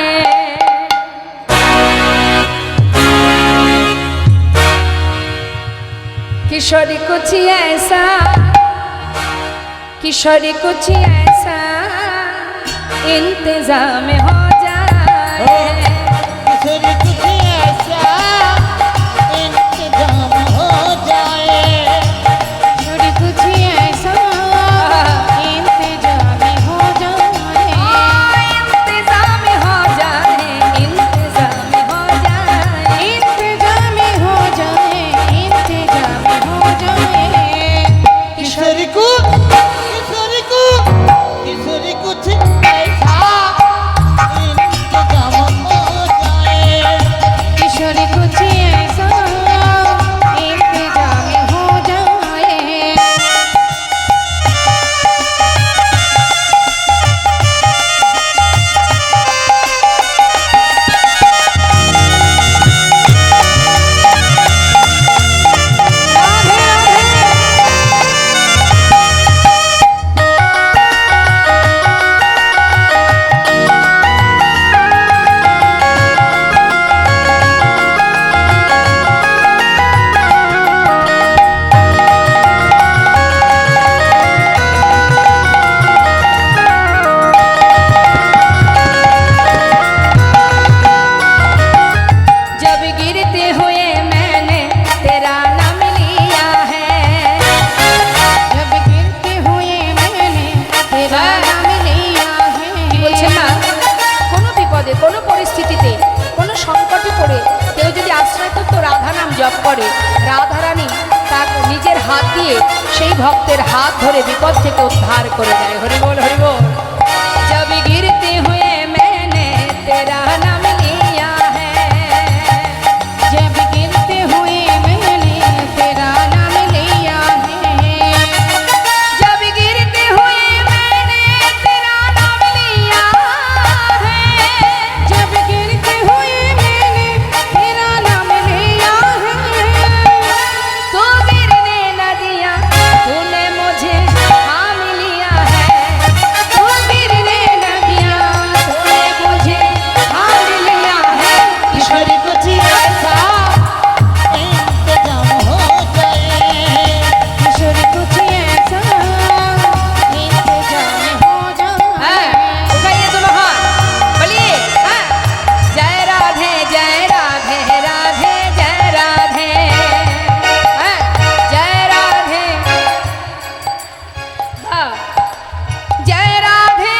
किशोरी कुछ ऐसा, किशोरी कुछ ऐसा इंतजाम हो जाए, किशोरी कुछ ऐसा इंतजाम हो जाए, किशोरी कुछ ऐसा इंतजाम हो जाए, इंतजाम हो जाए, इंतजाम हो जाए, इंतजाम हो जाए, इंतजाम हो जाए, किशोरी को किशोरी कुछ ऐसा इंतजाम हो जाए, किशोरी कुछ ऐसा इंतजाम हो जाए। राधे जब गिरते हुए मैंने तेरा नाम लिया है, जब गिरते हुए मैंने तेरा नाम लिया কি বলছেন না, কোনো বিপদে, কোনো পরিস্থিতিতে, কোনো সংকটে পড়ে কেউ যদি আশ্রয়তত্ত্ব রাধা নাম জপ করে, রাধারানী তার নিজের হাত দিয়ে সেই ভক্তের হাত ধরে বিপদ থেকে উদ্ধার করে দেয়। হরি বল, হরি বল। जब गिरते हुए मैंने तेरा नाम लिया है, जब गिरते हुए मैंने तेरा नाम लिया है, जब गिरते हुए मैंने तेरा नाम लिया है, जब गिरते हुए मैंने तेरा नाम लिया है, तू गिरने न दिया, तूने मुझे थाम लिया है, तू गिरने न दिया, तूने मुझे थाम लिया है। किशोरी कुछ ऐसा इंतजाम हो जाए, किशोरी कुछ ऐसा इंतजाम हो हाँ, जाए। उठाइए दोनों हाथ, बोलिए हाँ। जय राधे, जय राधे, राधे जय राधे, हाँ, जय राधे, हाँ, जय राधे,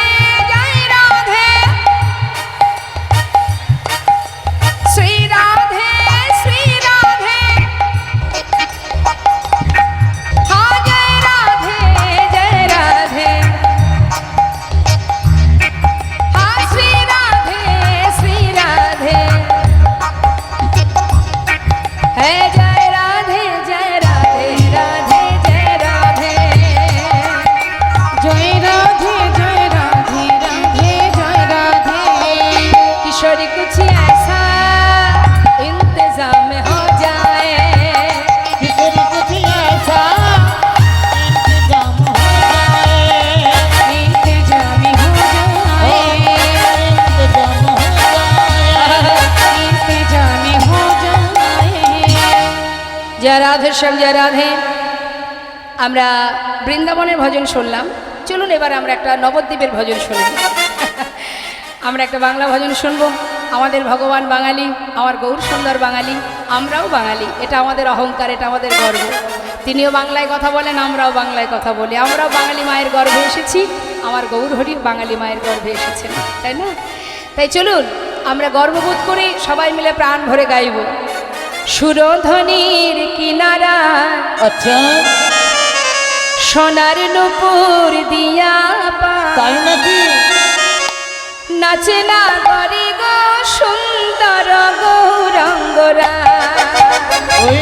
जय राधे, श्री राधे, श्री राधे, हाँ जय राधे, जय राधे, हाँ श्री राधे, श्री राधे, है जय राधे, जय राधे, राधे जय राधे, जय राधे जय राधे राधे जय राधे। किशोरी कुछ ऐसा इंतजाम हो जाए, किशोरी कुछ ऐसा इंतजाम हो जाए, इंतजाम हो जाए, इंतजाम हो जाए, इंतजाम हो जाए। जय राधे श्याम, जय राधे। আমরা বৃন্দাবনের ভজন শুনলাম, চলুন এবার আমরা একটা নবদ্বীপের ভজন শুনি। আমরা একটা বাংলা ভজন শুনবো। আমাদের ভগবান বাঙালি, আমার গৌর সুন্দর বাঙালি, আমরাও বাঙালি, এটা আমাদের অহংকার, এটা আমাদের গর্ব। তিনিও বাংলায় কথা বলেন, আমরাও বাংলায় কথা বলি, আমরাও বাঙালি মায়ের গর্ভে এসেছি, আমার গৌর হরি বাঙালি মায়ের গর্ভে এসেছেন, তাই না? তাই চলুন আমরা গর্ববোধ করে সবাই মিলে প্রাণ ভরে গাইব। সুরধনির কিনারা আচ্ছা সোনার নুপুর দিয়া পা তাই নাকি? নাচে না গরি গো সুন্দর গৌরঙ্গরা ওই